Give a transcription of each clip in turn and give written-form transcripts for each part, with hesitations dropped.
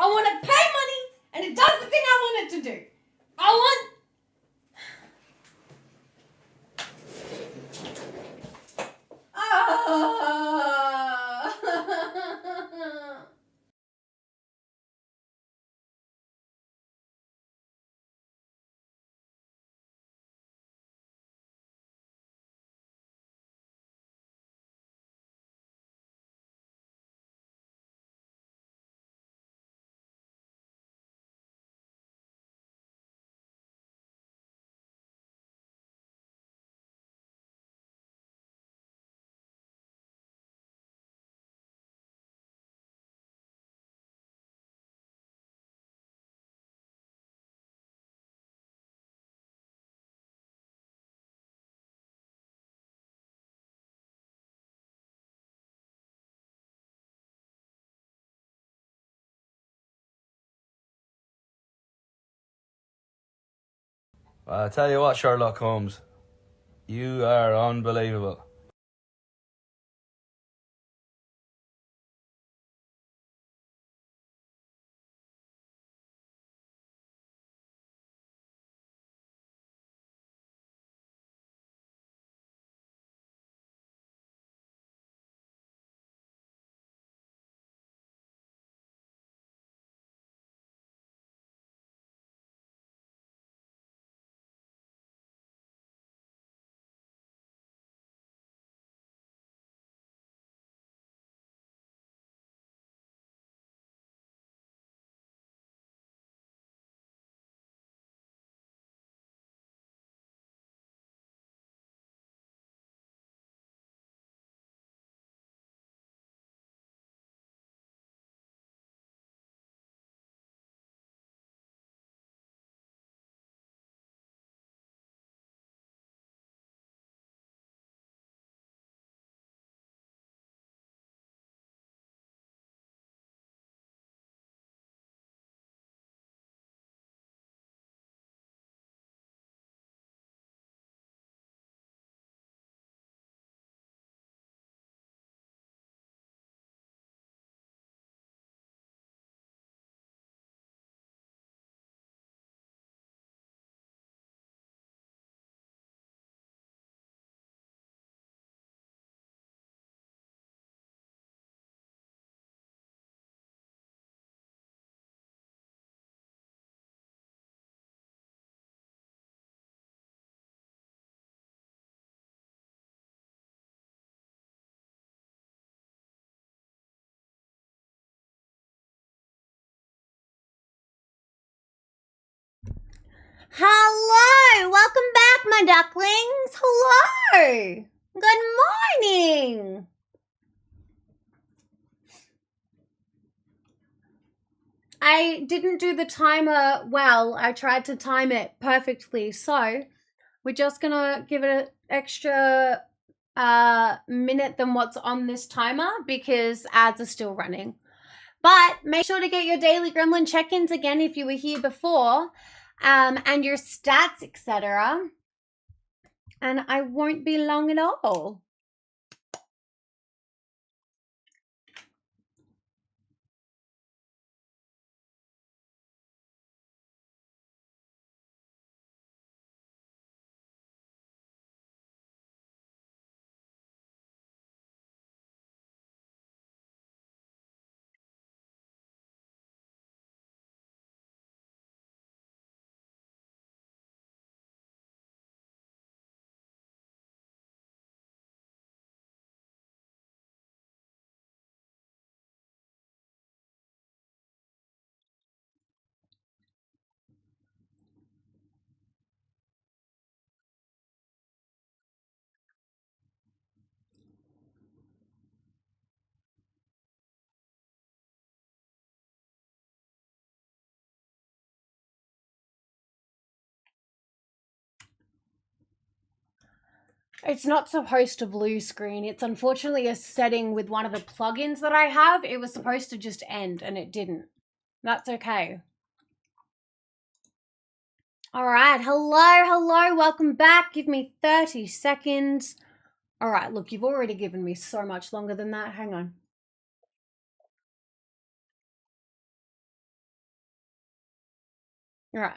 I want to pay money and it does the thing I want it to do. I want... I tell you what, Sherlock Holmes, you are unbelievable. Hello! Welcome back, my ducklings! Hello! Good morning! I didn't do the timer well. I tried to time it perfectly, so we're just gonna give it an extra minute than what's on this timer because ads are still running. But make sure to get your daily gremlin check-ins again if you were here before, and your stats, etc. And I won't be long at all. It's not supposed to blue screen. It's unfortunately a setting with one of the plugins that I have. It was supposed to just end and it didn't. That's okay. All right. Hello. Welcome back. Give me 30 seconds. All right. Look, you've already given me so much longer than that. Hang on. All right.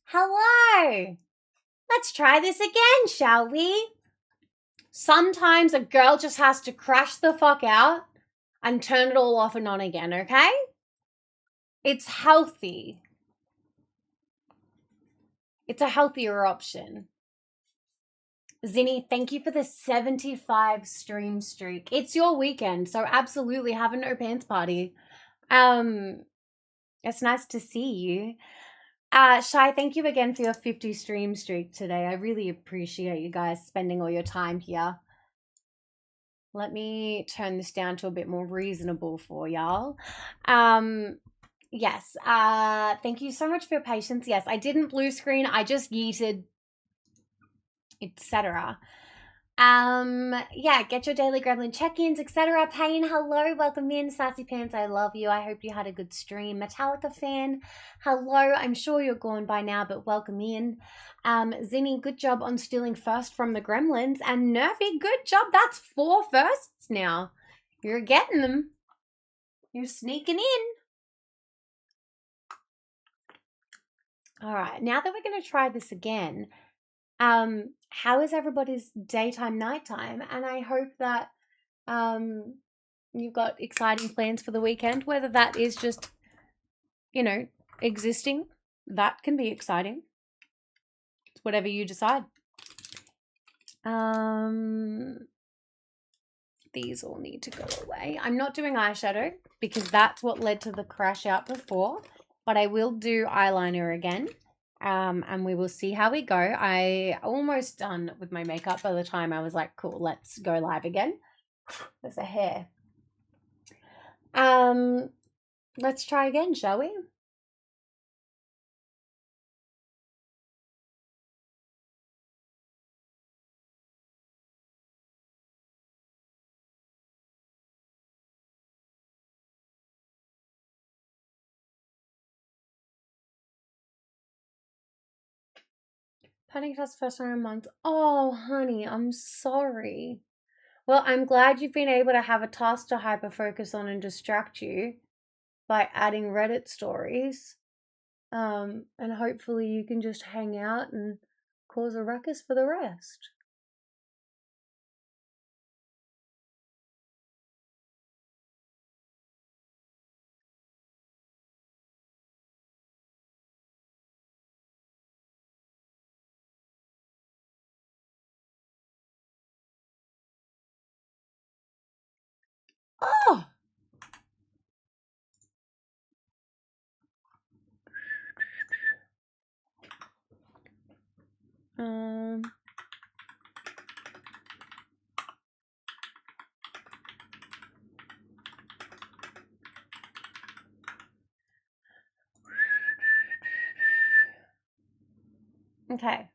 Hello. Let's try this again, shall we? Sometimes a girl just has to crash the fuck out and turn it all off and on again, okay? It's healthy. It's a healthier option. Zinni, thank you for the 75 stream streak. It's your weekend, so absolutely have a no pants party. It's nice to see you. Shy, thank you again for your 50 stream streak today. I really appreciate you guys spending all your time here. Let me turn this down to a bit more reasonable for y'all. Yes, thank you so much for your patience. Yes, I didn't blue screen. I just yeeted, etc. Yeah, get your daily gremlin check-ins, etc. Payne, hello, welcome in. Sassy Pants, I love you. I hope you had a good stream. Metallica fan, hello. I'm sure you're gone by now, but welcome in. Zinni, good job on stealing first from the gremlins. And Nervy, good job. That's 4 firsts now. You're getting them. You're sneaking in. All right, now that we're going to try this again, how is everybody's daytime, nighttime? And I hope that you've got exciting plans for the weekend, whether that is just, you know, existing. That can be exciting. It's whatever you decide. These all need to go away. I'm not doing eyeshadow because that's what led to the crash out before, but I will do eyeliner again. And we will see how we go. I almost done with my makeup by the time I was like, cool, let's go live again. There's a hair. Let's try again, shall we? Panic test first time in a month. Oh, honey, I'm sorry. Well, I'm glad you've been able to have a task to hyper focus on and distract you by adding Reddit stories. And hopefully you can just hang out and cause a ruckus for the rest. Oh! Okay.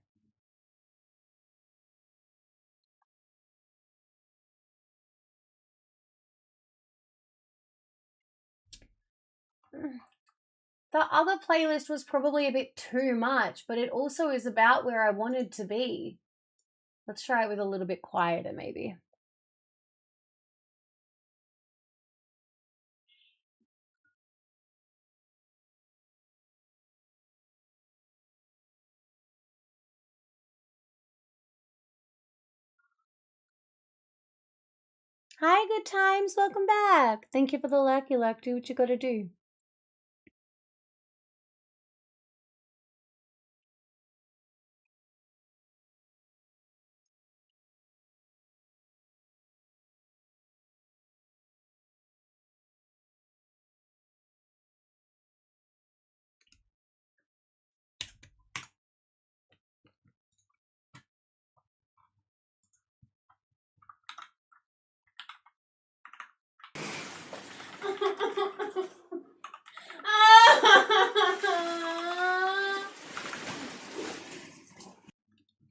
The other playlist was probably a bit too much, but it also is about where I wanted to be. Let's try it with a little bit quieter, maybe. Hi, good times. Welcome back. Thank you for the lucky luck. Do what you gotta do.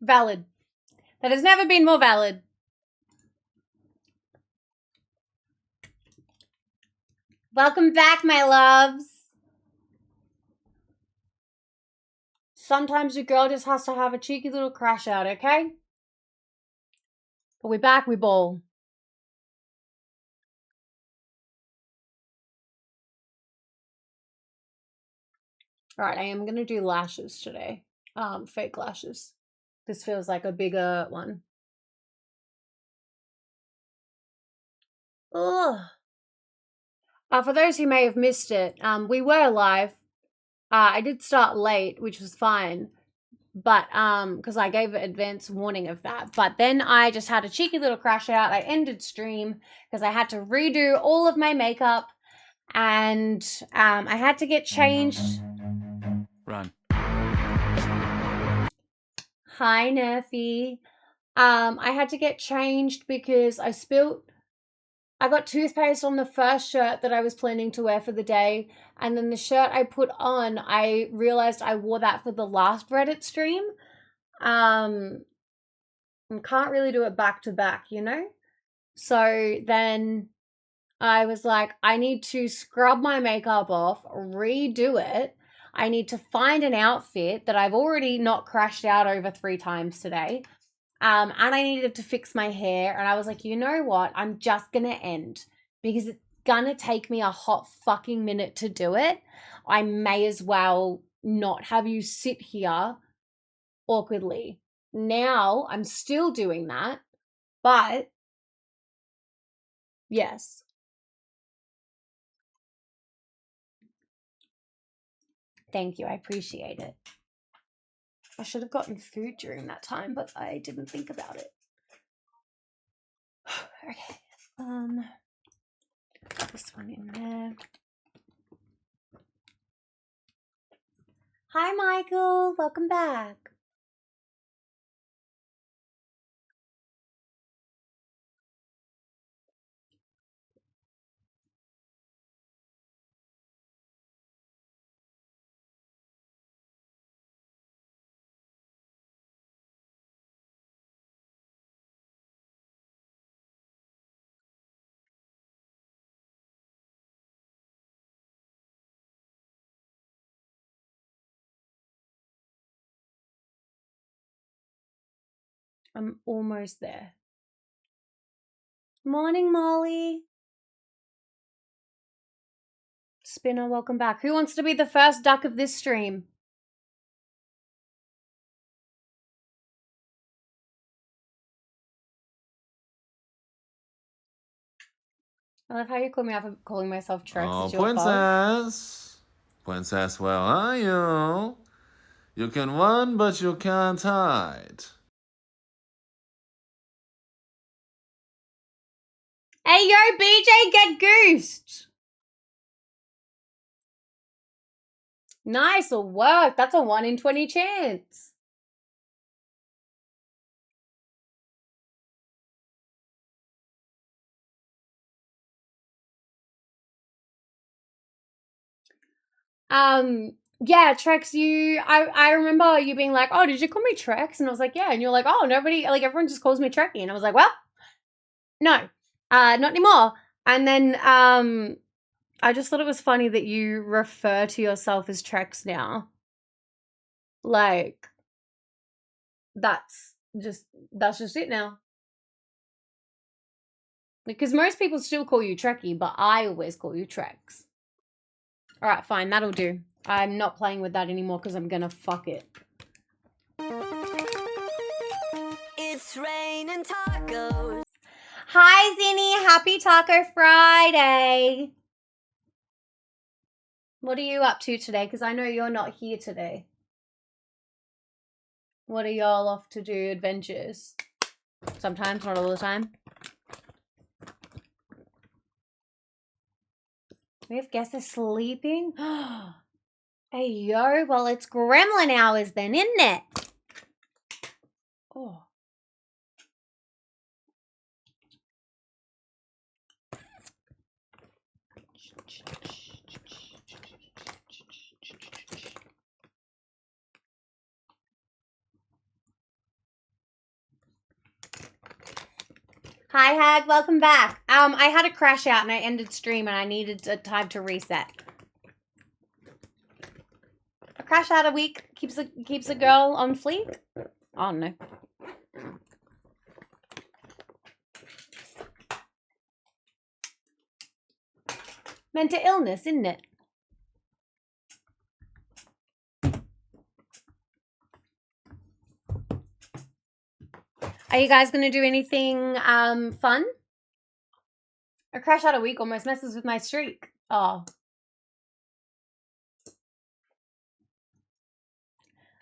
Valid. That has never been more valid. Welcome back, my loves. Sometimes your girl just has to have a cheeky little crash out, okay? But we're back, we ball. Alright, I am gonna do lashes today. Fake lashes. This feels like a bigger one. Ugh. For those who may have missed it, we were live. I did start late, which was fine, but because I gave advance warning of that. But then I just had a cheeky little crash out. I ended stream because I had to redo all of my makeup, and I had to get changed. Run. Hi, Nerfy. I had to get changed because I got toothpaste on the first shirt that I was planning to wear for the day, and then the shirt I put on, I realized I wore that for the last Reddit stream. And can't really do it back to back, you know? So then I was like, I need to scrub my makeup off, redo it. I need to find an outfit that I've already not crashed out over 3 times today. And I needed to fix my hair. And I was like, you know what? I'm just going to end because it's going to take me a hot fucking minute to do it. I may as well not have you sit here awkwardly. Now I'm still doing that, but yes. Thank you. I appreciate it. I should have gotten food during that time, but I didn't think about it. Okay. Put this one in there. Hi, Michael. Welcome back. I'm almost there. Morning, Molly. Spinner, welcome back. Who wants to be the first duck of this stream? I love how you call me out for calling myself Trex. Oh, It's your fault. princess. Princess, where are you? You can run, but you can't hide. Hey, yo, BJ, get goosed. Nice work. That's a 1 in 20 chance. Yeah, Trex, I remember you being like, oh, did you call me Trex? And I was like, yeah. And you're like, oh, nobody, like, everyone just calls me Trekkie. And I was like, well, no, not anymore. And then, I just thought it was funny that you refer to yourself as Trex now. Like, that's just it now. Because most people still call you Trekkie, but I always call you Trex. All right, fine, that'll do. I'm not playing with that anymore because I'm gonna fuck it. It's raining tacos. Hi, Zinni. Happy Taco Friday. What are you up to today? Because I know you're not here today. What are y'all off to do? Adventures? Sometimes, not all the time. We have guests sleeping? Hey, yo. Well, it's gremlin hours then, isn't it? Oh. Hi, Hag. Welcome back. I had a crash out and I ended stream and I needed a time to reset. A crash out a week keeps a girl on fleek? Oh, no. Mental illness, isn't it? Are you guys gonna do anything fun? A crash out a week almost messes with my streak. Oh.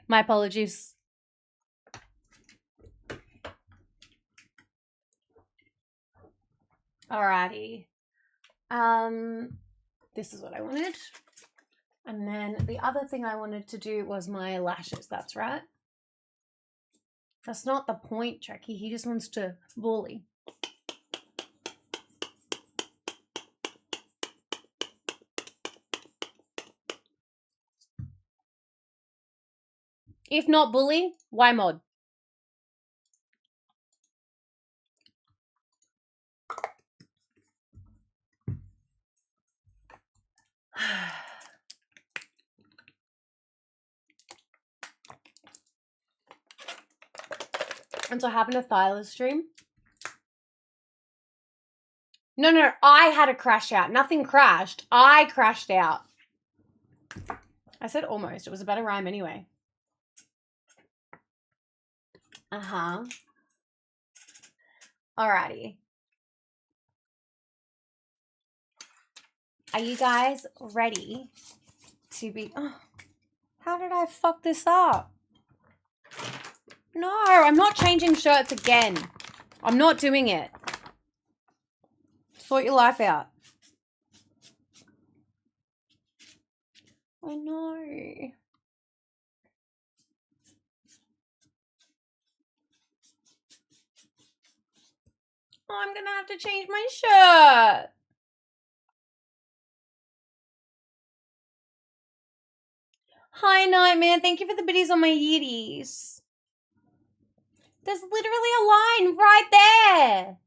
My apologies. Alrighty. This is what I wanted. And then the other thing I wanted to do was my lashes, that's right. That's not the point, Jackie. He just wants to bully. If not bully, why mod? And so I happened to Thyla's stream. No, I had a crash out. Nothing crashed. I crashed out. I said almost. It was a better rhyme anyway. Uh-huh. Alrighty. Are you guys ready to be... Oh, how did I fuck this up? No, I'm not changing shirts again. I'm not doing it. Sort your life out. I know. Oh, I'm gonna have to change my shirt. Hi, Nightmare. Thank you for the biddies on my yeeties. There's literally a line right there.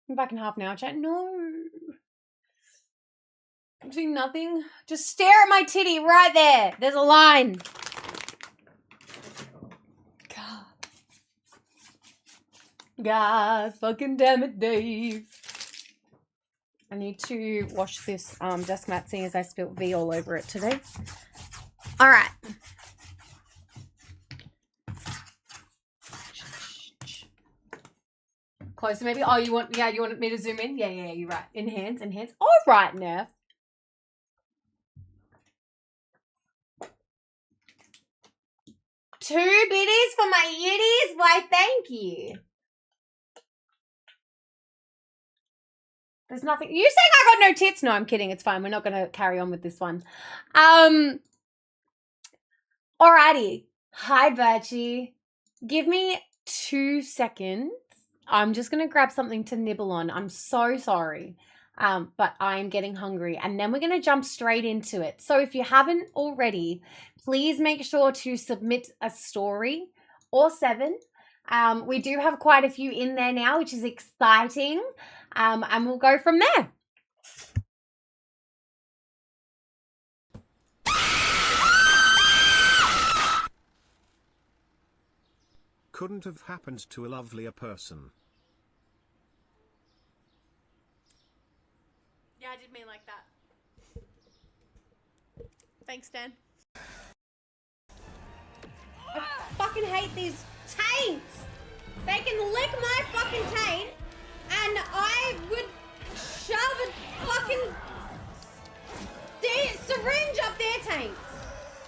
I'm back in half an hour, chat. No. I'm doing nothing. Just stare at my titty right there. There's a line. God, fucking damn it, Dave. I need to wash this desk mat, seeing as I spilt V all over it today. All right. Closer, maybe. Oh, you want me to zoom in? Yeah, you're right. Enhance. All right, Neff. Two biddies for my yiddies? Why, thank you. There's nothing. You saying I got no tits? No, I'm kidding. It's fine. We're not going to carry on with this one. Alrighty. Hi, Birchie. Give me 2 seconds. I'm just going to grab something to nibble on. I'm so sorry. But I'm getting hungry. And then we're going to jump straight into it. So if you haven't already, please make sure to submit a story or 7. We do have quite a few in there now, which is exciting. And we'll go from there. Couldn't have happened to a lovelier person. Yeah, I did mean like that. Thanks, Dan. I fucking hate these taints. They can lick my fucking taint, and I would shove a fucking syringe up their taints.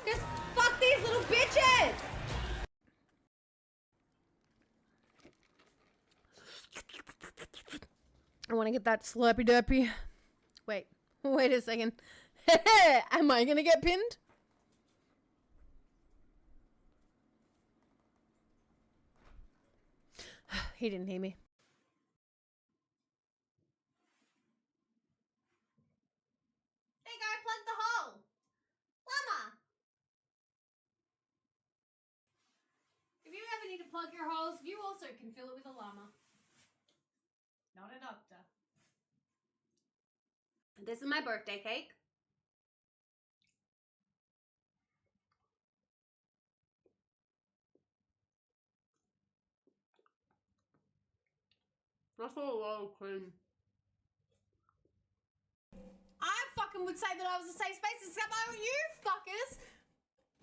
Just fuck these little bitches. I want to get that slurpy derpy. Wait a second. Am I gonna get pinned? He didn't hear me. Hey, guy, plug the hole. Llama. If you ever need to plug your holes, you also can fill it with a llama. Not a doctor. This is my birthday cake. That's a lot of cream. I fucking would say that I was a safe space, except by you fuckers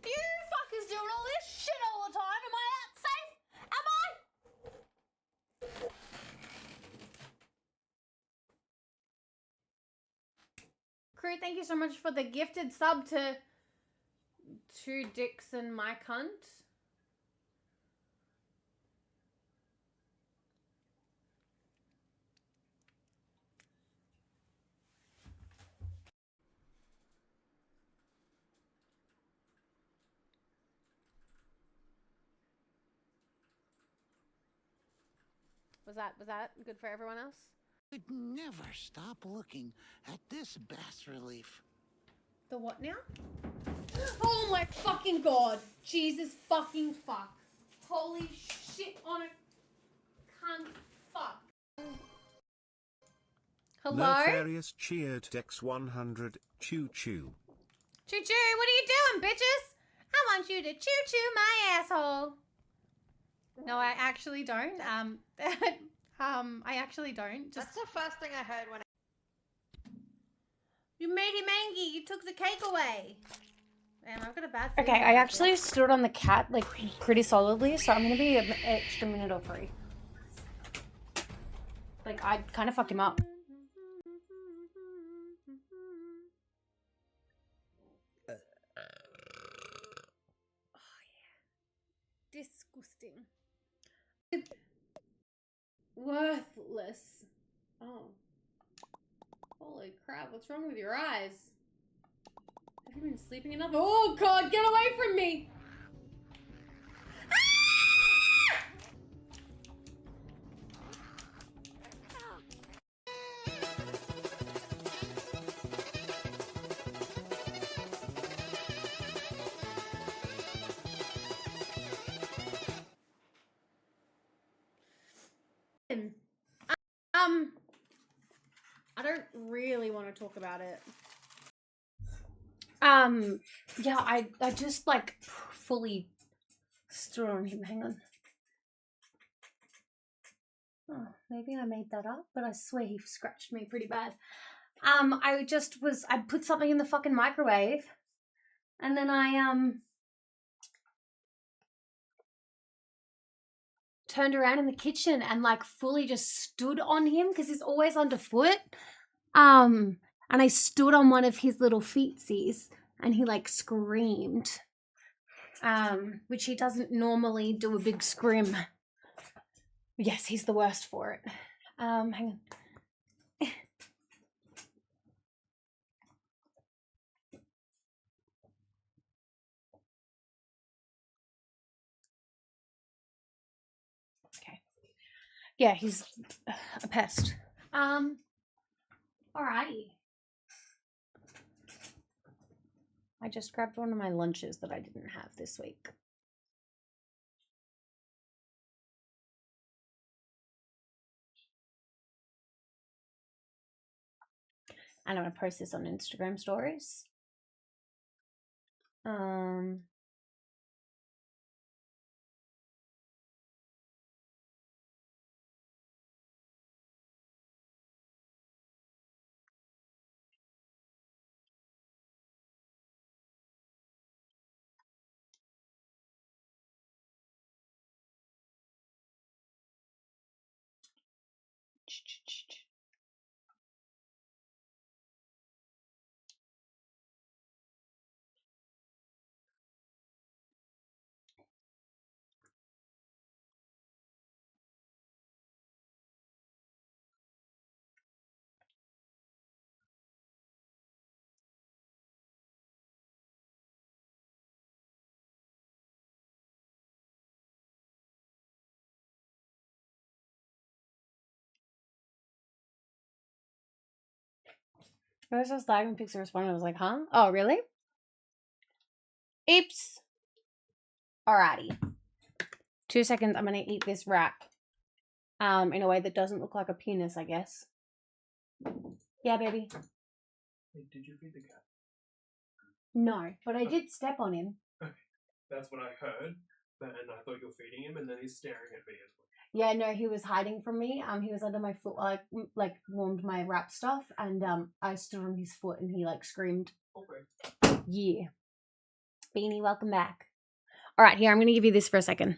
You fuckers doing all this shit all the time. Am I out safe? Am I? Crew, thank you so much for the gifted sub to Two Dicks and My Cunt. Was that good for everyone else? Could never stop looking at this bas relief. The what now? Oh my fucking god. Jesus fucking fuck. Holy shit on a cunt fuck. Hello? Nefarious cheered Dex 100. Choo choo. Choo choo, what are you doing, bitches? I want you to choo choo my asshole. No, I actually don't. I actually don't. Just That's the first thing I heard when you made him angry. You took the cake away. Man, I've got a bad Okay, feeling I about actually this. stood on the cat like pretty solidly, so I'm gonna be an extra minute or three. Like I kind of fucked him up. Disgusting. Worthless. Oh. Holy crap, what's wrong with your eyes? Have you been sleeping enough? Oh god, get away from me! I don't really want to talk about it. Yeah, I just like fully stood on him. Hang on. Oh, maybe I made that up, but I swear he scratched me pretty bad. I put something in the fucking microwave, and then I turned around in the kitchen and like fully just stood on him because he's always underfoot. And I stood on one of his little feetsies and he like screamed. Which he doesn't normally do a big scream. Yes, he's the worst for it. Hang on. Okay. Yeah, he's a pest. Alrighty. I just grabbed one of my lunches that I didn't have this week. And I'm gonna post this on Instagram stories. I was just like when Pixie responded, I was like, huh? Oh, really? Oops. Alrighty. 2 seconds, I'm gonna eat this wrap. In a way that doesn't look like a penis, I guess. Yeah, baby. Hey, did you feed the cat? No, but I did step on him. Okay, that's what I heard, and I thought you were feeding him, and then he's staring at me as well. Yeah, no, he was hiding from me. He was under my foot, like warmed my wrap stuff, and I stood on his foot, and he like screamed. Okay. Yeah. Beanie, welcome back. All right, here, I'm going to give you this for a second.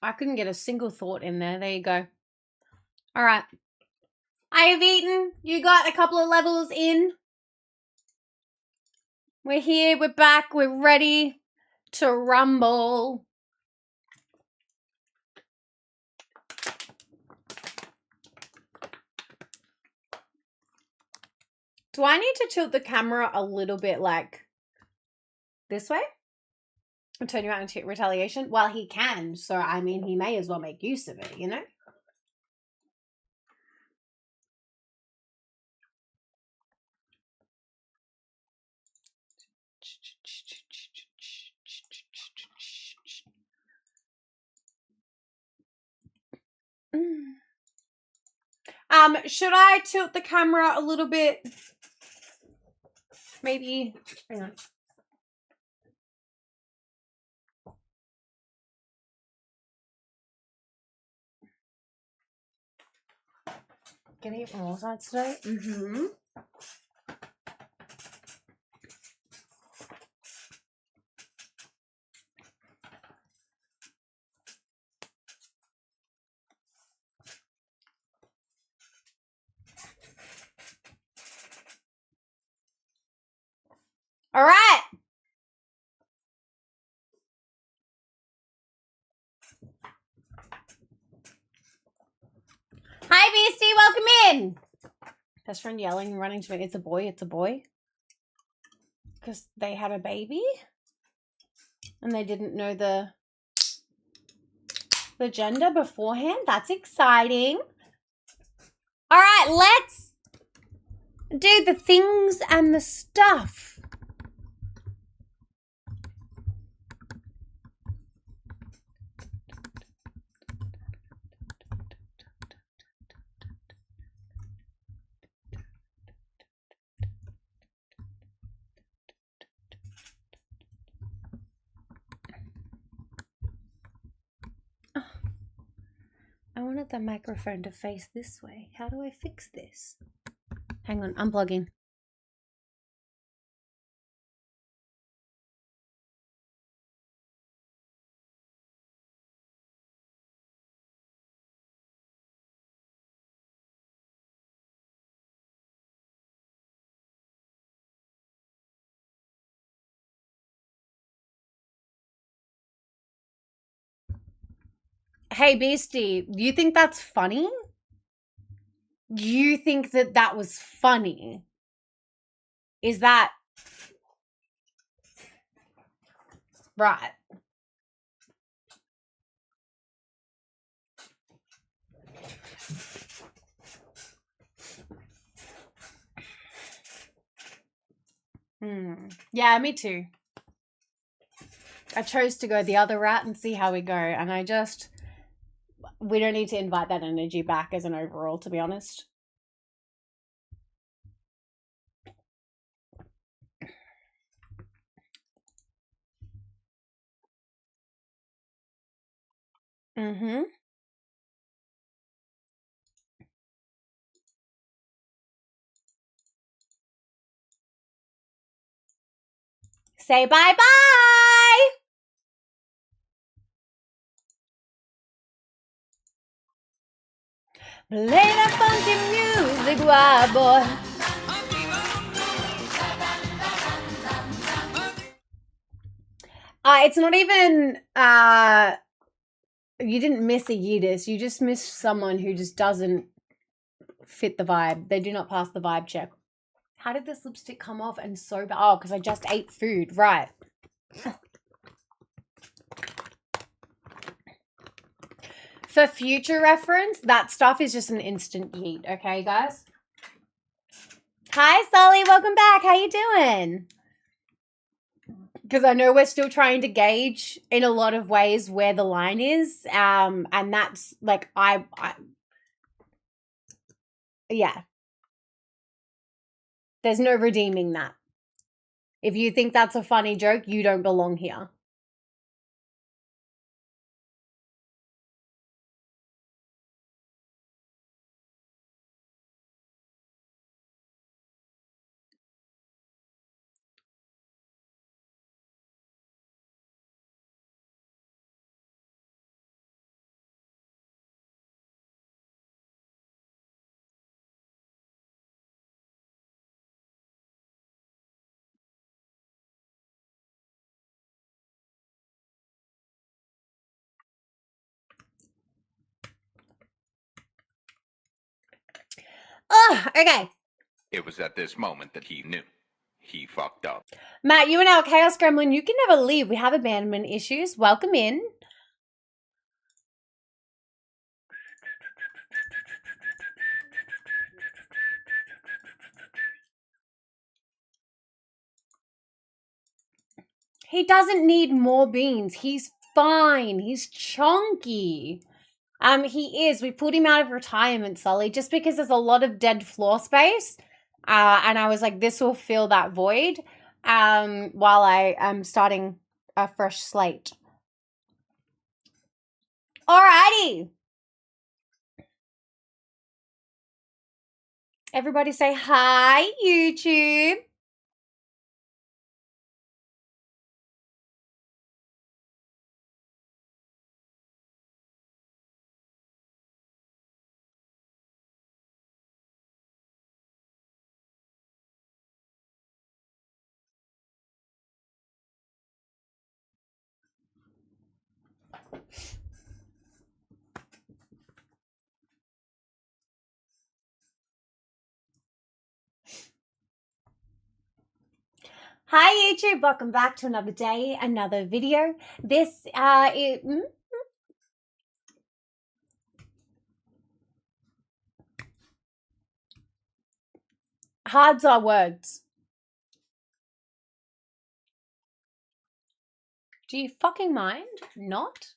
I couldn't get a single thought in there. There you go. All right. I have eaten. You got a couple of levels in. We're here. We're back. We're ready to rumble. Do I need to tilt the camera a little bit like this way? And turn you out into retaliation? Well, he can, so I mean, he may as well make use of it, you know? Should I tilt the camera a little bit? Maybe, hang on. Gonna eat from all sides today? Mm-hmm. All right. Hi, Beastie. Welcome in. Best friend yelling and running to me. It's a boy. It's a boy. Because they had a baby. And they didn't know the gender beforehand. That's exciting. All right. Let's do the things and the stuff. I wanted the microphone to face this way. How do I fix this? Hang on, unplugging. Hey, Beastie, you think that's funny? You think that that was funny? Is that right? Yeah, me too. I chose to go the other route and see how we go, and we don't need to invite that energy back as an overall, to be honest. Mm-hmm. Say bye-bye! Play that funky music, wild boy. It's not even, you didn't miss a Yidis. You just missed someone who just doesn't fit the vibe. They do not pass the vibe check. How did this lipstick come off and so bad? Oh, because I just ate food. Right. For future reference, that stuff is just an instant yeet. Okay, guys? Hi, Sully. Welcome back. How you doing? Because I know we're still trying to gauge in a lot of ways where the line is. And that's like, yeah. There's no redeeming that. If you think that's a funny joke, you don't belong here. Oh, okay. It was at this moment that he knew. he fucked up. Matt, you and our Chaos Gremlin, you can never leave. We have abandonment issues. Welcome in. He doesn't need more beans. He's fine. He's chunky. He is. We pulled him out of retirement, Sully, just because there's a lot of dead floor space. And I was like, this will fill that void while I am starting a fresh slate. Alrighty. Everybody say hi, YouTube. Hi YouTube, welcome back to another day, another video. This Hards are words. Do you fucking mind? Not?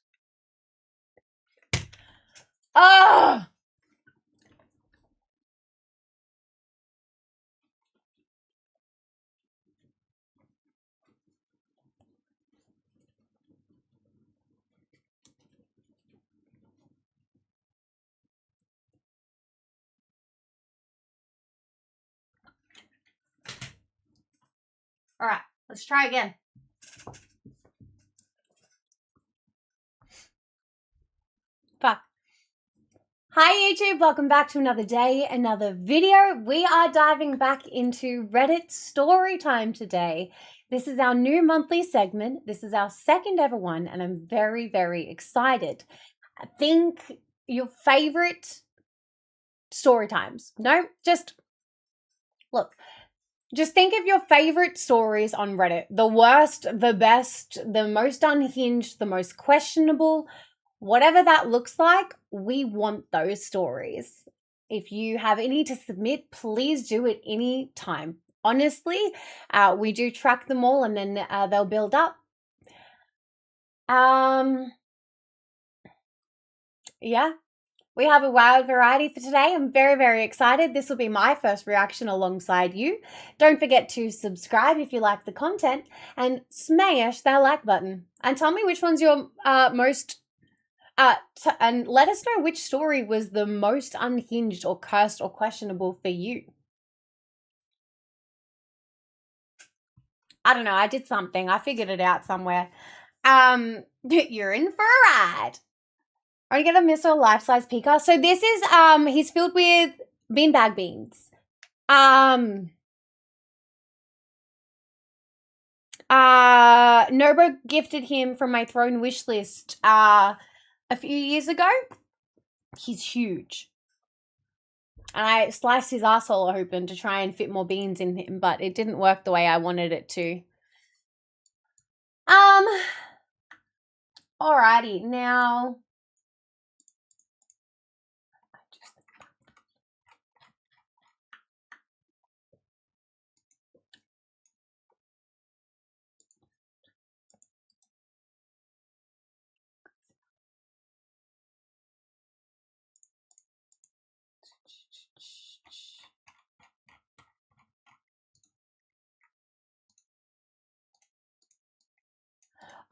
Ugh! Alright, let's try again. Fuck. Hi YouTube, welcome back to another day, another video. We are diving back into Reddit Storytime today. This is our new monthly segment. This is our second ever one, and I'm very, very excited. I think your favorite story times. No, just look. Just think of your favorite stories on Reddit. The worst, the best, the most unhinged, the most questionable, whatever that looks like, we want those stories. If you have any to submit, please do it any time. Honestly, we do track them all and then they'll build up. Yeah. We have a wild variety for today. I'm very, very excited. This will be my first reaction alongside you. Don't forget to subscribe if you like the content and smash that like button. And tell me which one's your most... and let us know which story was the most unhinged or cursed or questionable for you. I don't know. I did something. I figured it out somewhere. You're in for a ride. I get a Mr. Life-size Pika. So this is, he's filled with beanbag beans. Nobo gifted him from my throne wish list, a few years ago. He's huge. And I sliced his asshole open to try and fit more beans in him, but it didn't work the way I wanted it to. Alrighty, now...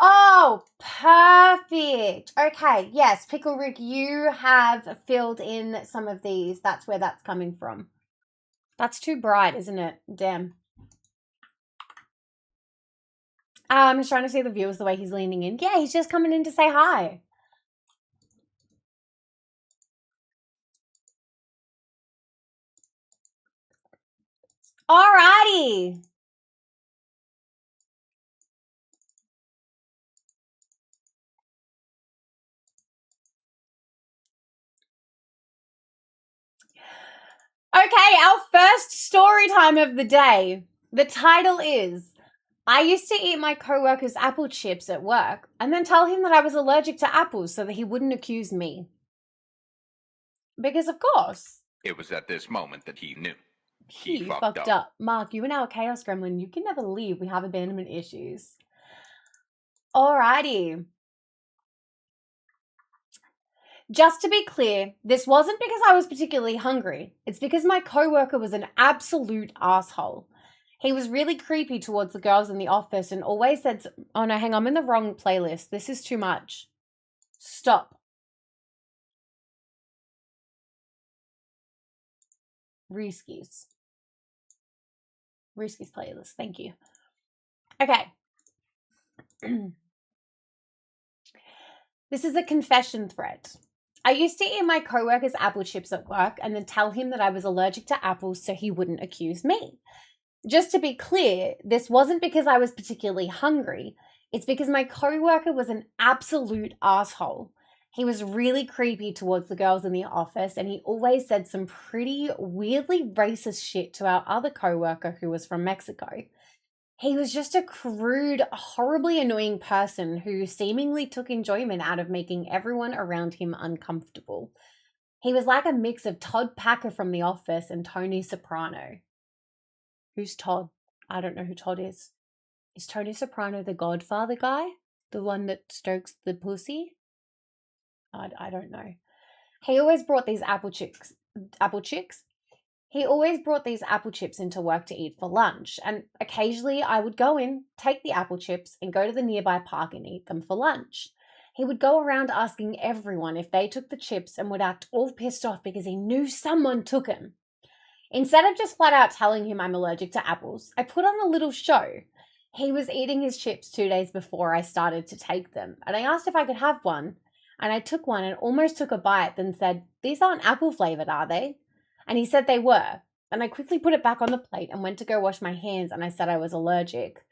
Oh, perfect. Okay, yes, Pickle Rick, you have filled in some of these. That's where that's coming from. That's too bright, isn't it? Damn. I'm just trying to see the viewers the way he's leaning in. Yeah, he's just coming in to say hi. Alrighty. Okay, our first story time of the day. The title is, I used to eat my coworker's apple chips at work and then tell him that I was allergic to apples so that he wouldn't accuse me. Because of course. It was at this moment that he knew. He fucked up. Mark, you are now a chaos gremlin. You can never leave. We have abandonment issues. Alrighty. Just to be clear, this wasn't because I was particularly hungry. It's because my coworker was an absolute asshole. He was really creepy towards the girls in the office and always said, oh no, hang on, I'm in the wrong playlist. This is too much. Stop. Reskies playlist. Thank you. Okay. This is a confession thread. I used to eat my coworker's apple chips at work and then tell him that I was allergic to apples so he wouldn't accuse me. Just to be clear, this wasn't because I was particularly hungry. It's because my coworker was an absolute asshole. He was really creepy towards the girls in the office and he always said some pretty weirdly racist shit to our other coworker who was from Mexico. He was just a crude, horribly annoying person who seemingly took enjoyment out of making everyone around him uncomfortable. He was like a mix of Todd Packer from The Office and Tony Soprano. Who's Todd? I don't know who Todd is. Is Tony Soprano the Godfather guy? The one that strokes the pussy? I don't know. He always brought these apple chicks. He always brought these apple chips into work to eat for lunch, and occasionally I would go in, take the apple chips, and go to the nearby park and eat them for lunch. He would go around asking everyone if they took the chips and would act all pissed off because he knew someone took them. Instead of just flat out telling him I'm allergic to apples, I put on a little show. He was eating his chips 2 days before I started to take them, and I asked if I could have one, and I took one and almost took a bite, then said, "These aren't apple flavored, are they?" And he said they were, and I quickly put it back on the plate and went to go wash my hands, and I said I was allergic.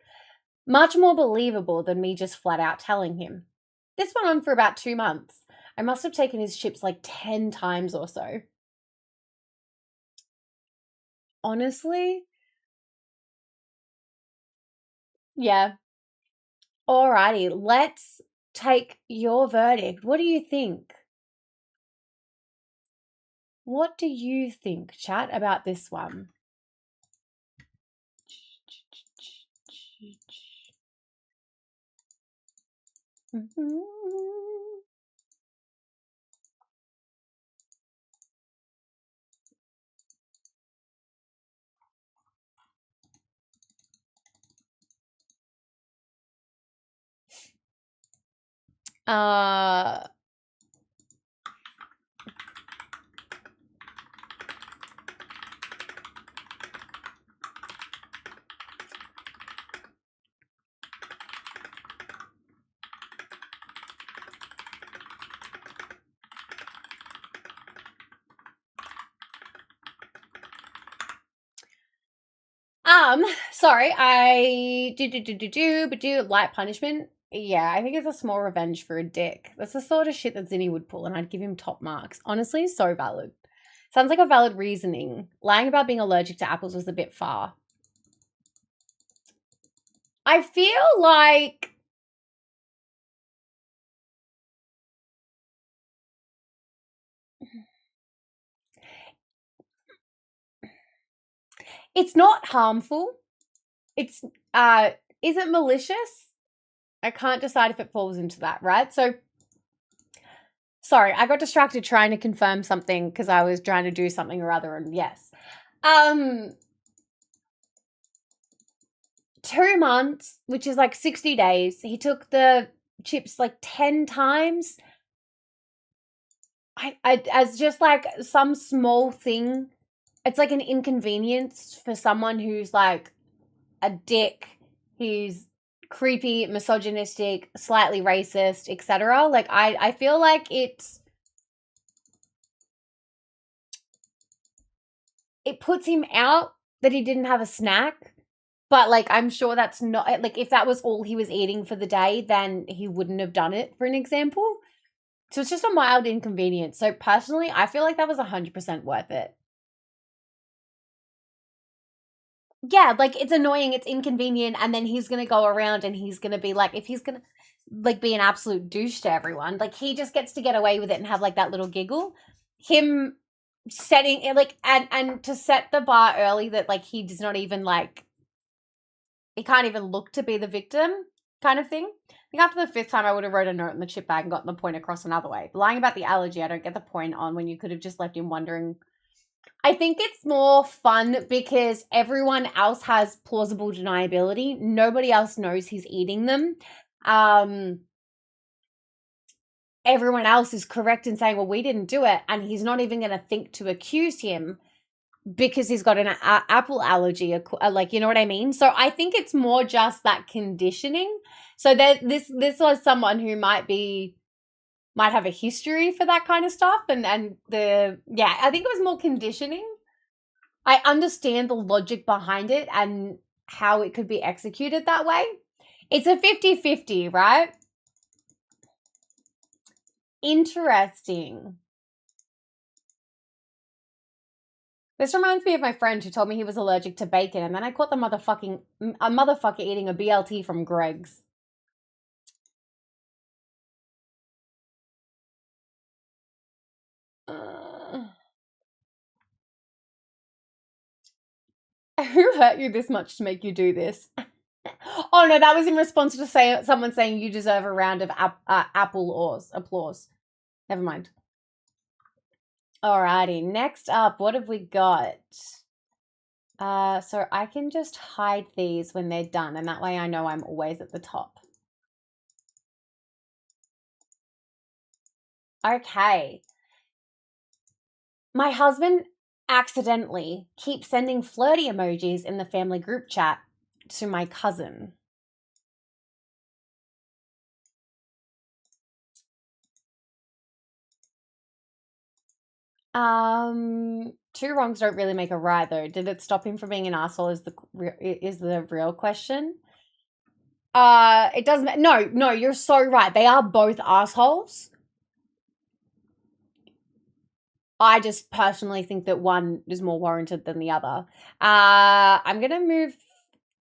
Much more believable than me just flat out telling him. This went on for about 2 months. I must have taken his chips like 10 times or so. Honestly? Yeah. Alrighty, let's take your verdict. What do you think? What do you think, chat, about this one? Uh, sorry, I do light punishment. Yeah, I think it's a small revenge for a dick. That's the sort of shit that Zinni would pull, and I'd give him top marks. Honestly, so valid. Sounds like a valid reasoning. Lying about being allergic to apples was a bit far. I feel like it's not harmful. It's is it malicious? I can't decide if it falls into that, right? So sorry, I got distracted trying to confirm something because I was trying to do something or other, and yes. 2 months, which is like 60 days. He took the chips like 10 times. I as just like some small thing. It's like an inconvenience for someone who's like a dick, who's creepy, misogynistic, slightly racist, etc. Like I feel like it puts him out that he didn't have a snack. But, like, I'm sure that's not, like, if that was all he was eating for the day, then he wouldn't have done it, for an example. So it's just a mild inconvenience. So, personally, I feel like that was 100% worth it. yeah, like it's annoying, it's inconvenient, and then he's gonna go around and he's gonna be like, if he's gonna like be an absolute douche to everyone, like he just gets to get away with it and have like that little giggle. Him setting it like and to set the bar early that like he does not even like he can't even look to be the victim kind of thing. I think after the 5th time I would have wrote a note in the chip bag and gotten the point across another way. Lying about the allergy, I don't get the point on when you could have just left him wondering. I think it's more fun because everyone else has plausible deniability. Nobody else knows he's eating them. Everyone else is correct in saying, well, we didn't do it. And he's not even going to think to accuse him because he's got an apple allergy. Like, you know what I mean? So I think it's more just that conditioning. So that this was someone who might have a history for that kind of stuff. And I think it was more conditioning. I understand the logic behind it and how it could be executed that way. It's a 50-50, right? Interesting. This reminds me of my friend who told me he was allergic to bacon, and then I caught a motherfucker eating a BLT from Greg's. Who hurt you this much to make you do this? Oh no, that was in response to someone saying you deserve a round of applause. Never mind. Alrighty, next up, what have we got? So I can just hide these when they're done, and that way I know I'm always at the top. Okay. My husband accidentally keeps sending flirty emojis in the family group chat to my cousin. Two wrongs don't really make a right, though. Did it stop him from being an asshole? Is the real question. It doesn't. No, you're so right. They are both assholes. I just personally think that one is more warranted than the other. I'm gonna move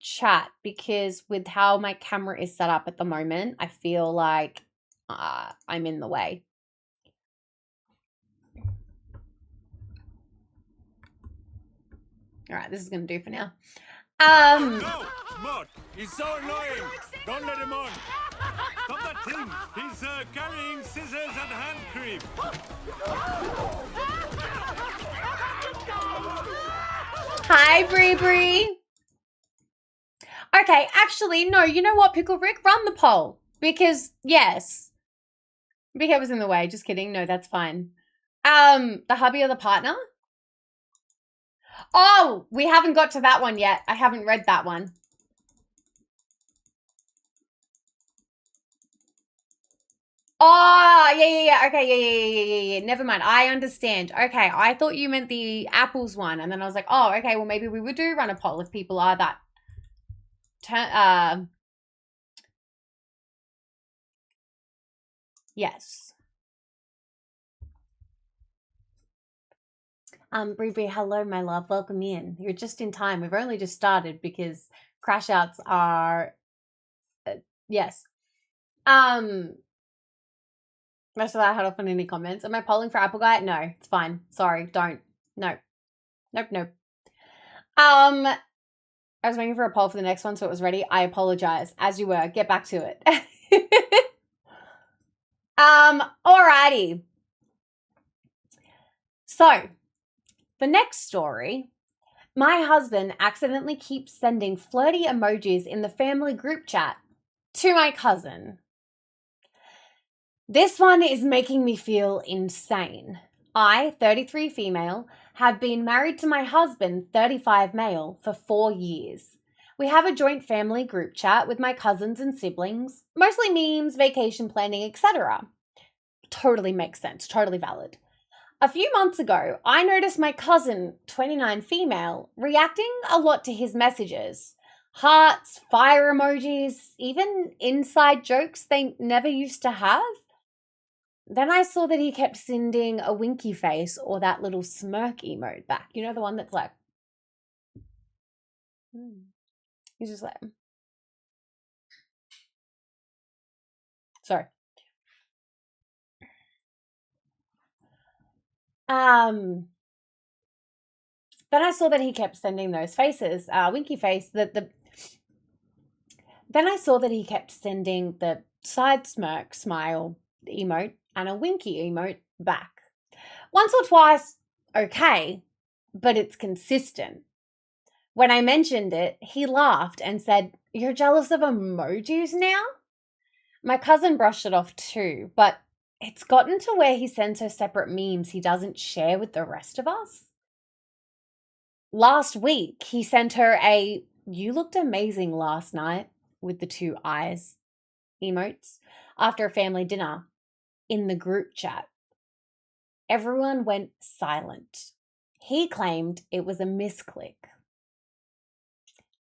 chat because with how my camera is set up at the moment, I feel like I'm in the way. All right, this is gonna do for now. No, Smart, he's so annoying. Don't let him on. Stop that thing. He's carrying scissors and hand cream. Hi, Bree Bree. Okay, actually, no, you know what, Pickle Rick? Run the poll. Because, yes. Big Head was in the way. Just kidding. No, that's fine. The hubby or the partner? Oh, we haven't got to that one yet. I haven't read that one. Oh, yeah. Okay, yeah. Never mind. I understand. Okay, I thought you meant the apples one. And then I was like, oh, okay, well, maybe we would do run a poll if people are that... Yes. Bree, hello, my love. Welcome in. You're just in time. We've only just started because crash outs are... yes. Most of that had off on any comments. Am I polling for Apple Guy? No, it's fine. Sorry, don't. No. Nope. I was waiting for a poll for the next one, so it was ready. I apologize. As you were. Get back to it. Alrighty. So, the next story. My husband accidentally keeps sending flirty emojis in the family group chat to my cousin. This one is making me feel insane. I, 33 female, have been married to my husband, 35 male, for 4 years. We have a joint family group chat with my cousins and siblings, mostly memes, vacation planning, etc. Totally makes sense, totally valid. A few months ago, I noticed my cousin, 29 female, reacting a lot to his messages. Hearts, fire emojis, even inside jokes they never used to have. Then I saw that he kept sending a winky face or that little smirk emote back. You know, the one that's like... He's just like, sorry. Then I saw that he kept sending those faces, winky face, then I saw that he kept sending the side smirk smile emote and a winky emote back. Once or twice, okay, but it's consistent. When I mentioned it, he laughed and said, "You're jealous of emojis now?" My cousin brushed it off too, but it's gotten to where he sends her separate memes he doesn't share with the rest of us. Last week, he sent her a "you looked amazing last night" with the 2 eyes emotes after a family dinner in the group chat. Everyone went silent. He claimed it was a misclick.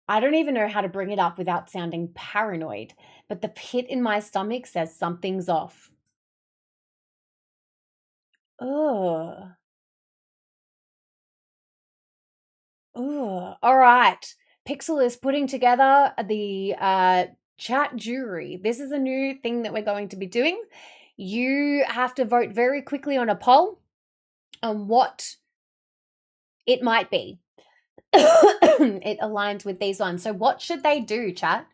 I don't even know how to bring it up without sounding paranoid, but the pit in my stomach says something's off. Ugh. Ugh. All right. Pixel is putting together the chat jury. This is a new thing that we're going to be doing. You have to vote very quickly on a poll on what it might be. It aligns with these ones. So what should they do, chat?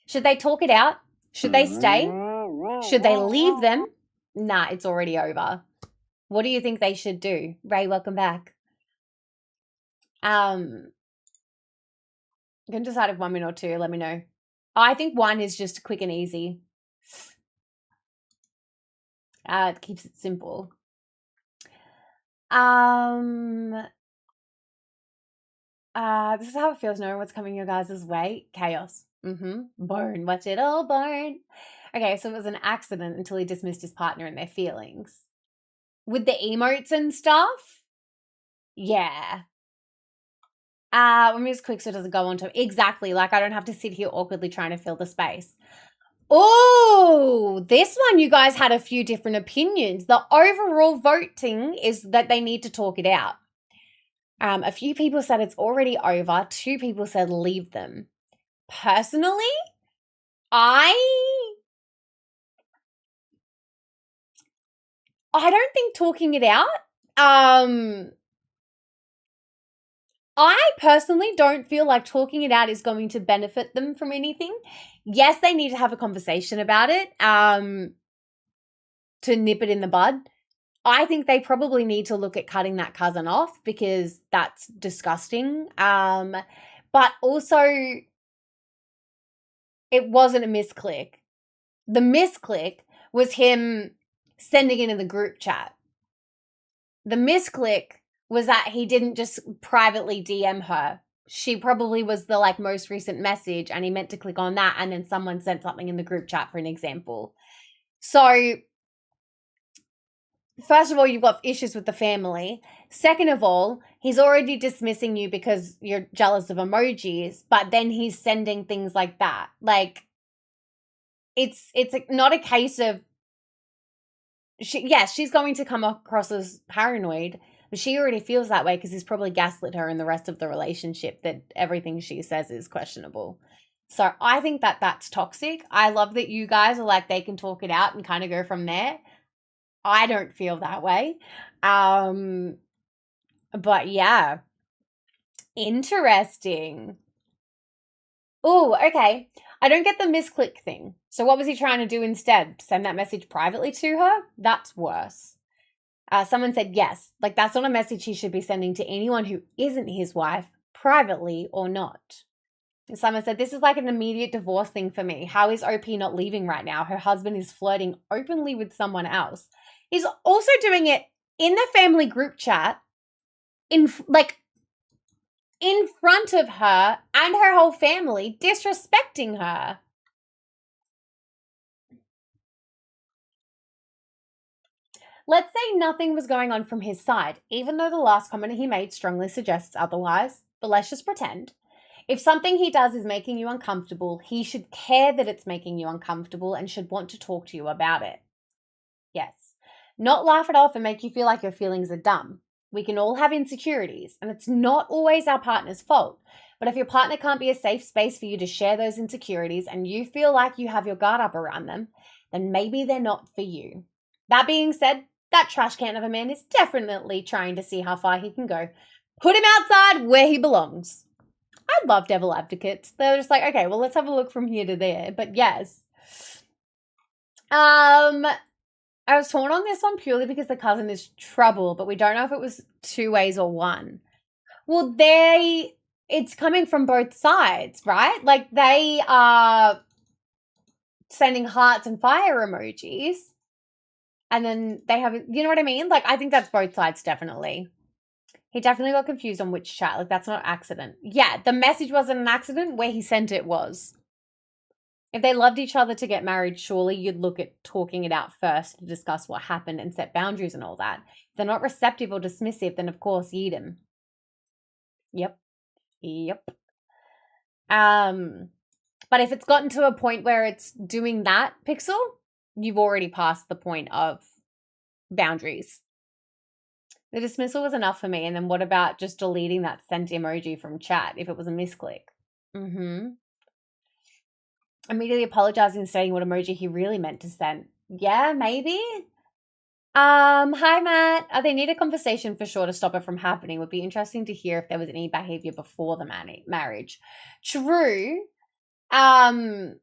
Should they talk it out? Should they stay? Should they leave them? Nah, it's already over. What do you think they should do? Ray, welcome back. You can decide if 1 minute or 2. Let me know. I think 1 is just quick and easy. It keeps it simple. This is how it feels knowing what's coming your guys' way. Chaos. Burn. Watch it all burn. Okay, so it was an accident until he dismissed his partner and their feelings. With the emotes and stuff? Yeah. When we use quick so it doesn't go on to exactly, like I don't have to sit here awkwardly trying to fill the space. Oh, this one you guys had a few different opinions. The overall voting is that they need to talk it out. A few people said it's already over. 2 people said leave them. Personally, I don't think talking it out. I personally don't feel like talking it out is going to benefit them from anything. Yes, they need to have a conversation about it to nip it in the bud. I think they probably need to look at cutting that cousin off because that's disgusting. But also, it wasn't a misclick. The misclick was him sending it in the group chat. The misclick was that he didn't just privately DM her. She probably was the most recent message and he meant to click on that and then someone sent something in the group chat for an example. So, first of all, you've got issues with the family. Second of all, he's already dismissing you because you're jealous of emojis, but then he's sending things like that. It's not a case of she's going to come across as paranoid, but she already feels that way because he's probably gaslit her in the rest of the relationship that everything she says is questionable. So I think that that's toxic. I love that you guys are they can talk it out and kind of go from there. I don't feel that way. But yeah. Interesting. Oh, okay. I don't get the misclick thing. So what was he trying to do instead? Send that message privately to her? That's worse. Someone said yes. That's not a message he should be sending to anyone who isn't his wife, privately or not. And someone said, this is an immediate divorce thing for me. How is OP not leaving right now? Her husband is flirting openly with someone else. He's also doing it in the family group chat, in front of her and her whole family, disrespecting her. Let's say nothing was going on from his side, even though the last comment he made strongly suggests otherwise, but let's just pretend. If something he does is making you uncomfortable, he should care that it's making you uncomfortable and should want to talk to you about it. Yes. Not laugh it off and make you feel like your feelings are dumb. We can all have insecurities, and it's not always our partner's fault. But if your partner can't be a safe space for you to share those insecurities and you feel like you have your guard up around them, then maybe they're not for you. That being said, that trash can of a man is definitely trying to see how far he can go. Put him outside where he belongs. I love devil advocates. They're just like, okay, well, let's have a look from here to there. But yes. I was torn on this one purely because the cousin is trouble, but we don't know if it was two ways or one. Well, it's coming from both sides, right? Like, they are sending hearts and fire emojis, and then they have, you know what I mean? Like, I think that's both sides, definitely. He definitely got confused on which chat. Like, that's not an accident. Yeah, the message wasn't an accident. Where he sent it was. If they loved each other to get married, surely you'd look at talking it out first to discuss what happened and set boundaries and all that. If they're not receptive or dismissive, then of course yeet him. Yep. But if it's gotten to a point where it's doing that, Pixel, you've already passed the point of boundaries. The dismissal was enough for me. And then what about just deleting that sent emoji from chat if it was a misclick? Immediately apologizing and stating what emoji he really meant to send. Yeah, maybe. Hi, Matt. They need a conversation for sure to stop it from happening. Would be interesting to hear if there was any behavior before the marriage. True. It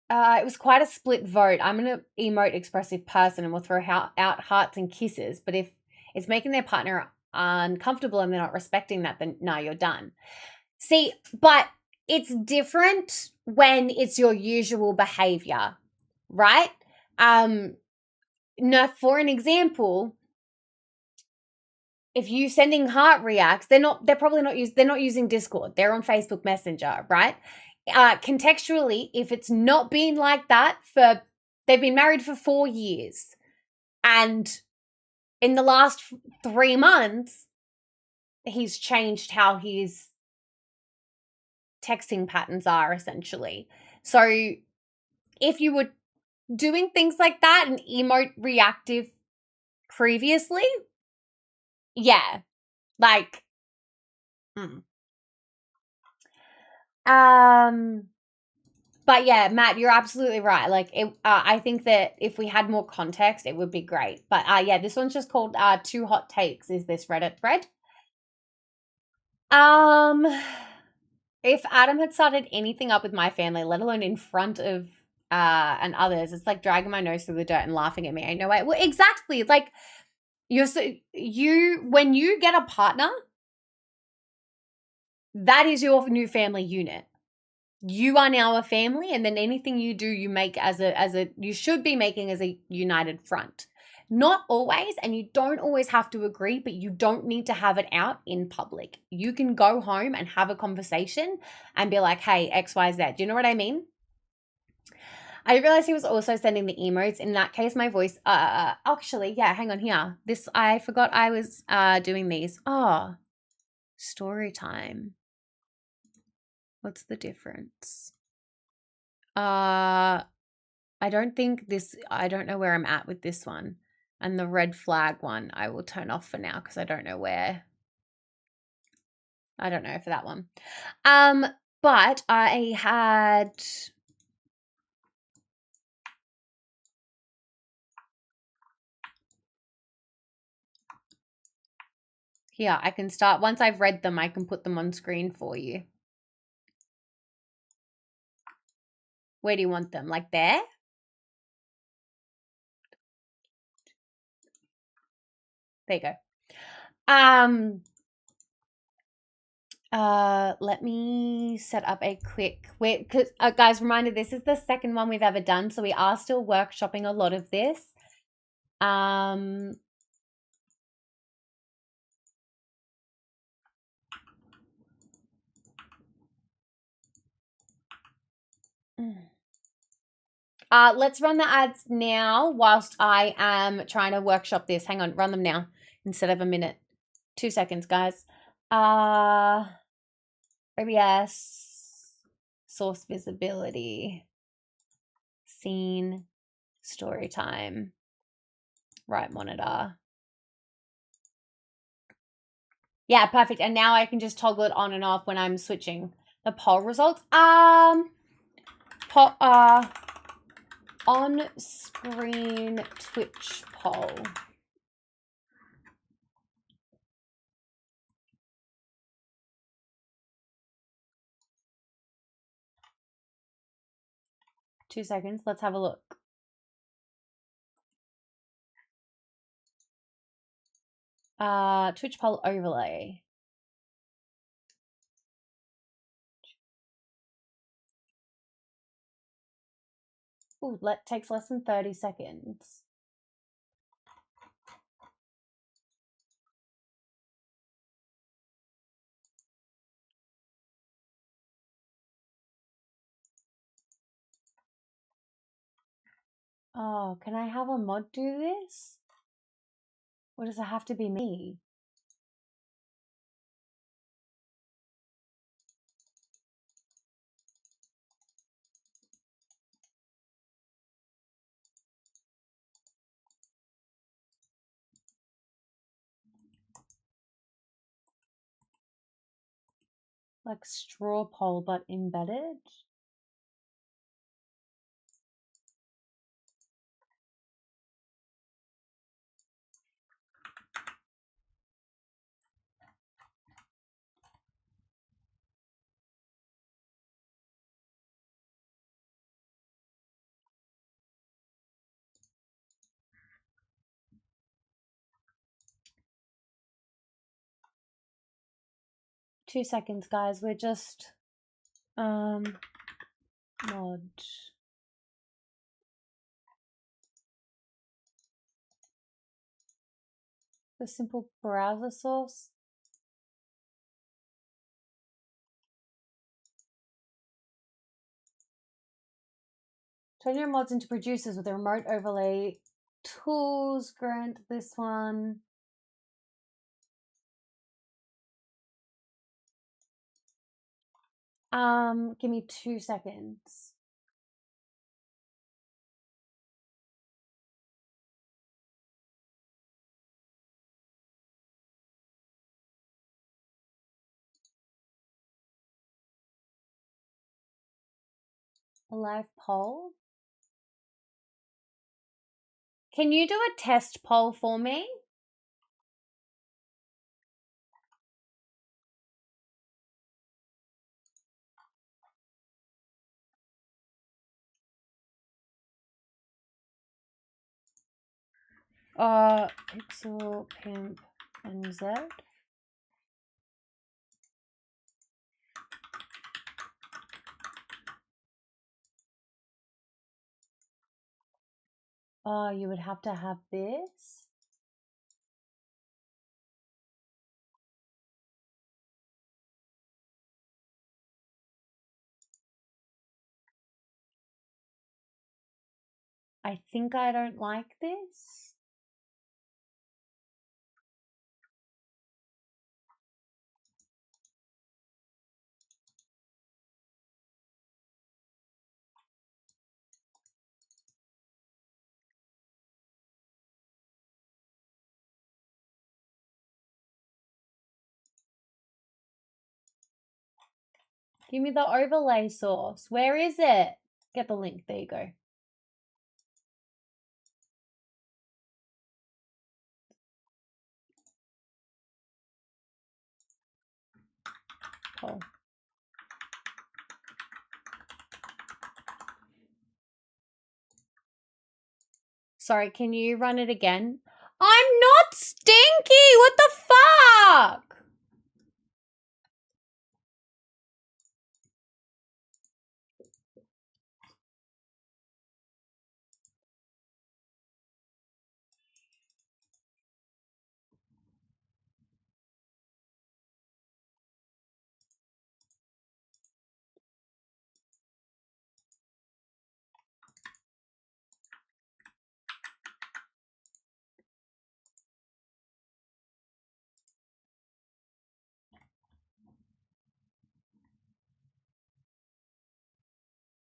was quite a split vote. I'm an emote expressive person and will throw out hearts and kisses. But if it's making their partner uncomfortable and they're not respecting that, then no, you're done. See, but it's different when it's your usual behavior, right? Now, for an example, if you sending heart reacts, they're not using Discord. They're on Facebook Messenger, right? Contextually, if it's not been like that they've been married for 4 years, and in the last 3 months, he's changed how his texting patterns are, essentially. So if you were doing things like that and emote reactive previously, yeah, like, but yeah, Matt, you're absolutely right. Like, I think that if we had more context, it would be great. But yeah, this one's just called 2 Hot Takes is this Reddit thread. If Adam had started anything up with my family, let alone in front of and others, it's like dragging my nose through the dirt and laughing at me. Ain't no way. Well, exactly. Like, when you get a partner, that is your new family unit. You are now a family, and then anything you do, you make you should be making as a united front. Not always, and you don't always have to agree, but you don't need to have it out in public. You can go home and have a conversation and be like, hey, X, Y, Z. Do you know what I mean? I realized he was also sending the emotes. In that case, my voice, actually, yeah, hang on here. I forgot I was doing these. Oh, story time. What's the difference? I don't know where I'm at with this one. And the red flag one, I will turn off for now because I don't know for that one. But I had... Here, I can start. Once I've read them, I can put them on screen for you. Where do you want them? Like there? There you go. Let me set up a quick, because guys, reminder, this is the second one we've ever done, so we are still workshopping a lot of this. Let's run the ads now whilst I am trying to workshop this. Hang on, run them now instead of a minute. 2 seconds, guys. OBS, source visibility, scene, story time, right monitor. Yeah, perfect. And now I can just toggle it on and off when I'm switching the poll results. On screen Twitch poll. Two seconds. Let's have a look. Twitch poll overlay. Ooh, takes less than 30 seconds. Oh, can I have a mod do this? Or does it have to be me? Like straw poll, but embedded? Two seconds, guys. We're just mod. The simple browser source. Turn your mods into producers with a remote overlay tools. Grant this one. Give me 2 seconds. A live poll. Can you do a test poll for me? Pixel Pimp NZ. Oh, you would have to have this. I think I don't like this. Give me the overlay source. Where is it? Get the link. There you go. Poll. Sorry, can you run it again? I'm not stinky! What the fuck?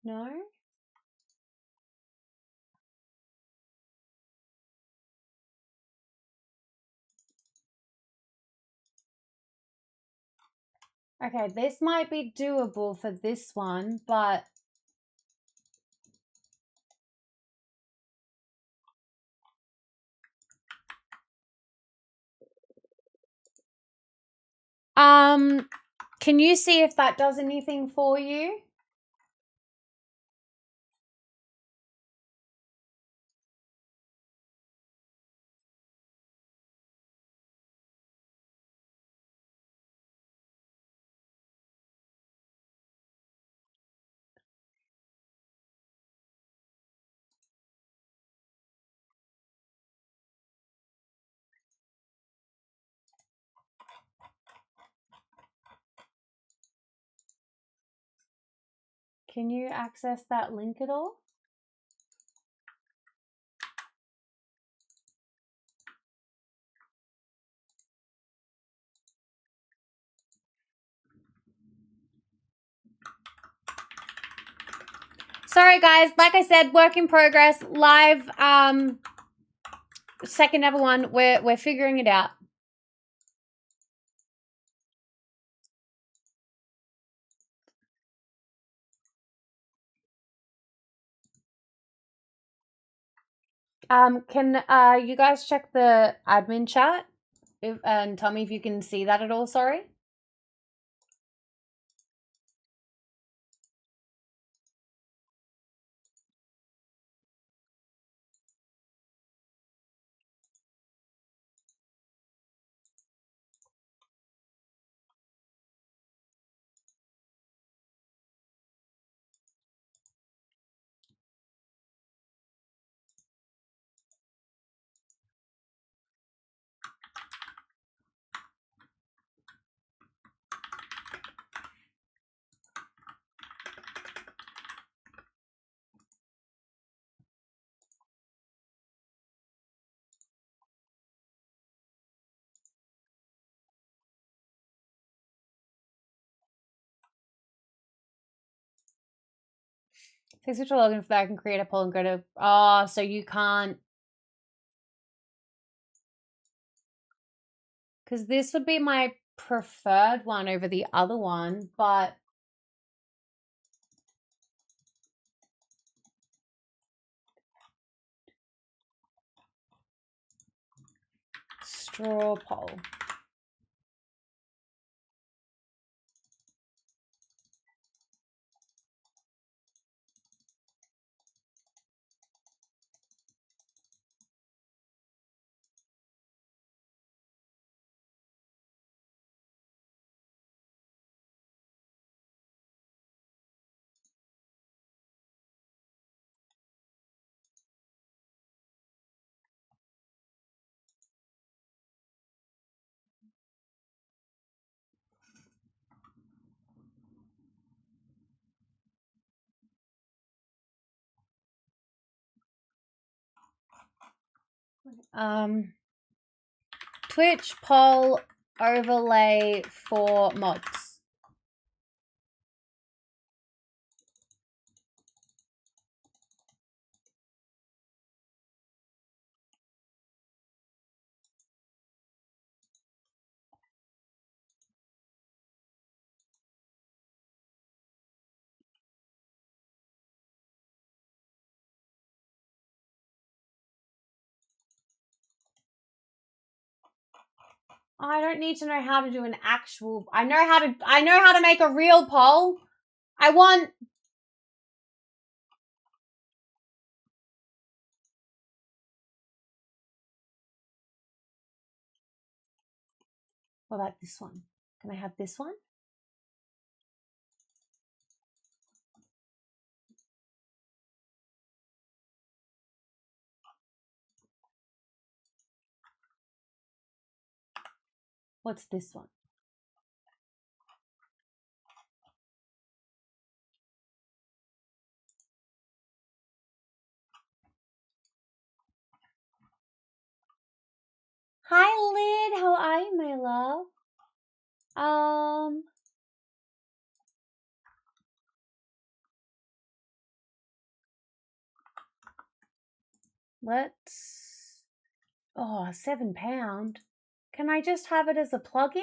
No? Okay, this might be doable for this one, but can you see if that does anything for you? Can you access that link at all? Sorry guys, like I said, work in progress, live, second ever one, we're figuring it out. Can you guys check the admin chat and tell me if you can see that at all, sorry? Thanks for logging for that. I can create a poll and go to, oh, so you can't. Because this would be my preferred one over the other one, but straw poll. Twitch poll overlay for mods. I don't need to know how to do an actual. I know how to make a real poll. I want. What about this one? Can I have this one? What's this one? Hi, Lid. How are you, my love? Let's. Oh, £7. Can I just have it as a plugin?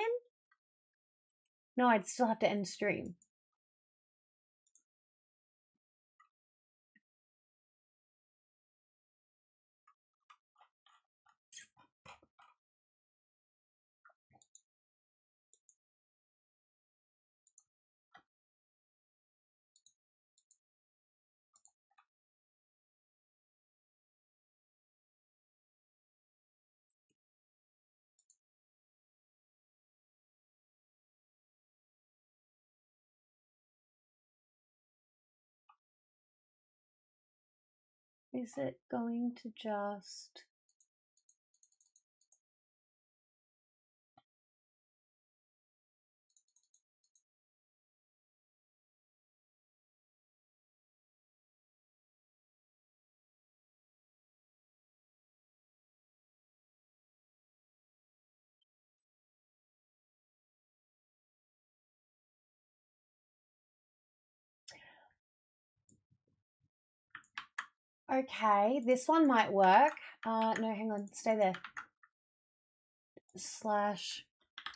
No, I'd still have to end stream. Is it going to just... Okay, this one might work. No, hang on, stay there. Slash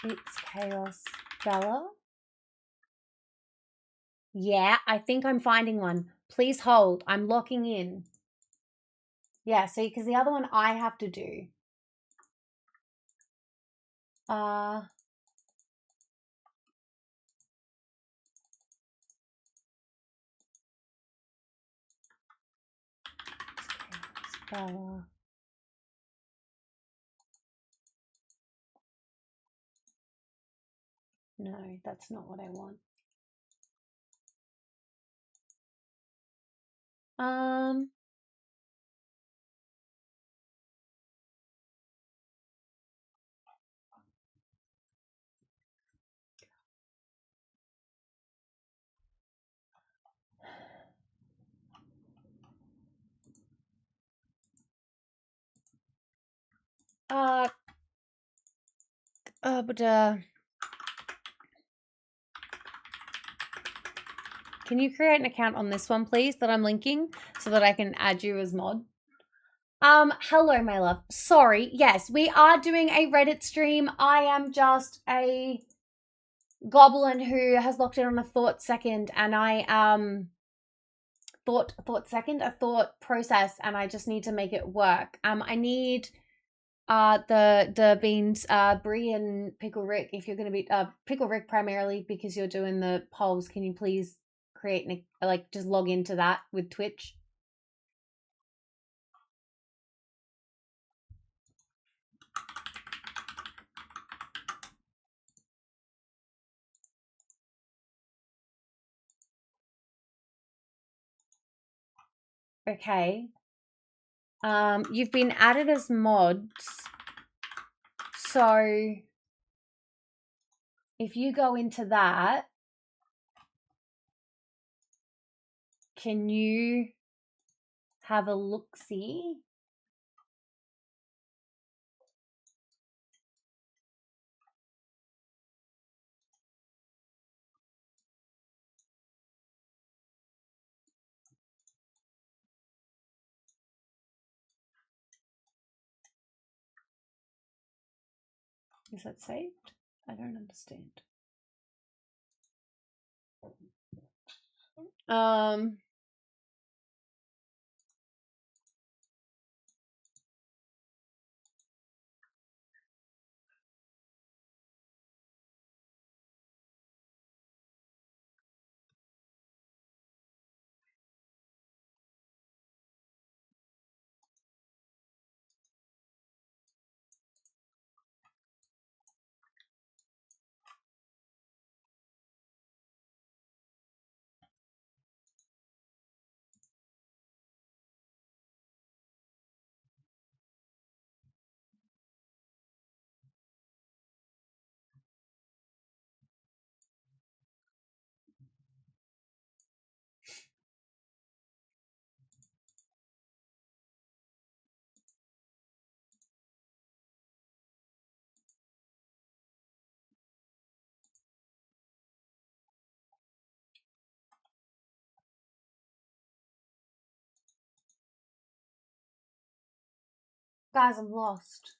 it's chaos Bella. Yeah, I think I'm finding one. Please hold. I'm locking in. Yeah, see, because the other one I have to do. Bella. No, that's not what I want. Can you create an account on this one, please, that I'm linking so that I can add you as mod? Hello, my love. Sorry. Yes, we are doing a Reddit stream. I am just a goblin who has locked in on a thought second, and I a thought process, and I just need to make it work. I need the beans, Brie and Pickle Rick, if you're gonna be Pickle Rick primarily because you're doing the polls. Can you please create just log into that with Twitch? Okay. You've been added as mods. So if you go into that, can you have a look-see? Is that saved? I don't understand. Guys, I'm lost.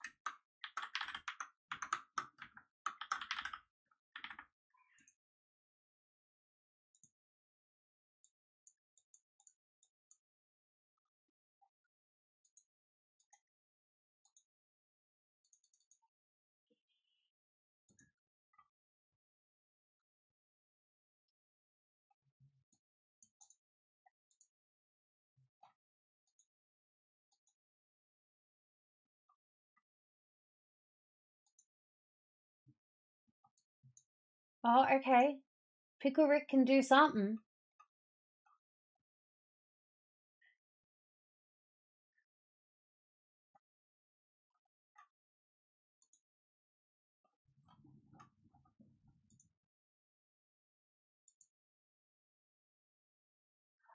Oh, okay. Pickle Rick can do something.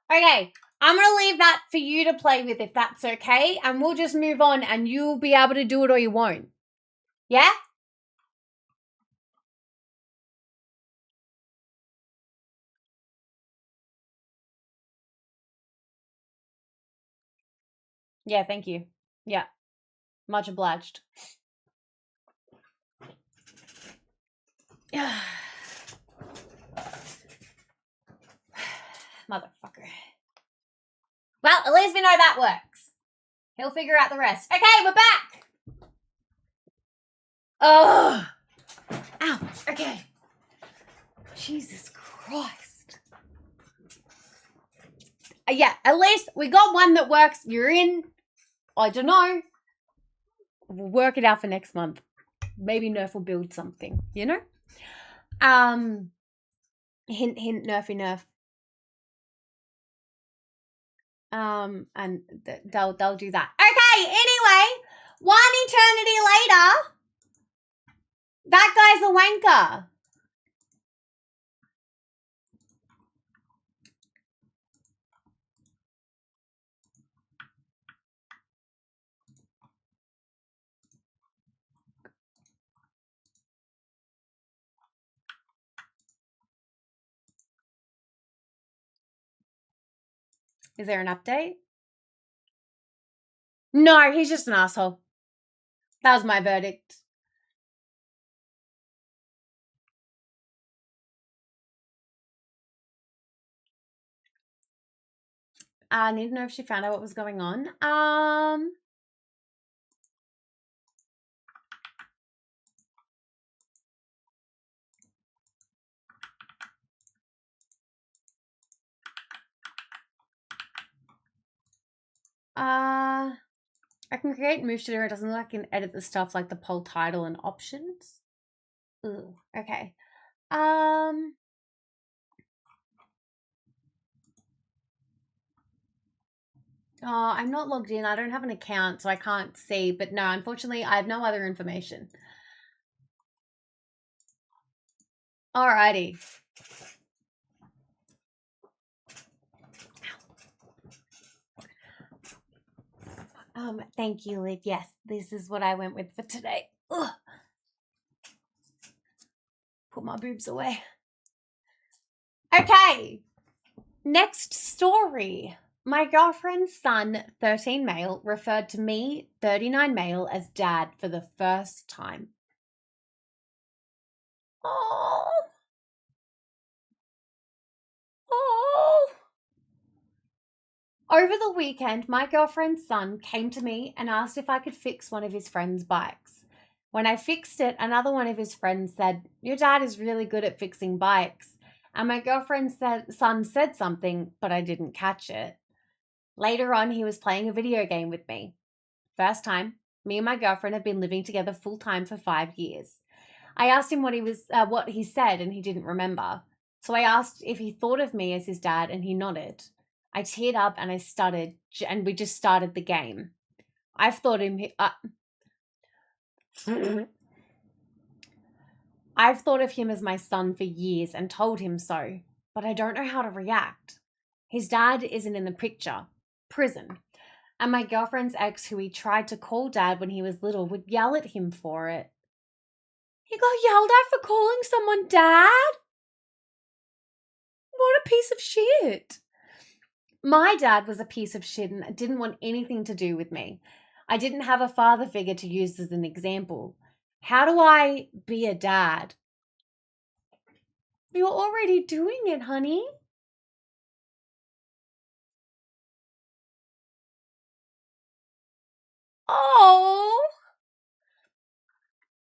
Okay, I'm going to leave that for you to play with if that's okay, and we'll just move on and you'll be able to do it or you won't. Yeah? Yeah, thank you. Yeah, much obliged. Motherfucker. Well, at least we know that works. He'll figure out the rest. Okay, we're back. Oh. Ow. Okay. Jesus Christ. Yeah, at least we got one that works. You're in. I don't know. We'll work it out for next month. Maybe Nerf will build something, you know? Hint, hint, Nerfy Nerf. And they'll do that. Okay, anyway, one eternity later, that guy's a wanker. Is there an update? No, he's just an asshole. That was my verdict. I need to know if she found out what was going on. I can create move shooter. It doesn't look like I can edit the stuff like the poll title and options. Ooh, okay. Oh, I'm not logged in. I don't have an account, so I can't see. But no, unfortunately, I have no other information. Alrighty. Thank you, Liv. Yes, this is what I went with for today. Ugh. Put my boobs away. Okay. Next story. My girlfriend's son, 13 male, referred to me, 39 male, as dad for the first time. Oh. Oh. Over the weekend, my girlfriend's son came to me and asked if I could fix one of his friend's bikes. When I fixed it, another one of his friends said, "Your dad is really good at fixing bikes." And my girlfriend's son said something, but I didn't catch it. Later on, he was playing a video game with me. First time, me and my girlfriend have been living together full-time for 5 years. I asked him what he said, and he didn't remember. So I asked if he thought of me as his dad, and he nodded. I teared up and I stuttered, and we just started the game. I've thought of him as my son for years and told him so, but I don't know how to react. His dad isn't in the picture. Prison. And my girlfriend's ex, who he tried to call dad when he was little, would yell at him for it. He got yelled at for calling someone dad? What a piece of shit. My dad was a piece of shit and didn't want anything to do with me. I didn't have a father figure to use as an example. How do I be a dad? You're already doing it, honey. Oh.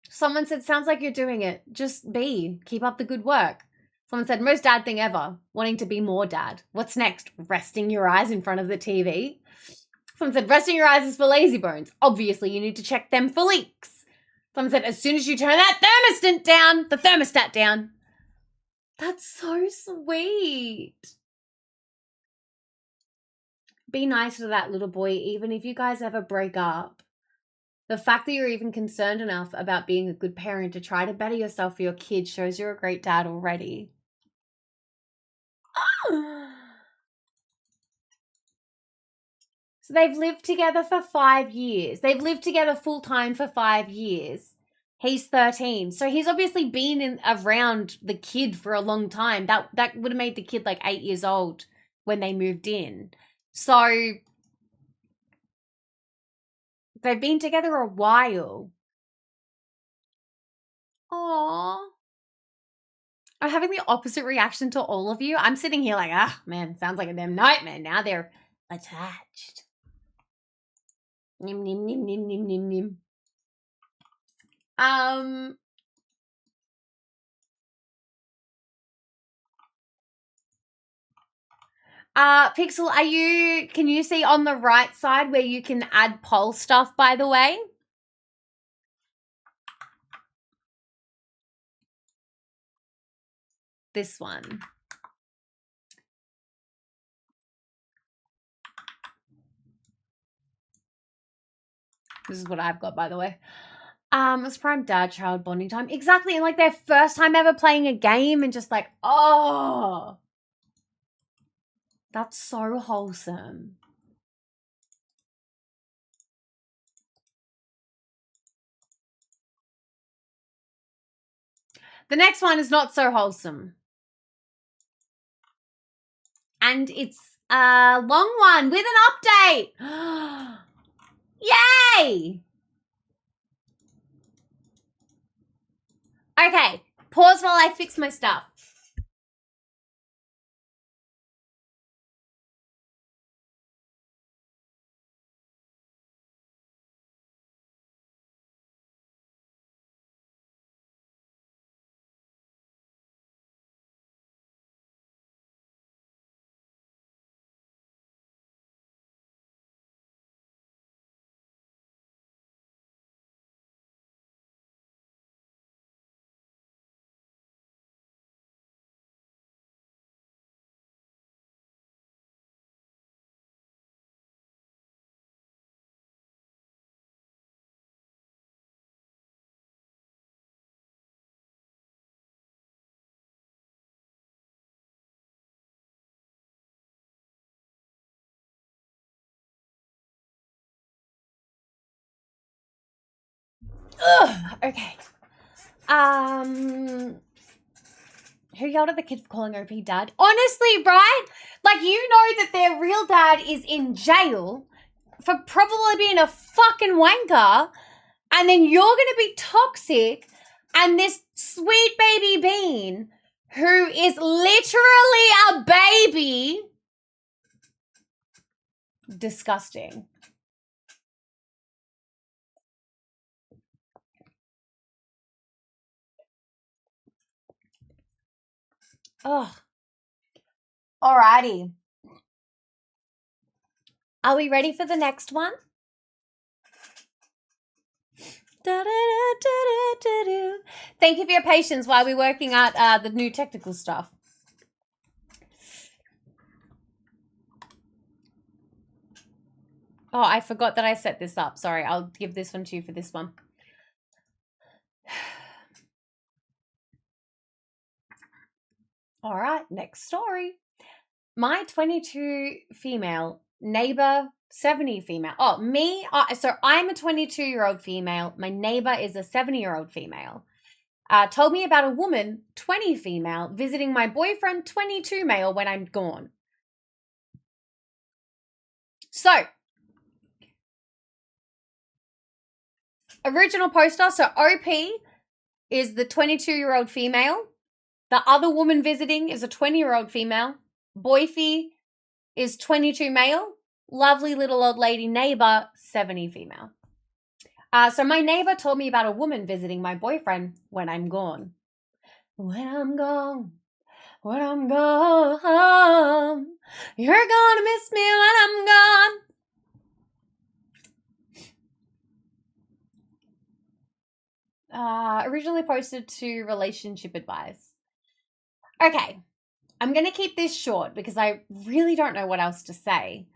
Someone said, sounds like you're doing it. Just be. Keep up the good work. Someone said, most dad thing ever. Wanting to be more dad. What's next? Resting your eyes in front of the TV? Someone said, resting your eyes is for lazy bones. Obviously, you need to check them for leaks. Someone said, as soon as you turn that thermostat down, That's so sweet. Be nice to that little boy, even if you guys ever break up. The fact that you're even concerned enough about being a good parent to try to better yourself for your kid shows you're a great dad already. So they've lived together for 5 years. They've lived together full time for 5 years. He's 13. So he's obviously been around the kid for a long time. That would have made the kid like 8 years old when they moved in. So they've been together a while. Aww. I'm having the opposite reaction to all of you. I'm sitting here like, man, sounds like a damn nightmare. Now they're attached. Nim, nim, nim, nim, nim, nim, nim. Pixel, can you see on the right side where you can add poll stuff, by the way? This one. This is what I've got, by the way. It's prime dad-child bonding time. Exactly, and like their first time ever playing a game and just like, oh. That's so wholesome. The next one is not so wholesome. And it's a long one with an update. Yay! Okay, pause while I fix my stuff. Ugh, okay. Who yelled at the kid for calling OP dad? Honestly, right? Like, you know that their real dad is in jail for probably being a fucking wanker, and then you're gonna be toxic, and this sweet baby bean, who is literally a baby, disgusting. Oh, alrighty. Are we ready for the next one? Thank you for your patience while we're working out the new technical stuff. Oh, I forgot that I set this up. Sorry, I'll give this one to you for this one. All right, next story. My 22 female neighbor, 70 female. Oh, me. So I'm a 22-year-old female. My neighbor is a 70-year-old female. Told me about a woman, 20 female, visiting my boyfriend, 22 male, when I'm gone. So, original poster. So OP is the 22-year-old female. The other woman visiting is a 20-year-old female. Boyfie is 22 male. Lovely little old lady neighbor, 70 female. So my neighbor told me about a woman visiting my boyfriend when I'm gone. When I'm gone, when I'm gone, you're gonna miss me when I'm gone. Originally posted to relationship advice. Okay, I'm going to keep this short because I really don't know what else to say.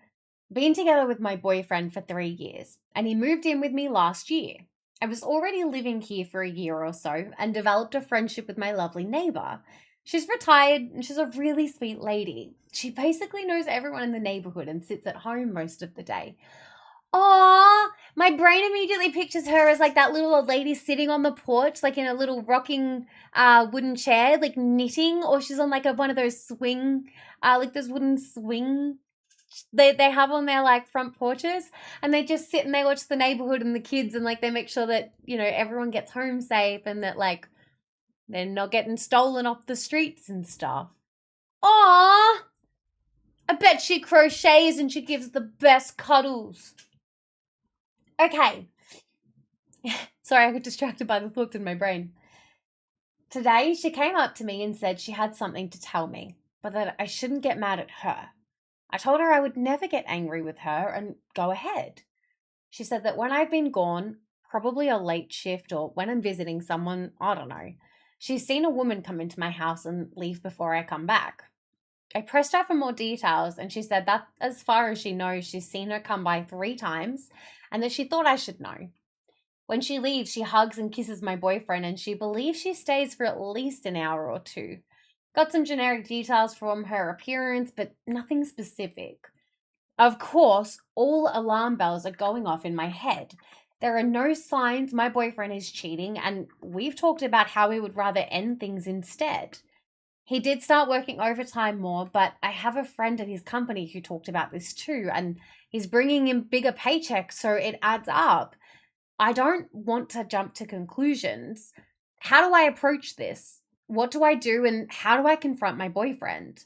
Been together with my boyfriend for 3 years, and he moved in with me last year. I was already living here for a year or so and developed a friendship with my lovely neighbor. She's retired and she's a really sweet lady. She basically knows everyone in the neighborhood and sits at home most of the day. Aww, my brain immediately pictures her as like that little old lady sitting on the porch, like in a little rocking wooden chair, like knitting, or she's on like one of those swing, like those wooden swing they have on their like front porches, and they just sit and they watch the neighborhood and the kids, and like they make sure that, you know, everyone gets home safe and that like they're not getting stolen off the streets and stuff. Aww, I bet she crochets and she gives the best cuddles. Okay. Sorry, I got distracted by the thoughts in my brain. Today, she came up to me and said she had something to tell me, but that I shouldn't get mad at her. I told her I would never get angry with her and go ahead. She said that when I've been gone, probably a late shift or when I'm visiting someone, I don't know, she's seen a woman come into my house and leave before I come back. I pressed her for more details, and she said that as far as she knows, she's seen her come by 3 times and that she thought I should know. When she leaves, she hugs and kisses my boyfriend, and she believes she stays for at least an hour or 2. Got some generic details from her appearance, but nothing specific. Of course, all alarm bells are going off in my head. There are no signs my boyfriend is cheating, and we've talked about how we would rather end things instead. He did start working overtime more, but I have a friend at his company who talked about this too, and he's bringing in bigger paychecks, so it adds up. I don't want to jump to conclusions. How do I approach this? What do I do, and how do I confront my boyfriend?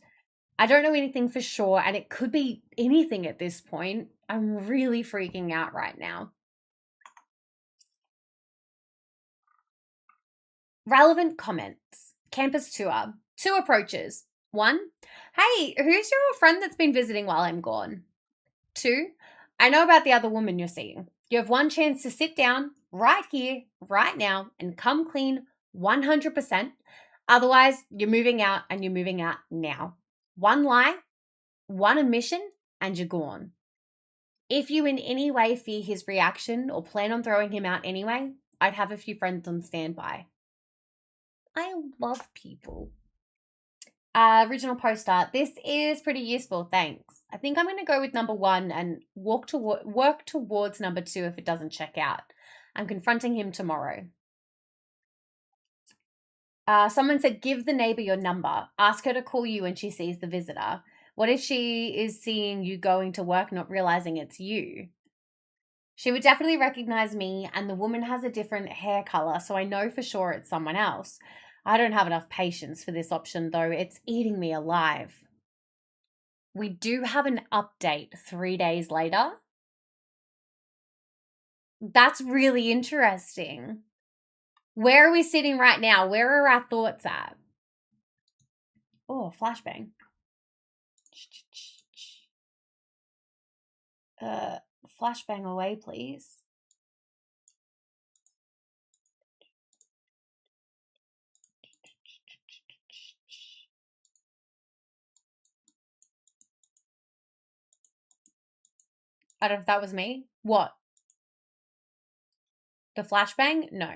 I don't know anything for sure, and it could be anything at this point. I'm really freaking out right now. Relevant comments. Campus tour. 2 approaches. 1, hey, who's your friend that's been visiting while I'm gone? 2, I know about the other woman you're seeing. You have 1 chance to sit down right here, right now, and come clean 100%. Otherwise, you're moving out, and you're moving out now. 1 lie, 1 admission, and you're gone. If you in any way fear his reaction or plan on throwing him out anyway, I'd have a few friends on standby. I love people. Original post art. This is pretty useful, thanks. I think I'm going to go with number 1 and work towards number 2 if it doesn't check out. I'm confronting him tomorrow. Someone said, give the neighbor your number. Ask her to call you when she sees the visitor. What if she is seeing you going to work, not realizing it's you? She would definitely recognize me, and the woman has a different hair color, so I know for sure it's someone else. I don't have enough patience for this option, though. It's eating me alive. We do have an update 3 days later. That's really interesting. Where are we sitting right now? Where are our thoughts at? Oh, flashbang. Flashbang away, please. I don't know if that was me. What? The flashbang? No.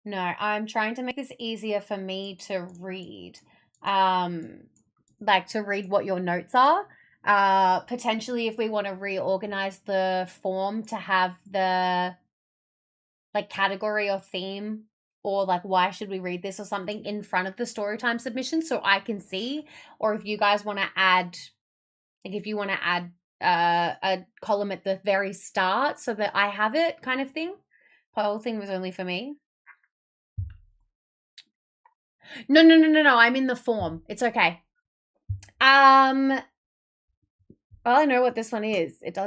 No, I'm trying to make this easier for me to read. Like to read what your notes are. Potentially if we want to reorganize the form to have the like category or theme, or like why should we read this or something in front of the Storytime submission so I can see, or if you guys want to add, like if you want to add a column at the very start so that I have it kind of thing. The whole thing was only for me. No, I'm in the form. It's okay. Well, I know what this one is. It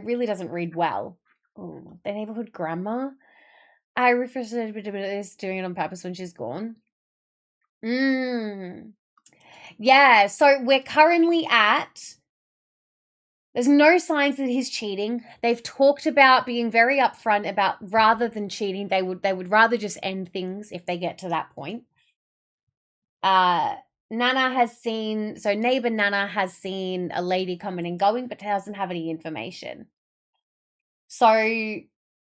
really doesn't read well. Ooh, the neighborhood grandma. I refreshed it, but is doing it on purpose when she's gone. Yeah, so we're currently at There's no signs that he's cheating. They've talked about being very upfront about rather than cheating, they would rather just end things if they get to that point. Nana has seen, so neighbor Nana has seen a lady coming and going, but doesn't have any information. So,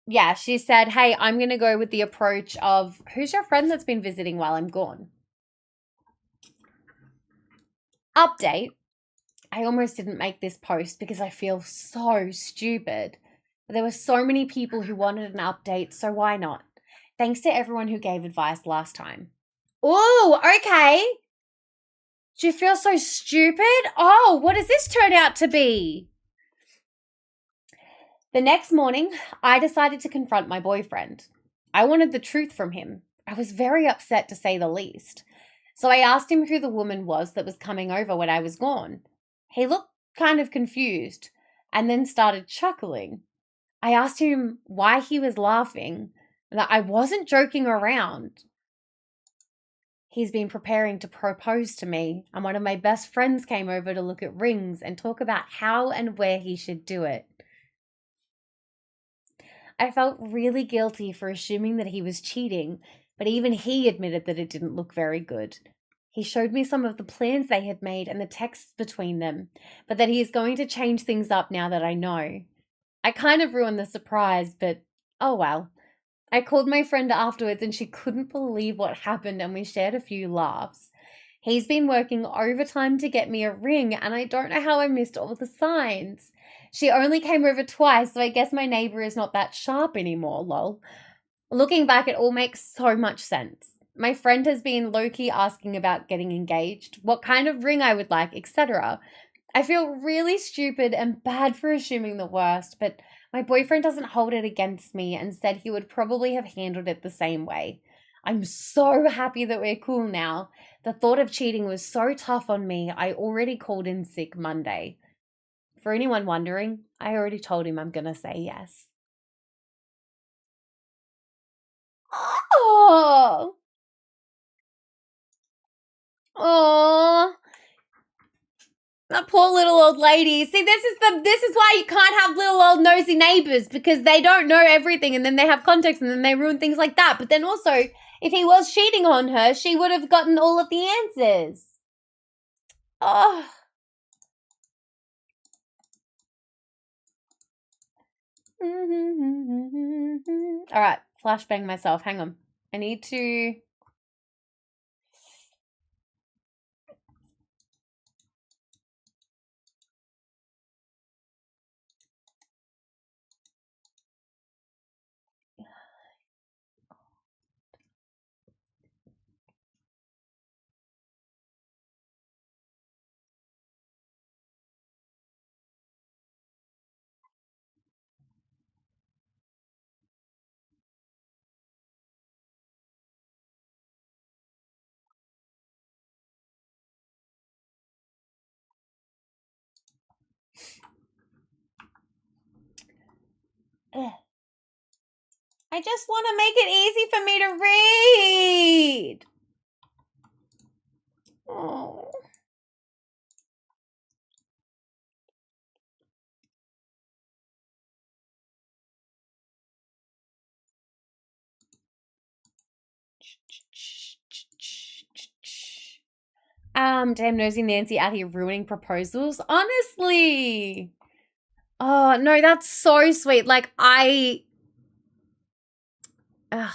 yeah, she said, hey, I'm going to go with the approach of, who's your friend that's been visiting while I'm gone? Update. I almost didn't make this post because I feel so stupid. But there were so many people who wanted an update, so why not? Thanks to everyone who gave advice last time. Oh, okay. Do you feel so stupid? Oh, what does this turn out to be? The next morning, I decided to confront my boyfriend. I wanted the truth from him. I was very upset, to say the least. So I asked him who the woman was that was coming over when I was gone. He looked kind of confused and then started chuckling. I asked him why he was laughing and that I wasn't joking around. He's been preparing to propose to me, and one of my best friends came over to look at rings and talk about how and where he should do it. I felt really guilty for assuming that he was cheating, but even he admitted that it didn't look very good. He showed me some of the plans they had made and the texts between them, but that he is going to change things up now that I know. I kind of ruined the surprise, but oh well. I called my friend afterwards and she couldn't believe what happened, and we shared a few laughs. He's been working overtime to get me a ring, and I don't know how I missed all the signs. She only came over twice, so I guess my neighbor is not that sharp anymore, lol. Looking back, it all makes so much sense. My friend has been low-key asking about getting engaged, what kind of ring I would like, etc. I feel really stupid and bad for assuming the worst, but my boyfriend doesn't hold it against me and said he would probably have handled it the same way. I'm so happy that we're cool now. The thought of cheating was so tough on me, I already called in sick Monday. For anyone wondering, I already told him I'm gonna say yes. Oh! Oh! That poor little old lady. See, this is why you can't have little old nosy neighbors, because they don't know everything and then they have context and then they ruin things like that. But then also, if he was cheating on her, she would have gotten all of the answers. Oh. All right, flashbang myself. Hang on. I need to... I just want to make it easy for me to read. Oh. Damn nosy Nancy out here ruining proposals. Honestly. Oh, no, that's so sweet. Like, I can't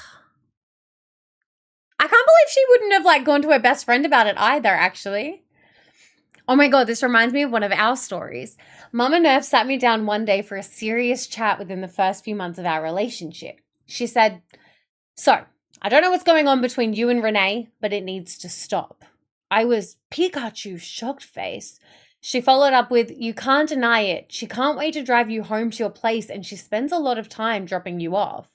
believe she wouldn't have, like, gone to her best friend about it either, actually. Oh my God, this reminds me of one of our stories. Mama Nerf sat me down one day for a serious chat within the first few months of our relationship. She said, so, I don't know what's going on between you and Renee, but it needs to stop. I was Pikachu shocked face. She followed up with, you can't deny it. She can't wait to drive you home to your place and she spends a lot of time dropping you off.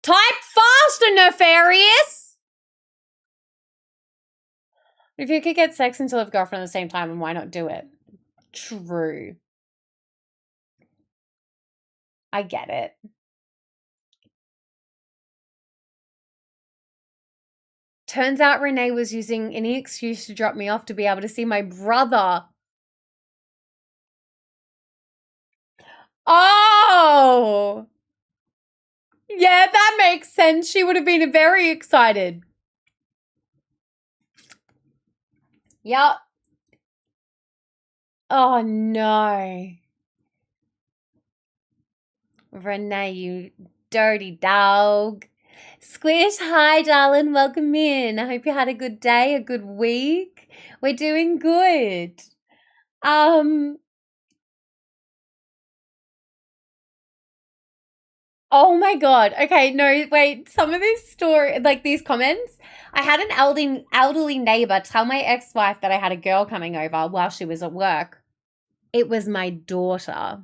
Type faster, Nefarious! If you could get sex and still have a girlfriend at the same time, then why not do it? True. I get it. Turns out Renee was using any excuse to drop me off to be able to see my brother. Oh! Yeah, that makes sense. She would have been very excited. Yep. Oh, no. Renee, you dirty dog. Squish, hi, darling. Welcome in. I hope you had a good day, a good week. We're doing good. Oh my God. Okay, no, wait. Some of these these comments. I had an elderly neighbor tell my ex-wife that I had a girl coming over while she was at work. It was my daughter.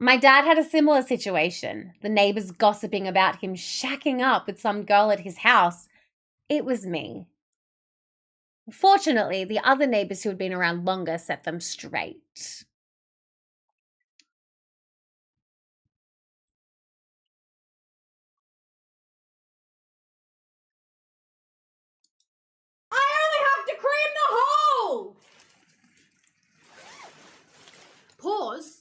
My dad had a similar situation. The neighbors gossiping about him shacking up with some girl at his house. It was me. Fortunately, the other neighbors who had been around longer set them straight. I only have to cream the hole! Pause.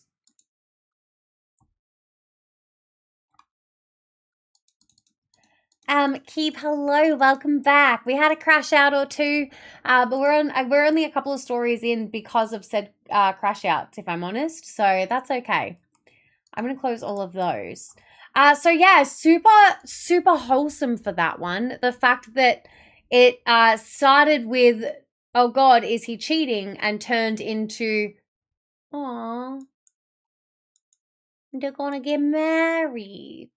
Keep hello, welcome back. We had a crash out or two, but we're only a couple of stories in because of said crash outs, if I'm honest. So that's okay. I'm gonna close all of those. So yeah, super wholesome for that one. The fact that it started with, oh God, is he cheating, and turned into, aw, they're gonna get married.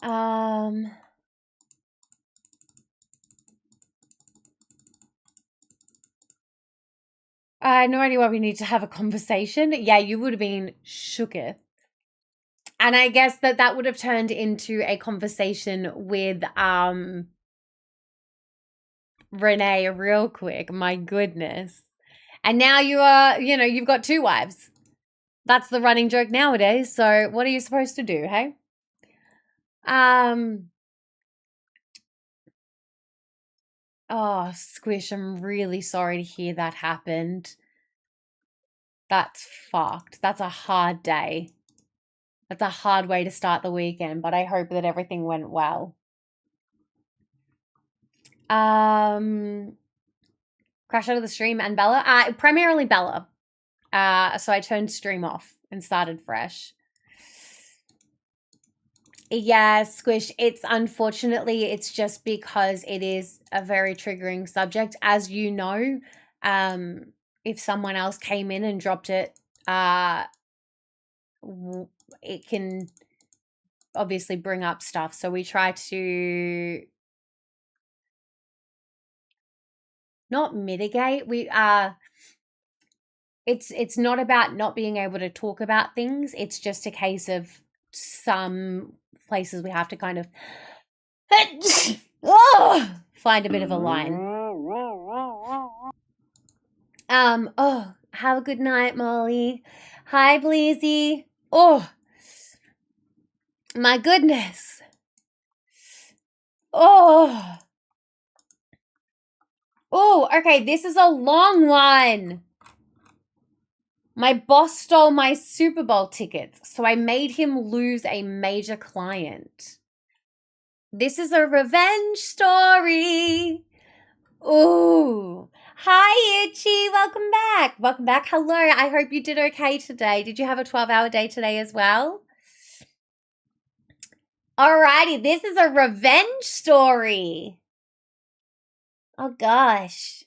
I had no idea why we need to have a conversation. Yeah, you would have been shooketh. And I guess that would have turned into a conversation with Renee real quick. My goodness. And now you've got two wives. That's the running joke nowadays. So what are you supposed to do, hey? Oh, Squish, I'm really sorry to hear that happened. That's fucked. That's a hard day. That's a hard way to start the weekend, but I hope that everything went well. Crash out of the stream and Bella? Primarily Bella. So I turned stream off and started fresh. Yeah, Squish, unfortunately, it's just because it is a very triggering subject. As you know, if someone else came in and dropped it, it can obviously bring up stuff. So we try to not mitigate. It's not about not being able to talk about things. It's just a case of some places we have to kind of find a bit of a line. Oh, have a good night, Molly. Hi, Bleezy. Oh, my goodness. Oh, okay, this is a long one. My boss stole my Super Bowl tickets, so I made him lose a major client. This is a revenge story. Ooh. Hi, Itchy. Welcome back. Welcome back. Hello. I hope you did okay today. Did you have a 12-hour day today as well? Alrighty. This is a revenge story. Oh, gosh.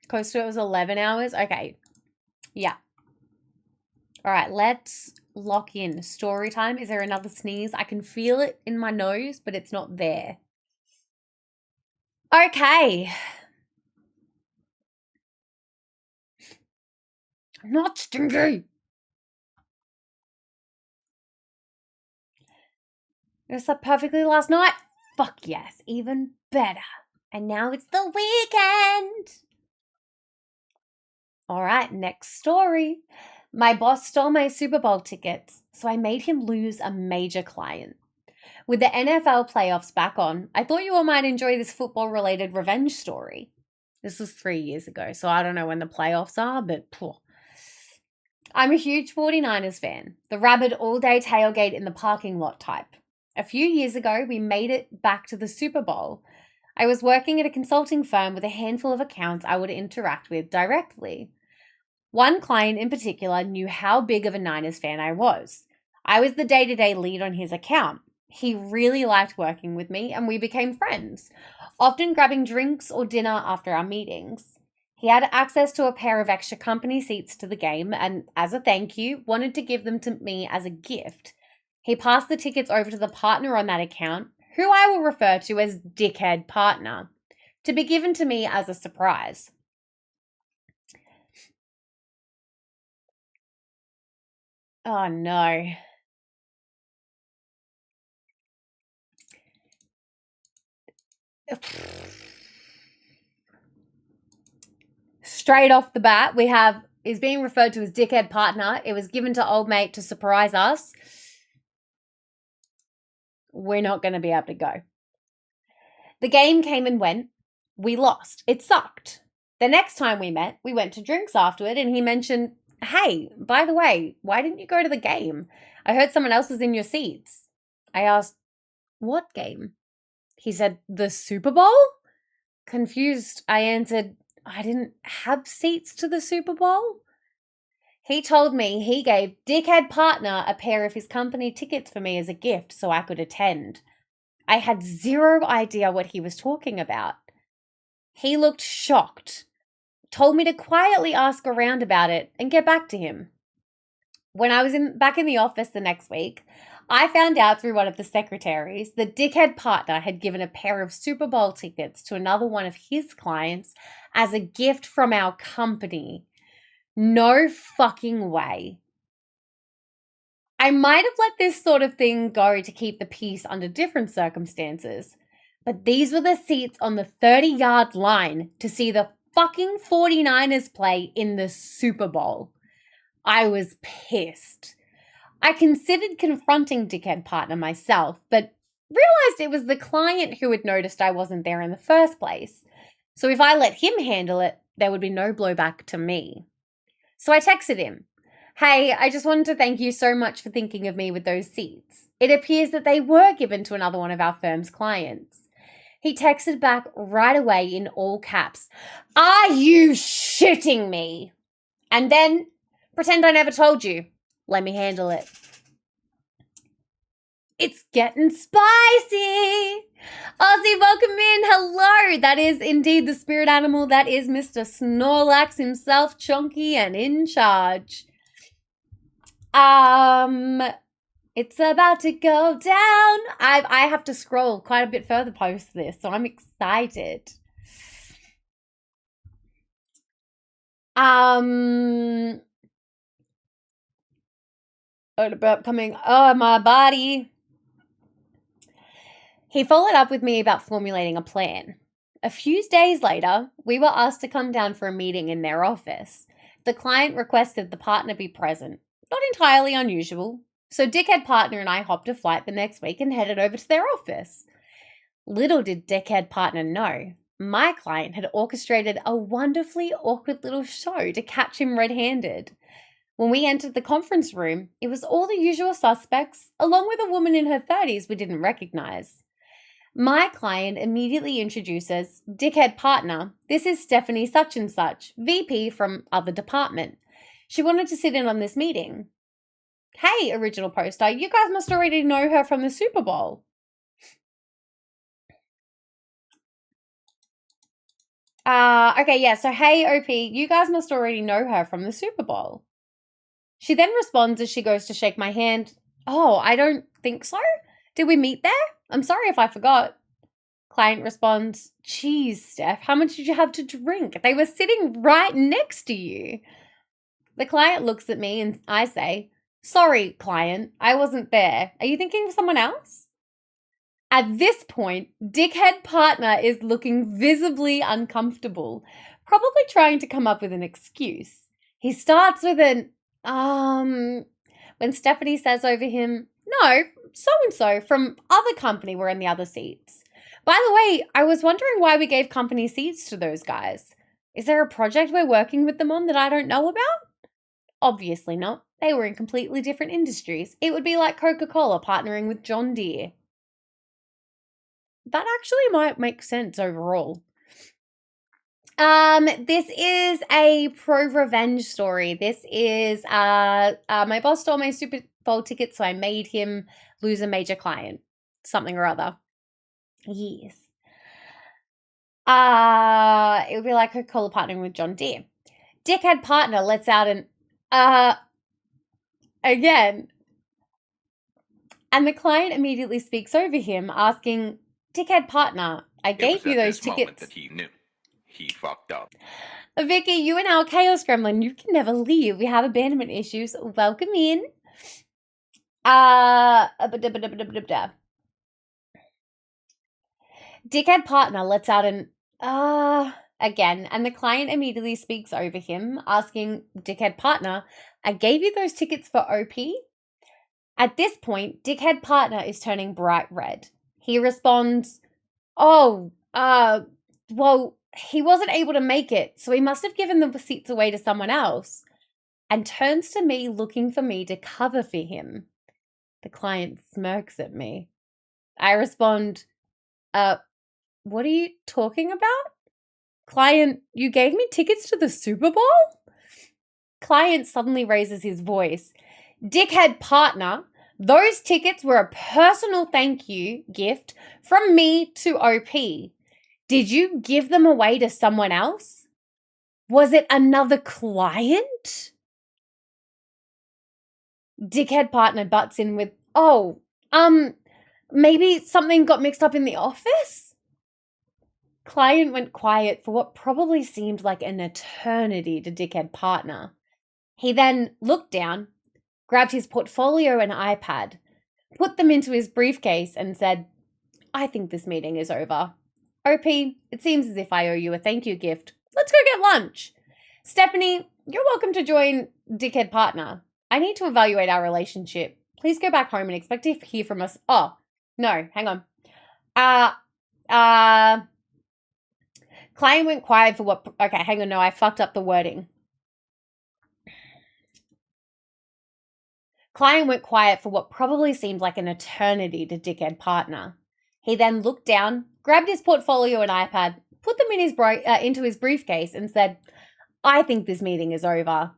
Close to it was 11 hours. Okay. Yeah. All right, let's lock in. Story time. Is there another sneeze? I can feel it in my nose, but it's not there. Okay. I'm not stingy. I slept perfectly last night. Fuck yes. Even better. And now it's the weekend. All right, next story. My boss stole my Super Bowl tickets, so I made him lose a major client. With the NFL playoffs back on, I thought you all might enjoy this football-related revenge story. This was 3 years ago, so I don't know when the playoffs are, but I'm a huge 49ers fan, the rabid all-day tailgate in the parking lot type. A few years ago, we made it back to the Super Bowl. I was working at a consulting firm with a handful of accounts I would interact with directly. One client in particular knew how big of a Niners fan I was. I was the day-to-day lead on his account. He really liked working with me and we became friends, often grabbing drinks or dinner after our meetings. He had access to a pair of extra company seats to the game and, as a thank you, wanted to give them to me as a gift. He passed the tickets over to the partner on that account, who I will refer to as Dickhead Partner, to be given to me as a surprise. Oh no. Straight off the bat, we have is being referred to as Dickhead Partner. It was given to old mate to surprise us. We're not going to be able to go. The game came and went. We lost. It sucked. The next time we met, we went to drinks afterward and he mentioned, hey, by the way, why didn't you go to the game? I heard someone else was in your seats. I asked, what game? He said, the Super Bowl? Confused, I answered, I didn't have seats to the Super Bowl. He told me he gave Dickhead Partner a pair of his company tickets for me as a gift so I could attend. I had zero idea what he was talking about. He looked shocked, told me to quietly ask around about it and get back to him. When I was back in the office the next week, I found out through one of the secretaries that Dickhead Partner had given a pair of Super Bowl tickets to another one of his clients as a gift from our company. No fucking way. I might have let this sort of thing go to keep the peace under different circumstances, but these were the seats on the 30-yard line to see the fucking 49ers play in the Super Bowl. I was pissed. I considered confronting Dickhead Partner myself, but realized it was the client who had noticed I wasn't there in the first place. So if I let him handle it, there would be no blowback to me. So I texted him, hey, I just wanted to thank you so much for thinking of me with those seats. It appears that they were given to another one of our firm's clients. He texted back right away in all caps, are you shitting me? And then, pretend I never told you. Let me handle it. It's getting spicy. Ozzy, welcome in. Hello. That is indeed the spirit animal. That is Mr. Snorlax himself, chunky and in charge. It's about to go down. I have to scroll quite a bit further post this, so I'm excited. Coming, oh, my body. He followed up with me about formulating a plan. A few days later, we were asked to come down for a meeting in their office. The client requested the partner be present. Not entirely unusual. So Dickhead Partner and I hopped a flight the next week and headed over to their office. Little did Dickhead Partner know, my client had orchestrated a wonderfully awkward little show to catch him red-handed. When we entered the conference room, it was all the usual suspects, along with a woman in her 30s we didn't recognize. My client immediately introduces Dickhead Partner. This is Stephanie such and such, VP from other department. She wanted to sit in on this meeting. Hey, original poster, you guys must already know her from the Super Bowl. Okay, yeah, so hey, OP, you guys must already know her from the Super Bowl. She then responds as she goes to shake my hand. Oh, I don't think so. Did we meet there? I'm sorry if I forgot. Client responds, geez, Steph, how much did you have to drink? They were sitting right next to you. The client looks at me and I say, sorry, client, I wasn't there. Are you thinking of someone else? At this point, dickhead partner is looking visibly uncomfortable, probably trying to come up with an excuse. He starts with an, when Stephanie says over him, no, so-and-so from other company were in the other seats. By the way, I was wondering why we gave company seats to those guys. Is there a project we're working with them on that I don't know about? Obviously not. They were in completely different industries. It would be like Coca-Cola partnering with John Deere. That actually might make sense overall. This is a pro revenge story. This is my boss stole my Super Bowl ticket, so I made him lose a major client. Something or other. Yes. It would be like Coca-Cola partnering with John Deere. Dickhead partner lets out an again. And the client immediately speaks over him, asking, dickhead partner, I gave you those tickets. That he knew. He fucked up. Vicky, you and our Chaos Gremlin, you can never leave. We have abandonment issues. Welcome in. Dickhead partner lets out an again, and the client immediately speaks over him, asking, dickhead partner, I gave you those tickets for OP? At this point, dickhead partner is turning bright red. He responds, well, he wasn't able to make it, so he must have given the seats away to someone else, and turns to me looking for me to cover for him. The client smirks at me. I respond, what are you talking about? Client, you gave me tickets to the Super Bowl? Client suddenly raises his voice. Dickhead partner, those tickets were a personal thank you gift from me to OP. Did you give them away to someone else? Was it another client? Dickhead partner butts in with, maybe something got mixed up in the office? Client went quiet for what probably seemed like an eternity to dickhead partner. He then looked down, grabbed his portfolio and iPad, put them into his briefcase and said, I think this meeting is over. OP, it seems as if I owe you a thank you gift. Let's go get lunch. Stephanie, you're welcome to join dickhead partner. I need to evaluate our relationship. Please go back home and expect to hear from us. Oh, no, hang on. Client went quiet for what... Okay, hang on, no, I fucked up the wording. Client went quiet for what probably seemed like an eternity to dickhead partner. He then looked down, grabbed his portfolio and iPad, put them in his into his briefcase and said, I think this meeting is over.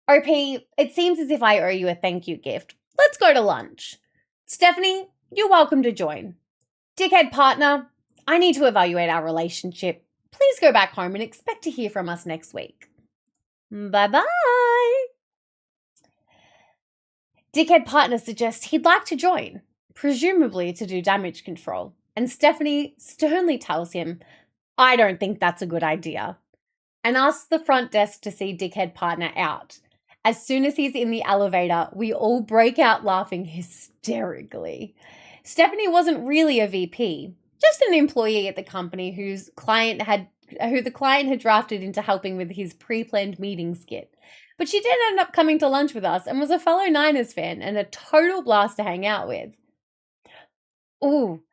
OP, it seems as if I owe you a thank you gift. Let's go to lunch. Stephanie, you're welcome to join. Dickhead partner, I need to evaluate our relationship. Please go back home and expect to hear from us next week. Bye-bye. Dickhead partner suggests he'd like to join, presumably to do damage control, and Stephanie sternly tells him, I don't think that's a good idea, and asks the front desk to see dickhead partner out. As soon as he's in the elevator, we all break out laughing hysterically. Stephanie wasn't really a VP, just an employee at the company who the client had drafted into helping with his pre-planned meeting skit. But she did end up coming to lunch with us and was a fellow Niners fan and a total blast to hang out with. Ooh,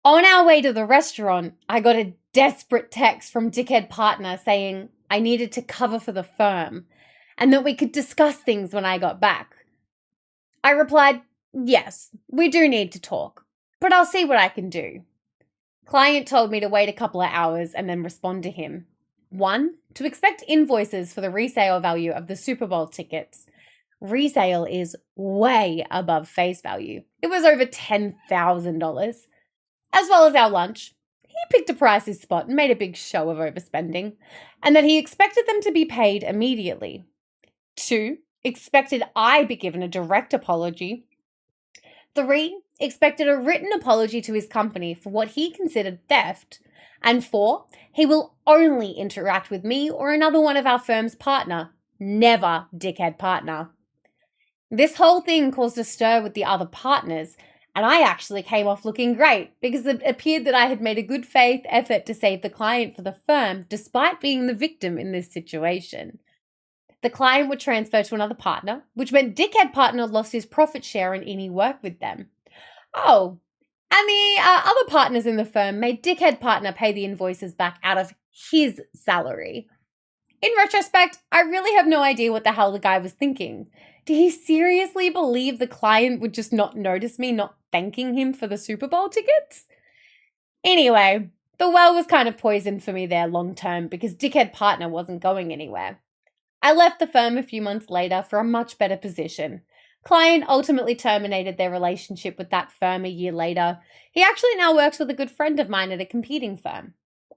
on our way to the restaurant, I got a desperate text from dickhead partner saying I needed to cover for the firm and that we could discuss things when I got back. I replied, yes, we do need to talk, but I'll see what I can do. Client told me to wait a couple of hours and then respond to him. 1, to expect invoices for the resale value of the Super Bowl tickets. Resale is way above face value. It was over $10,000. As well as our lunch. He picked a pricey spot and made a big show of overspending, and that he expected them to be paid immediately. 2, expected I be given a direct apology. 3, expected a written apology to his company for what he considered theft. And 4, he will only interact with me or another one of our firm's partner, never dickhead partner. This whole thing caused a stir with the other partners, And I actually came off looking great because it appeared that I had made a good faith effort to save the client for the firm despite being the victim in this situation. The client would transfer to another partner, which meant dickhead partner lost his profit share on any work with them. Oh, and the other partners in the firm made dickhead partner pay the invoices back out of his salary. In retrospect, I really have no idea what the hell the guy was thinking. Did he seriously believe the client would just not notice me not thanking him for the Super Bowl tickets? Anyway, the well was kind of poisoned for me there long term because dickhead partner wasn't going anywhere. I left the firm a few months later for a much better position. Client ultimately terminated their relationship with that firm a year later. He actually now works with a good friend of mine at a competing firm.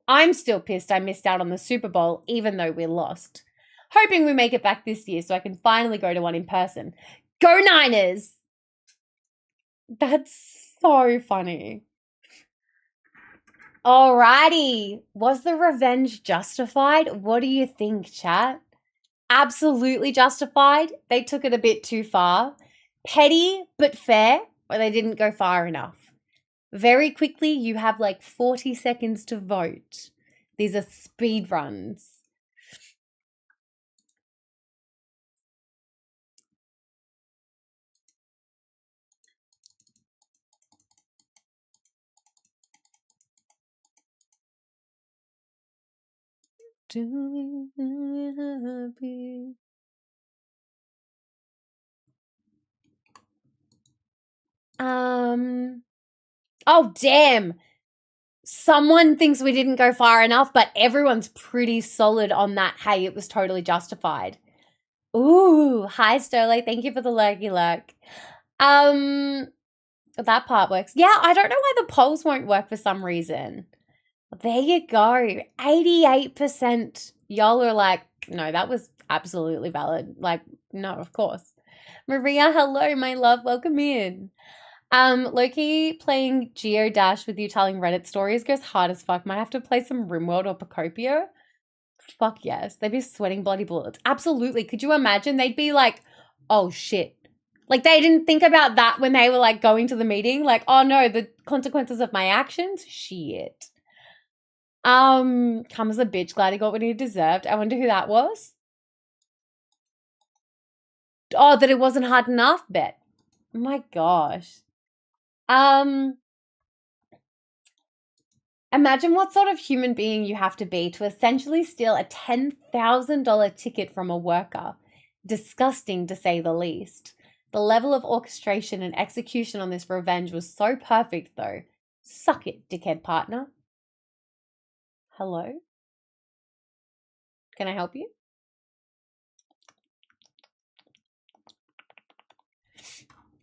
I'm still pissed I missed out on the Super Bowl even though we lost. Hoping we make it back this year so I can finally go to one in person. Go Niners! That's so funny. Alrighty. Was the revenge justified? What do you think, chat? Absolutely justified. They took it a bit too far. Petty, but fair, or they didn't go far enough. Very quickly, you have like 40 seconds to vote. These are speed runs. Happy. Oh, damn. Someone thinks we didn't go far enough, but everyone's pretty solid on that. Hey, it was totally justified. Ooh, hi, Sterling. Thank you for the lurky lurk. That part works. Yeah, I don't know why the polls won't work for some reason. There you go. 88%. Y'all are like, no, that was absolutely valid. Like, no, of course. Maria, hello, my love. Welcome in. Loki playing Geodash with you telling Reddit stories goes hard as fuck. Might have to play some RimWorld or Pacopio. Fuck yes. They'd be sweating bloody bullets. Absolutely. Could you imagine? They'd be like, oh shit. Like they didn't think about that when they were like going to the meeting. Like, oh no, the consequences of my actions? Shit. Come as a bitch. Glad he got what he deserved. I wonder who that was. Oh, that it wasn't hard enough? Bet. Oh my gosh. Imagine what sort of human being you have to be to essentially steal a $10,000 ticket from a worker. Disgusting, to say the least. The level of orchestration and execution on this revenge was so perfect, though. Suck it, dickhead partner. Hello? Can I help you?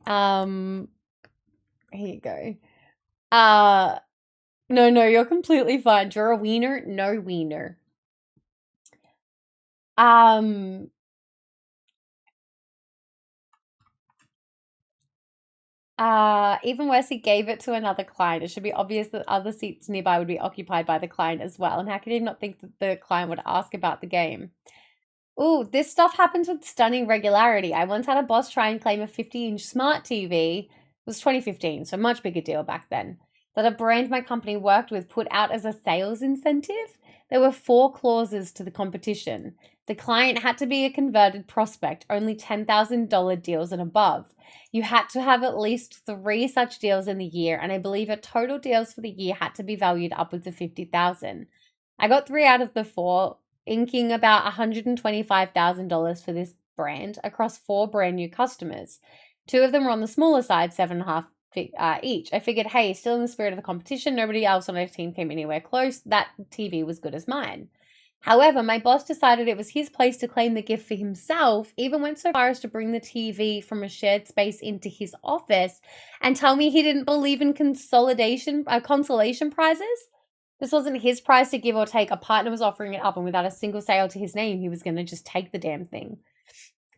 Here you go. No, you're completely fine. Draw a wiener? No wiener. Even worse, he gave it to another client. It should be obvious that other seats nearby would be occupied by the client as well. And how could he not think that the client would ask about the game? Ooh, this stuff happens with stunning regularity. I once had a boss try and claim a 50-inch smart TV. It was 2015, so much bigger deal back then. That a brand my company worked with put out as a sales incentive. There were 4 clauses to the competition. The client had to be a converted prospect, only $10,000 deals and above. You had to have at least 3 such deals in the year, and I believe your total deals for the year had to be valued upwards of $50,000. I got 3 out of the 4, inking about $125,000 for this brand across 4 brand new customers. 2 of them were on the smaller side, 7.5 each. I figured, hey, still in the spirit of the competition, nobody else on our team came anywhere close. That TV was good as mine. However, my boss decided it was his place to claim the gift for himself, even went so far as to bring the TV from a shared space into his office and tell me he didn't believe in consolation prizes. This wasn't his prize to give or take. A partner was offering it up, and without a single sale to his name, he was going to just take the damn thing.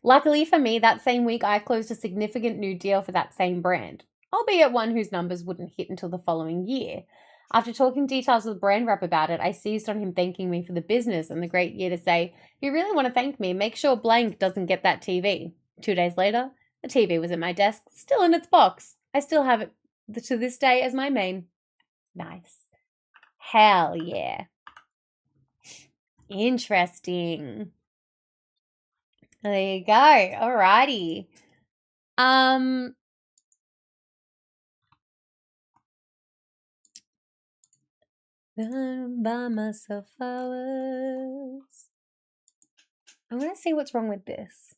Luckily for me, that same week, I closed a significant new deal for that same brand, albeit one whose numbers wouldn't hit until the following year. After talking details with the brand rep about it, I seized on him thanking me for the business and the great year to say, if you really want to thank me, make sure blank doesn't get that TV. 2 days later, the TV was at my desk, still in its box. I still have it to this day as my main. Nice. Hell yeah. Interesting. There you go. Alrighty. Buy myself flowers. I'm gonna see what's wrong with this.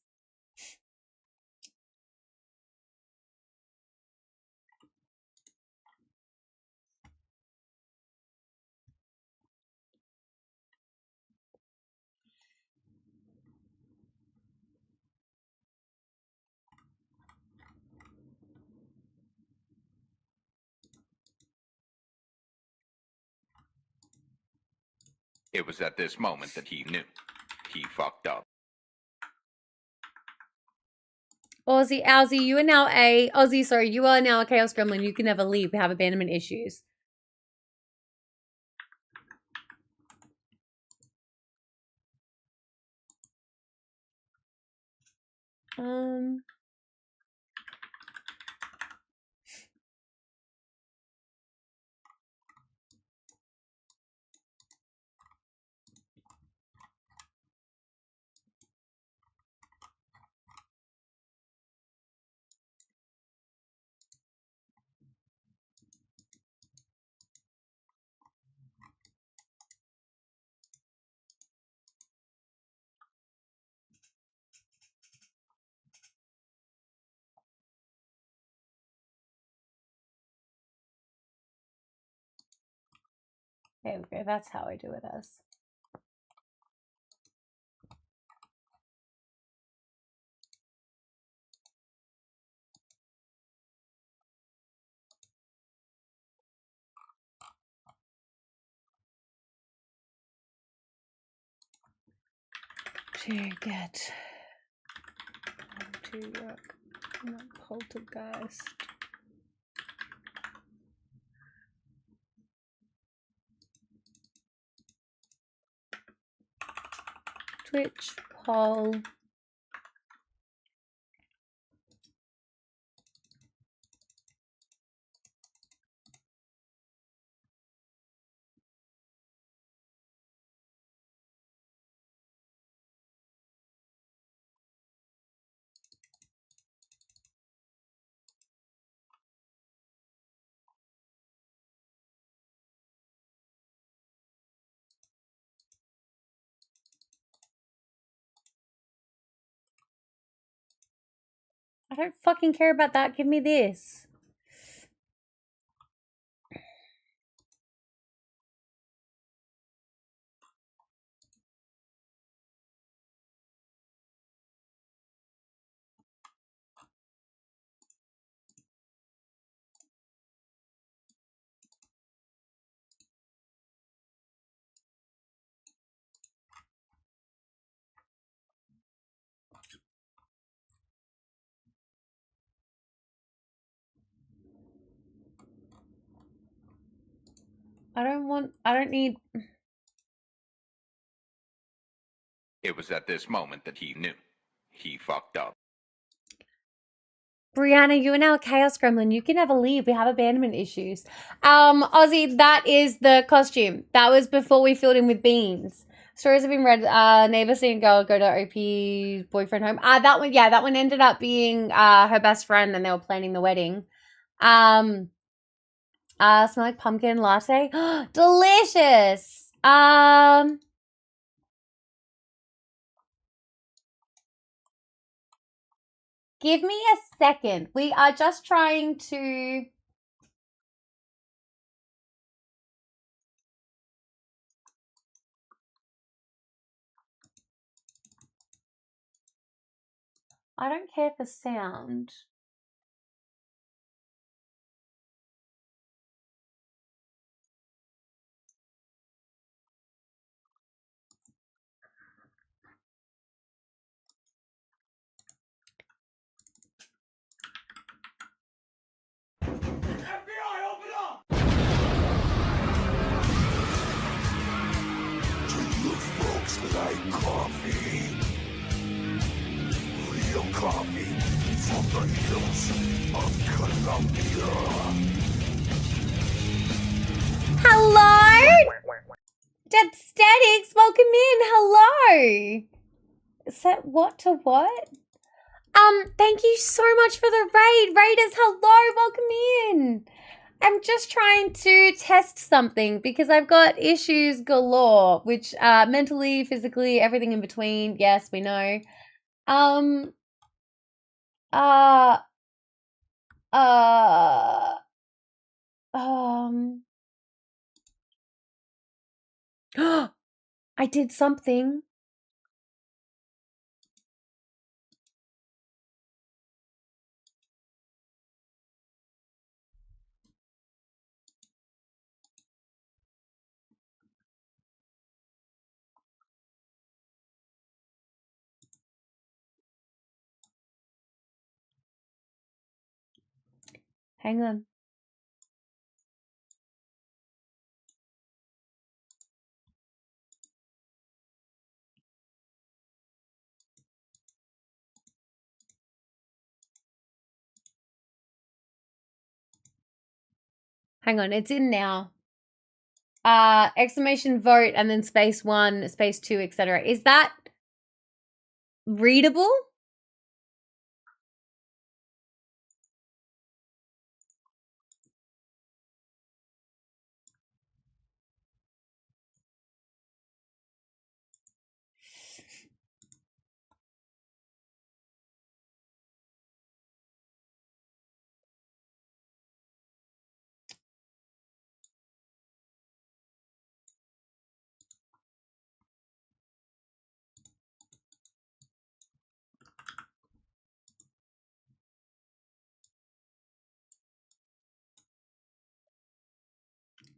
It was at this moment that he knew. He fucked up. Aussie, you are now you are now a Chaos Gremlin. You can never leave. We have abandonment issues. There we go. That's how I do it as. To get to work, not poltergeist. Twitch poll. I don't fucking care about that. Give me this. I don't need. It was at this moment that he knew. He fucked up. Brianna, you are now a Chaos Gremlin. You can never leave. We have abandonment issues. Aussie, that is the costume. That was before we filled in with beans. Stories have been read. Neighbor seeing girl go to OP's boyfriend home. That one, yeah, that one ended up being her best friend, and they were planning the wedding. Smell like pumpkin latte. Delicious. Give me a second. We are just trying to... I don't care for sound. Like coffee, real coffee from the hills of Colombia. Dead Statics, welcome in. Hello. Set what to what? Thank you so much for the raid. Raiders, hello, welcome in. I'm just trying to test something because I've got issues galore, which mentally, physically, everything in between. Yes, we know. I did something. Hang on. Hang on, it's in now. Exclamation vote and then space 1, space 2, etc. Is that readable?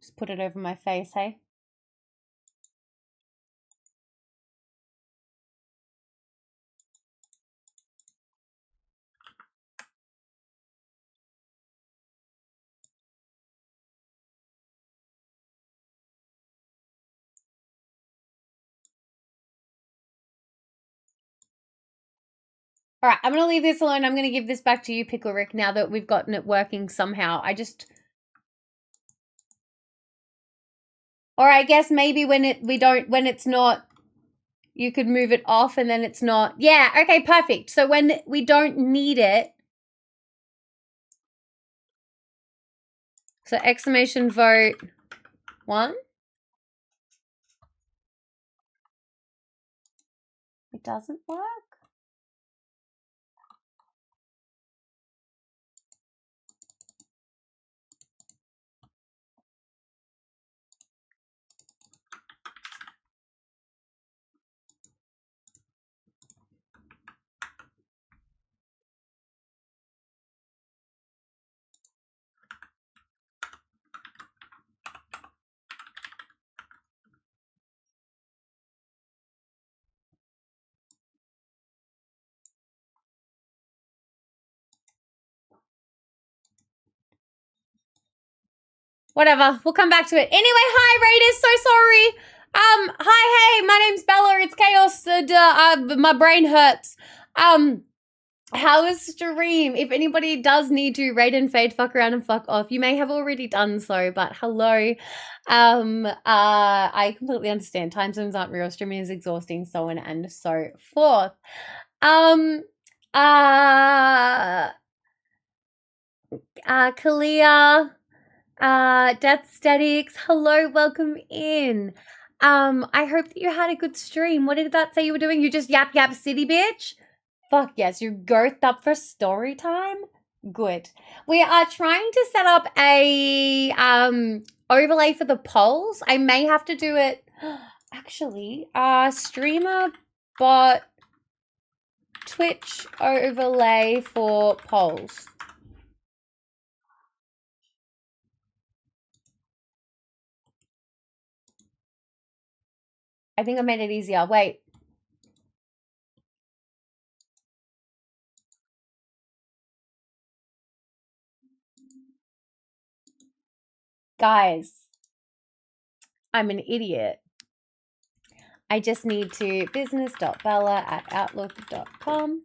Just put it over my face, hey? All right, I'm going to leave this alone. I'm going to give this back to you, Pickle Rick, now that we've gotten it working somehow. Or I guess maybe when it's not, you could move it off and then it's not. Yeah, okay, perfect. So when we don't need it. So exclamation vote 1. It doesn't work. Whatever, we'll come back to it. Anyway, hi Raiders, so sorry. Hi, hey, my name's Bella, it's Chaos, my brain hurts. How was stream? If anybody does need to raid and fade, fuck around and fuck off, you may have already done so, but hello. I completely understand. Time zones aren't real, streaming is exhausting, so on and so forth. Kalia, Death Statics, hello, welcome in. I hope that you had a good stream. What did that say you were doing? You just yap city, bitch? Fuck yes, you're girthed up for story time? Good. We are trying to set up a overlay for the polls. I may have to do it actually. Streamer bot Twitch overlay for polls. I think I made it easier. Wait. Guys, I'm an idiot. I just need to business.bella@outlook.com.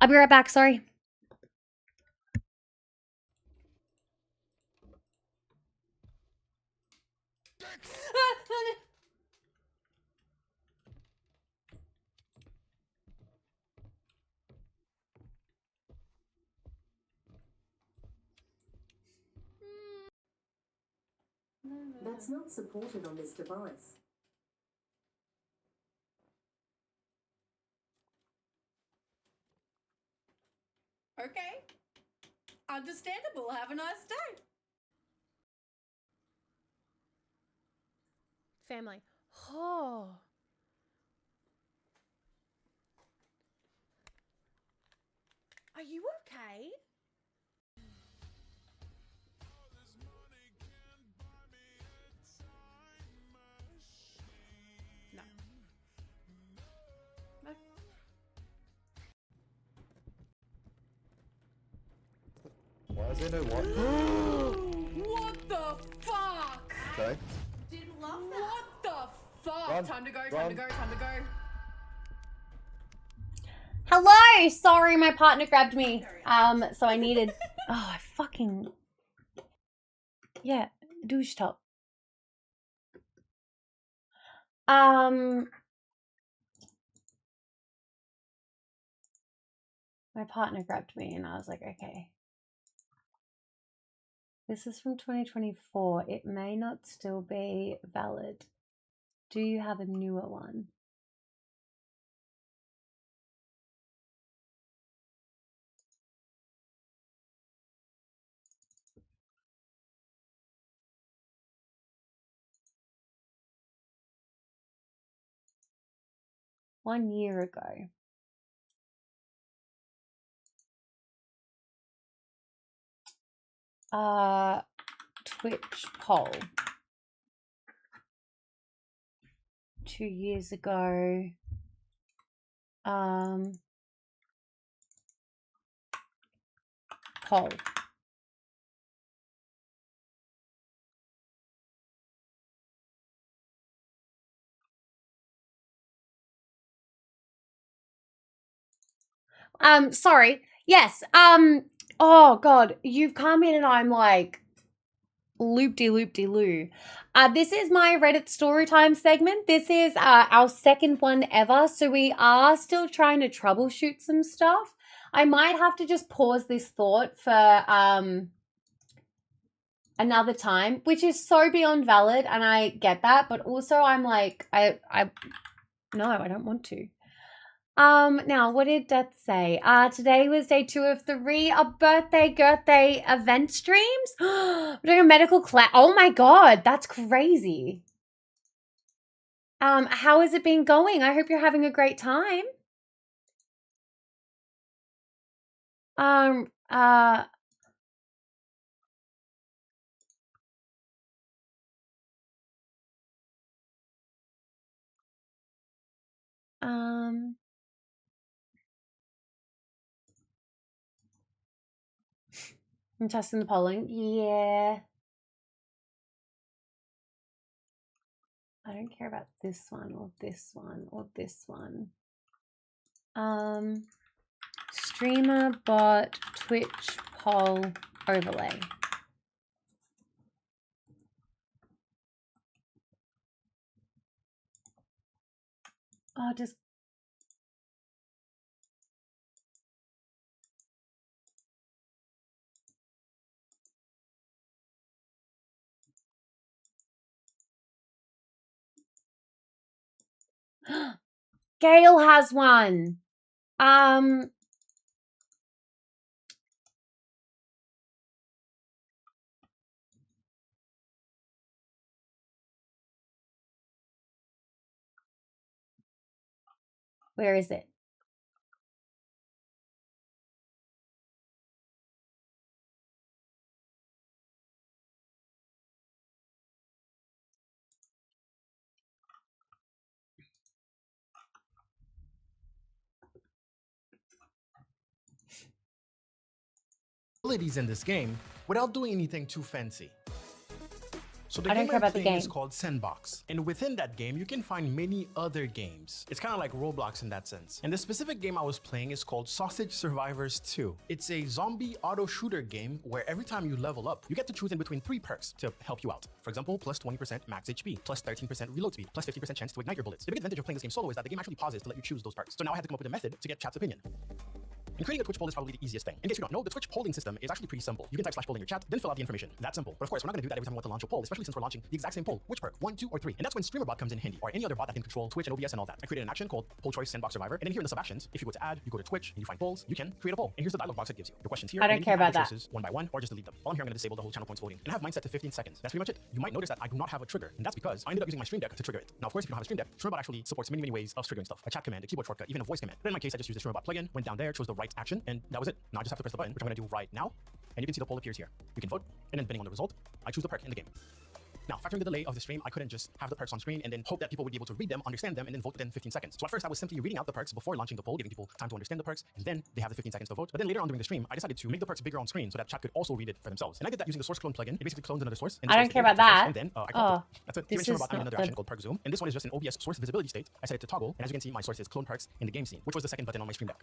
I'll be right back, sorry. That's not supported on this device. Okay. Understandable. Have a nice day. Family. Oh. Are you okay? No. Why is there no what? What the fuck? Okay. Didn't love that. What the fuck? Run, Time to go, time run. to go, time to go. Hello! Sorry, my partner grabbed me. So I needed... Oh, I fucking... Yeah, douche top. My partner grabbed me and I was like, okay. This is from 2024. It may not still be valid. Do you have a newer one? One year ago. Twitch poll. 2 years ago. Poll. Sorry. Yes. Oh god, you've come in and I'm like loop-de-loop-de-loo. This is my Reddit Storytime segment. This is our second one ever, so we are still trying to troubleshoot some stuff. I might have to just pause this thought for another time, which is so beyond valid, and I get that, but also I'm like, no, I don't want to. Now, what did that say? Today was day 2 of 3 birthday event streams. We're doing a medical class. Oh my god, that's crazy. How has it been going? I hope you're having a great time. I'm testing the polling. Yeah. I don't care about this one or this one or this one. Streamer bot Twitch poll overlay. Oh, just Gail has one. Where is it? Abilities in this game without doing anything too fancy. So the I don't game care I'm about the playing is game. called Sandbox. And within that game, you can find many other games. It's kind of like Roblox in that sense. And the specific game I was playing is called Sausage Survivors 2. It's a zombie auto shooter game where every time you level up, you get to choose in between 3 perks to help you out. For example, plus 20% max HP, plus 13% reload speed, plus 50% chance to ignite your bullets. The big advantage of playing this game solo is that the game actually pauses to let you choose those perks. So now I had to come up with a method to get chat's opinion. And creating a Twitch poll is probably the easiest thing. In case you don't know, the Twitch polling system is actually pretty simple. You can type /poll in your chat, then fill out the information. That's simple. But of course, we're not going to do that every time we want to launch a poll, especially since we're launching the exact same poll. Which perk? 1, 2, or 3? And that's when StreamerBot comes in handy, or any other bot that can control Twitch and OBS and all that. I created an action called Poll Choice Sandbox Survivor, and then here in the sub-actions, if you go to add, you go to Twitch, and you find polls, you can create a poll. And here's the dialog box it gives you. Your questions here. I and don't then you care can add about your that. choices one by one, or just delete them. While I'm here, I'm going to disable the whole channel points voting, and I have mine set to 15 seconds. That's pretty much it. You might notice that I do not have a trigger, and that's because I ended up using my Stream Deck to trigger it. Now, of course, if you don't have a Stream Deck, StreamerBot actually supports many ways of triggering stuff. A chat command, a keyboard shortcut, even a voice command. But in my case, I just used the StreamerBot plugin, went down there, chose the right action, and that was it. Now I just have to press the button, which I'm going to do right now. And you can see the poll appears here. You can vote, and then depending on the result, I choose the perk in the game. Now, factoring the delay of the stream, I couldn't just have the perks on screen and then hope that people would be able to read them, understand them, and then vote within 15 seconds. So at first, I was simply reading out the perks before launching the poll, giving people time to understand the perks, and then they have the 15 seconds to vote. But then later on during the stream, I decided to make the perks bigger on screen so that chat could also read it for themselves. And I did that using the source clone plugin. It basically clones another source. And I don't care about that. And then I cropped it. That's it. Here in This StreamerBot, is I'm in not another good. action called perk zoom. And this one is just an OBS source visibility state. I set it to toggle, and as you can see, my source is clone perks in the game scene, which was the second button on my Stream Deck.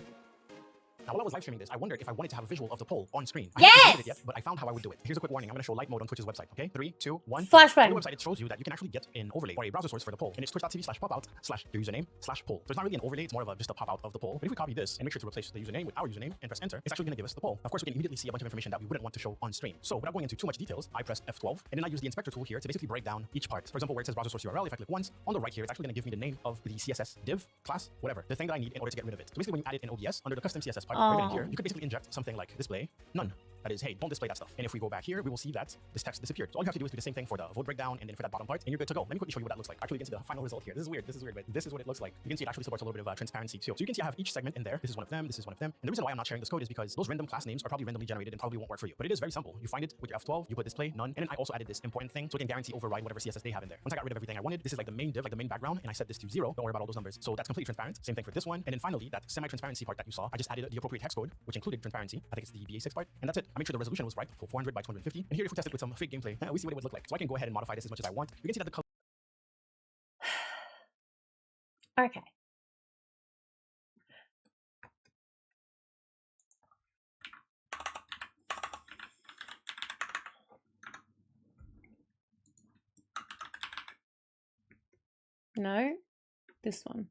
Now, while I was live streaming this, I wondered if I wanted to have a visual of the poll on screen. I haven't created it yet, but I found how I would do it. Here's a quick warning. I'm going to show light mode on Twitch's website, okay? 3, 2, 1. Flashbang. On the website, it shows you that you can actually get an overlay or a browser source for the poll. And it's twitch.tv/popout/your username/poll. So it's not really an overlay, it's more of just a pop-out of the poll. But if we copy this and make sure to replace the username with our username and press enter, it's actually going to give us the poll. Of course, we can immediately see a bunch of information that we wouldn't want to show on stream. So without going into too much details, I press F12, and then I use the inspector tool here to basically break down each part. For example, where it says browser source URL, if I click once, on the right here, it's actually going to give me the name of the CSS div, class, whatever, the thing that I need in order to get rid of it. So basically, when you add it in OBS, under the custom CSS part, right in here, you could basically inject something like display none. That is, hey, don't display that stuff. And if we go back here, we will see that this text disappeared. So all you have to do is do the same thing for the vote breakdown and then for that bottom part, and you're good to go. Let me quickly show you what that looks like. Actually, you can see the final result here. This is weird, but this is what it looks like. You can see it actually supports a little bit of transparency too. So you can see I have each segment in there. This is one of them, this is one of them. And the reason why I'm not sharing this code is because those random class names are probably randomly generated and probably won't work for you. But it is very simple. You find it with your F12, you put display none, and then I also added this important thing so it can guarantee override whatever CSS they have in there. Once I got rid of everything I wanted, this is like the main div, like the main background, and I set this to 0. Don't worry about all those numbers. So that's completely transparent. Same thing for this one. And then finally, that semi-transparency part that you saw, I just added the appropriate hex code, which included transparency. I think it's the BA6 part, and that's it. I made sure the resolution was right for 400 by 250. And here, if we test it with some fake gameplay, we see what it would look like. So I can go ahead and modify this as much as I want. You can see that the color. Okay. No, this one.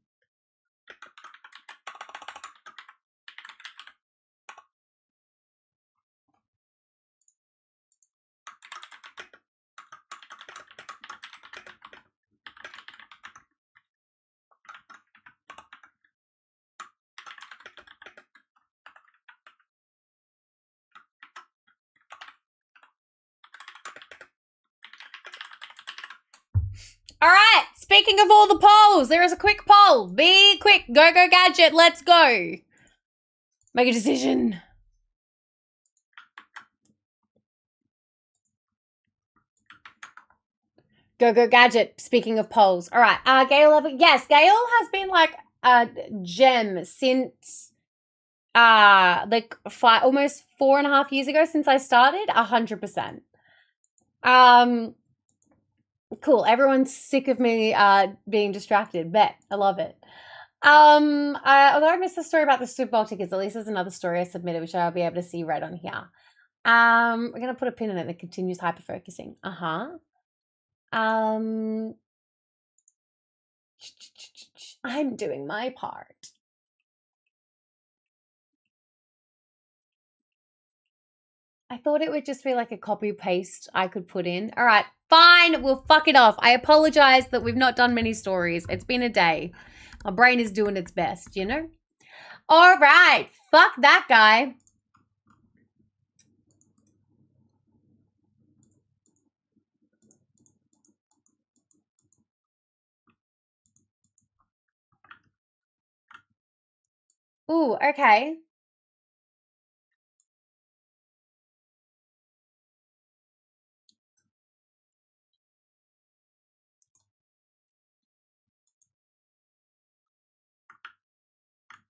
All right, speaking of all the polls, there is a quick poll. Be quick. Go, go, gadget. Let's go. Make a decision. Go, go, gadget. Speaking of polls. All right. Gail, yes, Gail has been like a gem since like almost 4.5 years ago since I started. 100%. Cool. Everyone's sick of me being distracted. Bet. I love it. Although I missed the story about the Super Bowl tickets, at least there's another story I submitted, which I'll be able to see right on here. We're gonna put a pin in it that continues hyperfocusing. I'm doing my part. I thought it would just be like a copy paste I could put in. All right, fine. We'll fuck it off. I apologize that we've not done many stories. It's been a day. My brain is doing its best, you know? All right. Fuck that guy. Ooh, okay.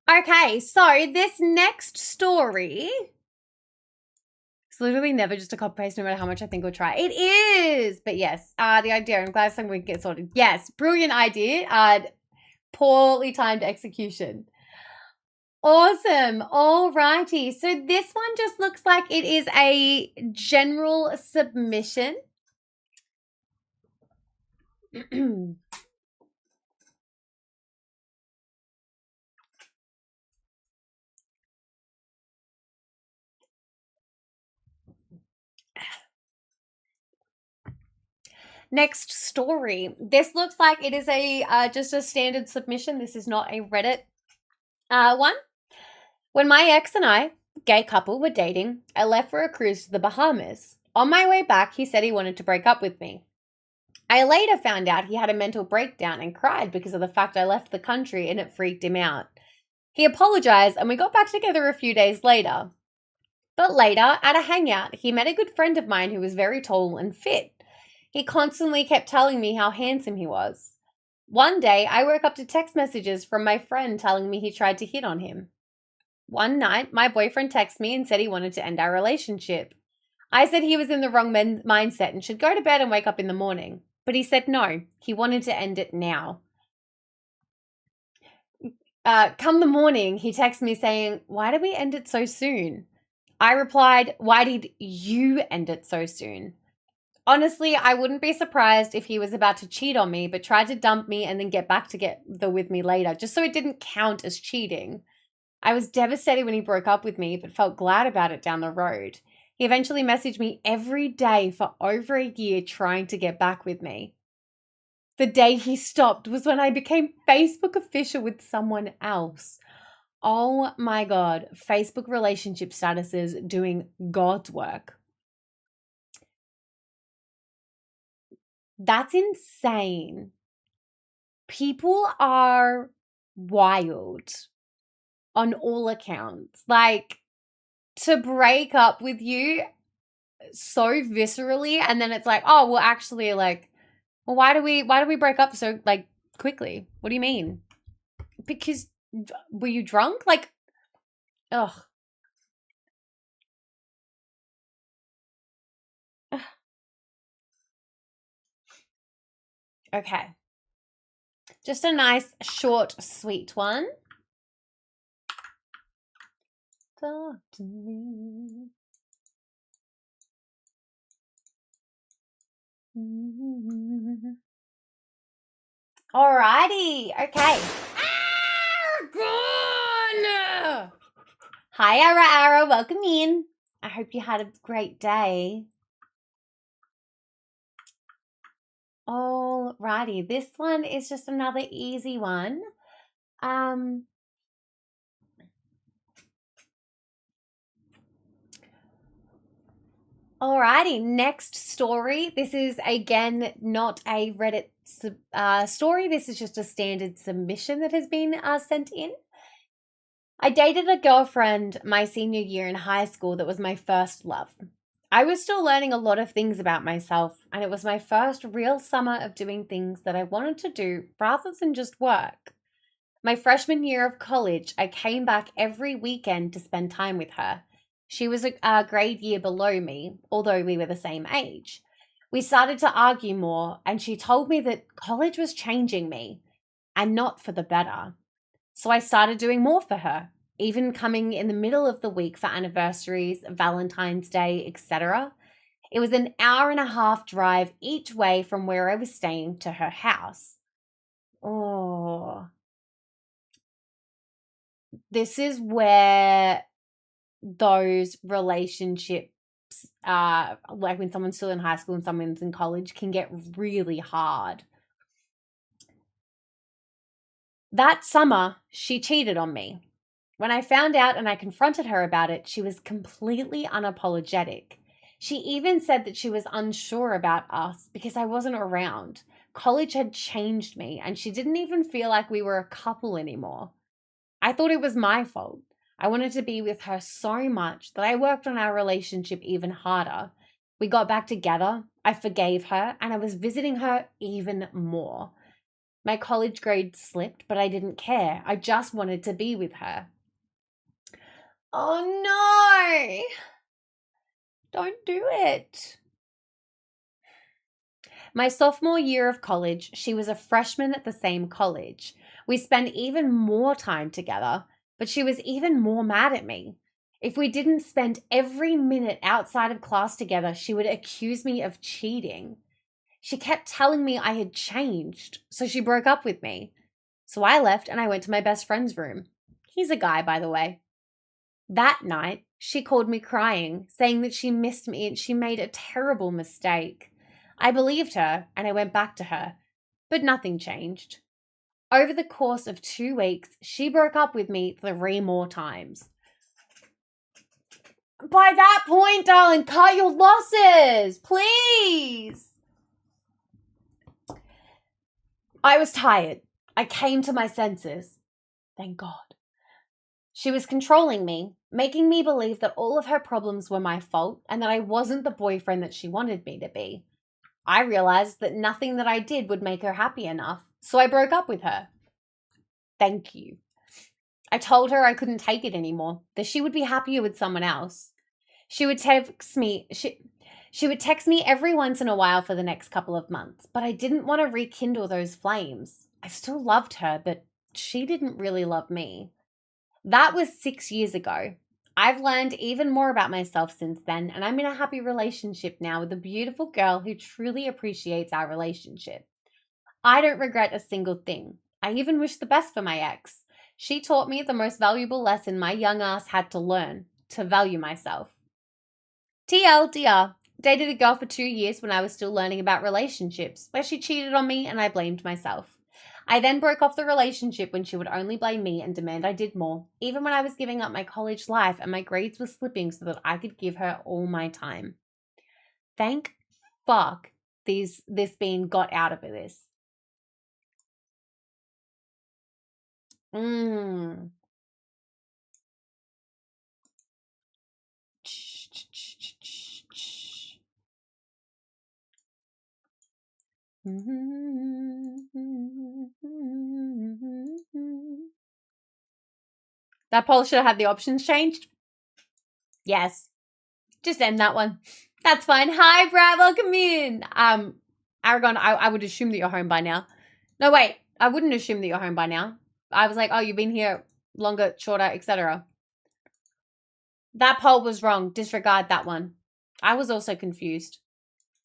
Okay, so this next story is literally never just a copy paste no matter how much I think or try. It is! But yes, the idea, I'm glad something we can get sorted. Yes, brilliant idea. Poorly timed execution. Awesome. Alrighty. So this one just looks like it is a general submission. Next story. This looks like it is a just a standard submission. This is not a Reddit one. When my ex and I, gay couple, were dating, I left for a cruise to the Bahamas. On my way back, he said he wanted to break up with me. I later found out he had a mental breakdown and cried because of the fact I left the country and it freaked him out. He apologized and we got back together a few days later. But later, at a hangout, he met a good friend of mine who was very tall and fit. He constantly kept telling me how handsome he was. One day, I woke up to text messages from my friend telling me he tried to hit on him. One night, my boyfriend texted me and said he wanted to end our relationship. I said he was in the wrong mindset and should go to bed and wake up in the morning. But he said no, he wanted to end it now. Come the morning, he texted me saying, "Why did we end it so soon?" I replied, "Why did you end it so soon?" Honestly, I wouldn't be surprised if he was about to cheat on me, but tried to dump me and then get back together with me later, just so it didn't count as cheating. I was devastated when he broke up with me, but felt glad about it down the road. He eventually messaged me every day for over a year trying to get back with me. The day he stopped was when I became Facebook official with someone else. Oh my God, Facebook relationship statuses doing God's work. That's insane. People are wild on all accounts. Like, to break up with you so viscerally and then it's like, oh, well, actually, like, well, why do we break up so, like, quickly? What do you mean? Because were you drunk? Like, ugh. Okay. Just a nice, short, sweet one. Talk to me. Alrighty. Okay. Argon! Hi, Ara. Welcome in. I hope you had a great day. Alrighty. This one is just another easy one. Alrighty, next story. This is, again, not a Reddit story. This is just a standard submission that has been sent in. I dated a girlfriend my senior year in high school that was my first love. I was still learning a lot of things about myself, and it was my first real summer of doing things that I wanted to do rather than just work. My freshman year of college, I came back every weekend to spend time with her. She was a grade year below me, although we were the same age. We started to argue more, and she told me that college was changing me, and not for the better. So I started doing more for her, even coming in the middle of the week for anniversaries, Valentine's Day, etc. It was an hour-and-a-half drive each way from where I was staying to her house. Oh. This is where those relationships, like when someone's still in high school and someone's in college, can get really hard. That summer, she cheated on me. When I found out and I confronted her about it, she was completely unapologetic. She even said that she was unsure about us because I wasn't around. College had changed me, and she didn't even feel like we were a couple anymore. I thought it was my fault. I wanted to be with her so much that I worked on our relationship even harder. We got back together, I forgave her, and I was visiting her even more. My college grades slipped, but I didn't care. I just wanted to be with her. Oh no! Don't do it. My sophomore year of college, she was a freshman at the same college. We spent even more time together, but she was even more mad at me. If we didn't spend every minute outside of class together, she would accuse me of cheating. She kept telling me I had changed, so she broke up with me. So I left and I went to my best friend's room. He's a guy, by the way. That night, she called me crying, saying that she missed me and she made a terrible mistake. I believed her and I went back to her, but nothing changed. Over the course of 2 weeks, she broke up with me 3 more times. By that point, darling, cut your losses, please. I was tired. I came to my senses. Thank God. She was controlling me, making me believe that all of her problems were my fault and that I wasn't the boyfriend that she wanted me to be. I realized that nothing that I did would make her happy enough, so I broke up with her. Thank you. I told her I couldn't take it anymore, that she would be happier with someone else. She would text me. She would text me every once in a while for the next couple of months, but I didn't want to rekindle those flames. I still loved her, but she didn't really love me. That was 6 years ago. I've learned even more about myself since then, and I'm in a happy relationship now with a beautiful girl who truly appreciates our relationship. I don't regret a single thing. I even wish the best for my ex. She taught me the most valuable lesson my young ass had to learn, to value myself. TLDR, dated a girl for 2 years when I was still learning about relationships, where she cheated on me and I blamed myself. I then broke off the relationship when she would only blame me and demand I did more, even when I was giving up my college life and my grades were slipping so that I could give her all my time. Thank fuck this being got out of this. That poll should have had the options changed. Yes. Just end that one. That's fine. Hi, Brad. Welcome in. Aragon, I would assume that you're home by now. No, wait. I wouldn't assume that you're home by now. I was like, oh, you've been here longer, shorter, etc. That poll was wrong. Disregard that one. I was also confused.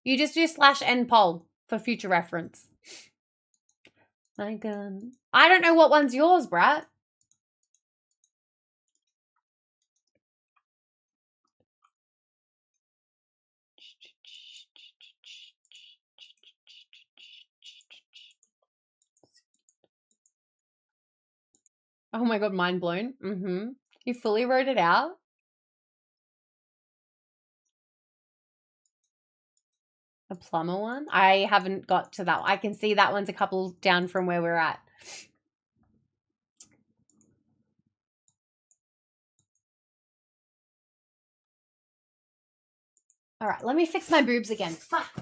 You just do /end poll for future reference. My God. I don't know what one's yours, Brat. Oh my God, mind blown. You fully wrote it out? A plumber one? I haven't got to that. I can see that one's a couple down from where we're at. All right, let me fix my boobs again. Fuck.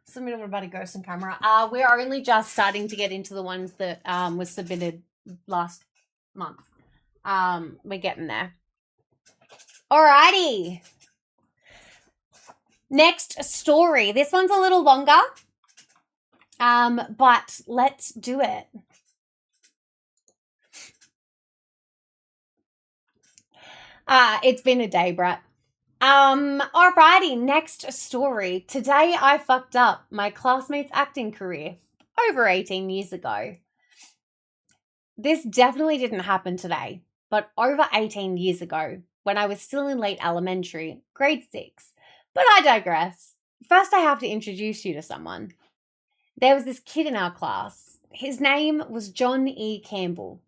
Submitted about a ghost and camera. We're only just starting to get into the ones that was submitted last month. We're getting there. Alrighty. Next story. This one's a little longer. But let's do it. It's been a day, Brett. Alrighty, next story. Today I fucked up my classmate's acting career over 18 years ago. This definitely didn't happen today, but over 18 years ago, when I was still in late elementary, grade 6. But I digress. First, I have to introduce you to someone. There was this kid in our class. His name was John E. Campbell.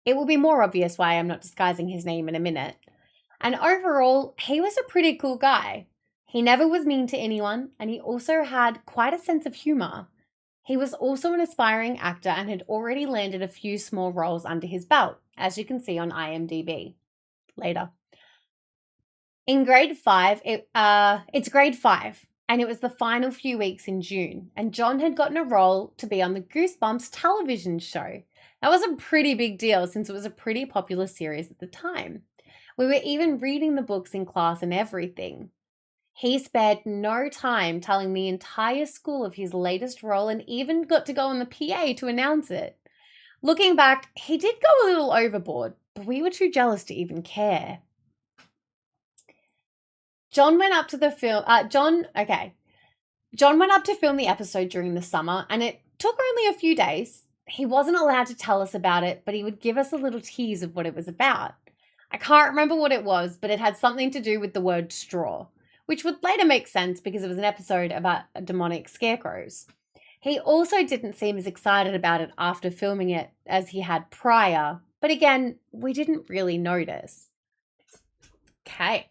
It will be more obvious why I'm not disguising his name in a minute. And overall, he was a pretty cool guy. He never was mean to anyone, and he also had quite a sense of humor. He was also an aspiring actor and had already landed a few small roles under his belt, as you can see on IMDb. Later. In grade 5, it's grade 5, and it was the final few weeks in June, and John had gotten a role to be on the Goosebumps television show. That was a pretty big deal since it was a pretty popular series at the time. We were even reading the books in class and everything. He spared no time telling the entire school of his latest role and even got to go on the PA to announce it. Looking back, he did go a little overboard, but we were too jealous to even care. John went up to film the episode during the summer, and it took only a few days. He wasn't allowed to tell us about it, but he would give us a little tease of what it was about. I can't remember what it was, but it had something to do with the word straw, which would later make sense because it was an episode about demonic scarecrows. He also didn't seem as excited about it after filming it as he had prior, but again, we didn't really notice. Okay.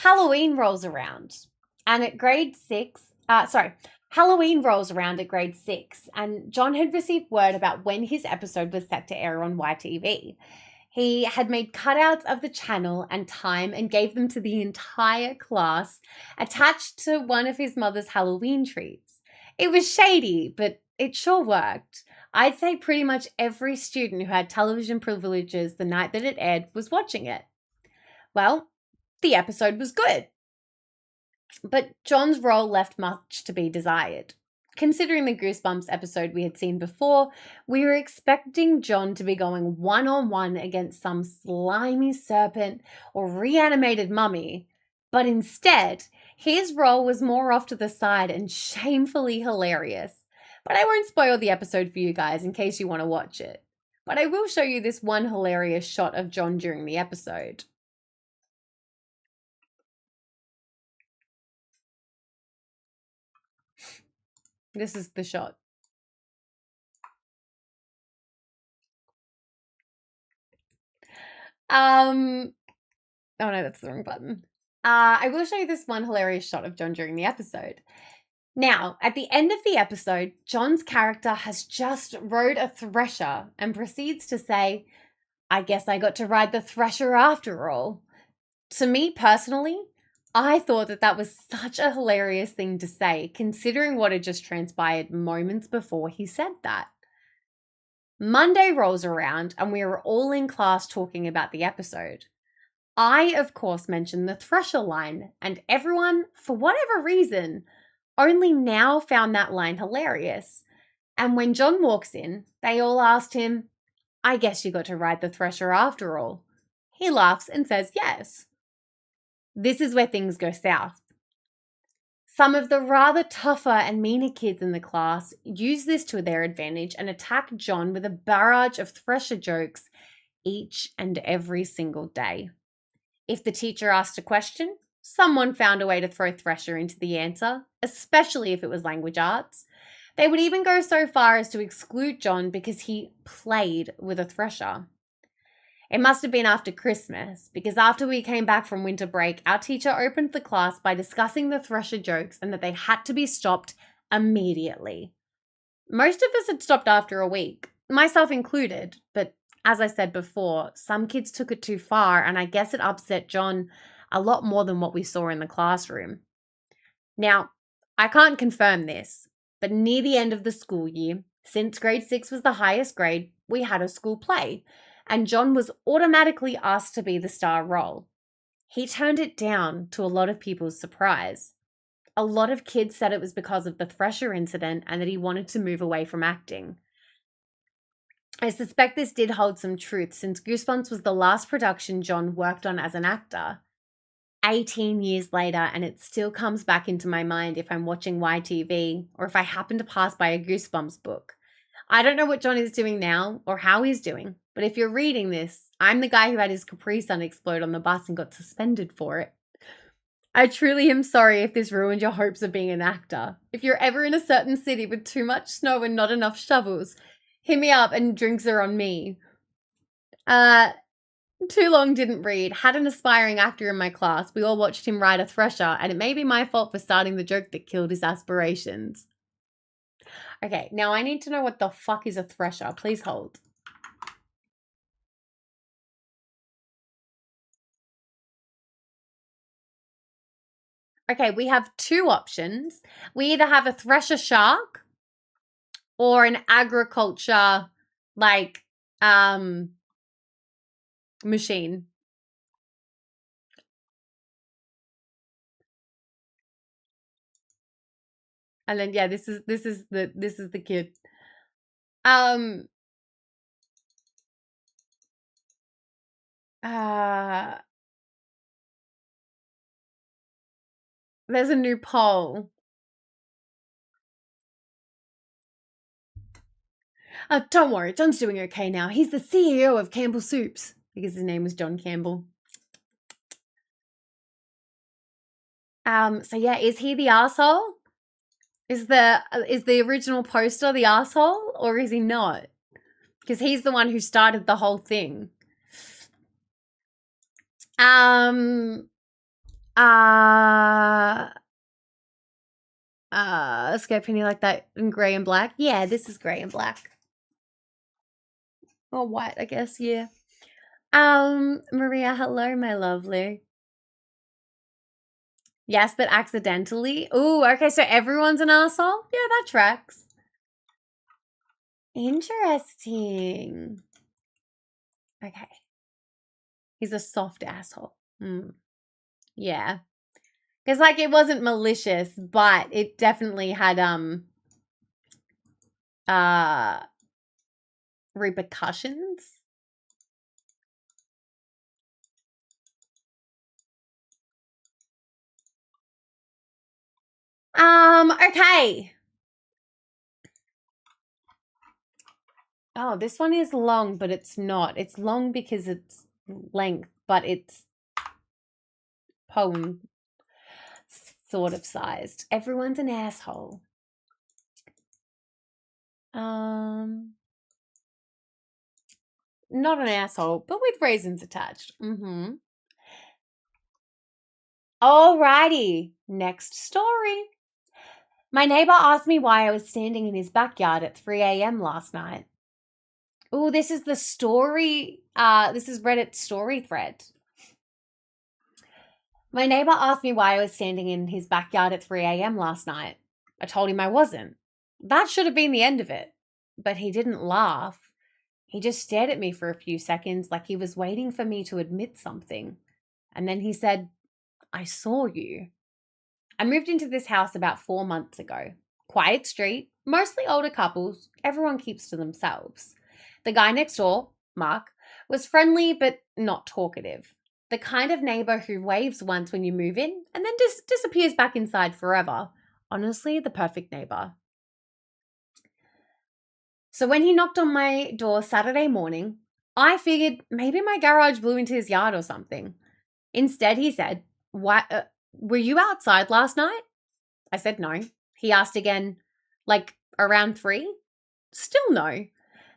Halloween rolls around at grade 6, and John had received word about when his episode was set to air on YTV. He had made cutouts of the channel and time and gave them to the entire class, attached to one of his mother's Halloween treats. It was shady, but it sure worked. I'd say pretty much every student who had television privileges the night that it aired was watching it. Well, the episode was good. But John's role left much to be desired. Considering the Goosebumps episode we had seen before, we were expecting John to be going one-on-one against some slimy serpent or reanimated mummy, but instead, his role was more off to the side and shamefully hilarious. But I won't spoil the episode for you guys in case you want to watch it. But I will show you this one hilarious shot of John during the episode. This is the shot. Oh no, that's the wrong button. I will show you this one hilarious shot of John during the episode. Now, at the end of the episode, John's character has just rode a thresher and proceeds to say, "I guess I got to ride the thresher after all." To me personally, I thought that was such a hilarious thing to say, considering what had just transpired moments before he said that. Monday rolls around and we are all in class talking about the episode. I, of course, mentioned the thresher line, and everyone, for whatever reason, only now found that line hilarious. And when John walks in, they all asked him, "I guess you got to ride the thresher after all." He laughs and says yes. This is where things go south. Some of the rather tougher and meaner kids in the class use this to their advantage and attack John with a barrage of thresher jokes each and every single day. If the teacher asked a question, someone found a way to throw thresher into the answer, especially if it was language arts. They would even go so far as to exclude John because he played with a thresher. It must have been after Christmas, because after we came back from winter break, our teacher opened the class by discussing the thresher jokes and that they had to be stopped immediately. Most of us had stopped after a week, myself included, but as I said before, some kids took it too far, and I guess it upset John a lot more than what we saw in the classroom. Now, I can't confirm this, but near the end of the school year, since grade 6 was the highest grade, we had a school play, and John was automatically asked to be the star role. He turned it down, to a lot of people's surprise. A lot of kids said it was because of the thresher incident and that he wanted to move away from acting. I suspect this did hold some truth, since Goosebumps was the last production John worked on as an actor. 18 years later, and it still comes back into my mind if I'm watching YTV or if I happen to pass by a Goosebumps book. I don't know what John is doing now or how he's doing, but if you're reading this, I'm the guy who had his Capri Sun explode on the bus and got suspended for it. I truly am sorry if this ruined your hopes of being an actor. If you're ever in a certain city with too much snow and not enough shovels, hit me up and drinks are on me. Too long didn't read. Had an aspiring actor in my class. We all watched him ride a thresher, and it may be my fault for starting the joke that killed his aspirations. Okay, now I need to know what the fuck is a thresher. Please hold. Okay, we have two options. We either have a thresher shark or an agriculture, like, machine. And then, yeah, this is the kid. There's a new poll. Don't worry, John's doing okay now. He's the CEO of Campbell Soups because his name was John Campbell. So yeah, is he the asshole? Is the original poster the asshole, or is he not? Because he's the one who started the whole thing. Scared penny like that in grey and black. Yeah, this is grey and black. Or white, I guess, yeah. Maria, hello, my lovely. Yes, but accidentally. Ooh, okay, so everyone's an asshole? Yeah, that tracks. Interesting. Okay. He's a soft asshole. Yeah. Because, like, it wasn't malicious, but it definitely had, repercussions. Okay. Oh, this one is long, but it's not. It's long because it's length, but it's poem sort of sized. Everyone's an asshole. Not an asshole, but with raisins attached. Alrighty, next story. My neighbor asked me why I was standing in his backyard at 3 a.m. last night. Oh, this is the story. This is Reddit's story thread. My neighbor asked me why I was standing in his backyard at 3 a.m. last night. I told him I wasn't. That should have been the end of it. But he didn't laugh. He just stared at me for a few seconds like he was waiting for me to admit something. And then he said, I saw you. I moved into this house about 4 months ago. Quiet street, mostly older couples, everyone keeps to themselves. The guy next door, Mark, was friendly but not talkative. The kind of neighbor who waves once when you move in and then disappears back inside forever. Honestly, the perfect neighbor. So when he knocked on my door Saturday morning, I figured maybe my garage blew into his yard or something. Instead, he said, were you outside last night? I said no. He asked again, like around 3? Still no.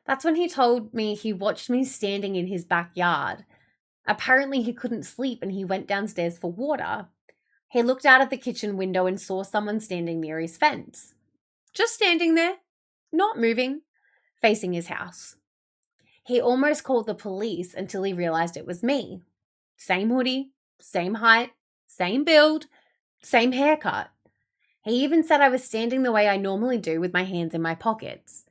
That's when he told me he watched me standing in his backyard. Apparently he couldn't sleep and he went downstairs for water. He looked out of the kitchen window and saw someone standing near his fence. Just standing there, not moving, facing his house. He almost called the police until he realized it was me. Same hoodie, same height, same build, same haircut. He even said I was standing the way I normally do with my hands in my pockets.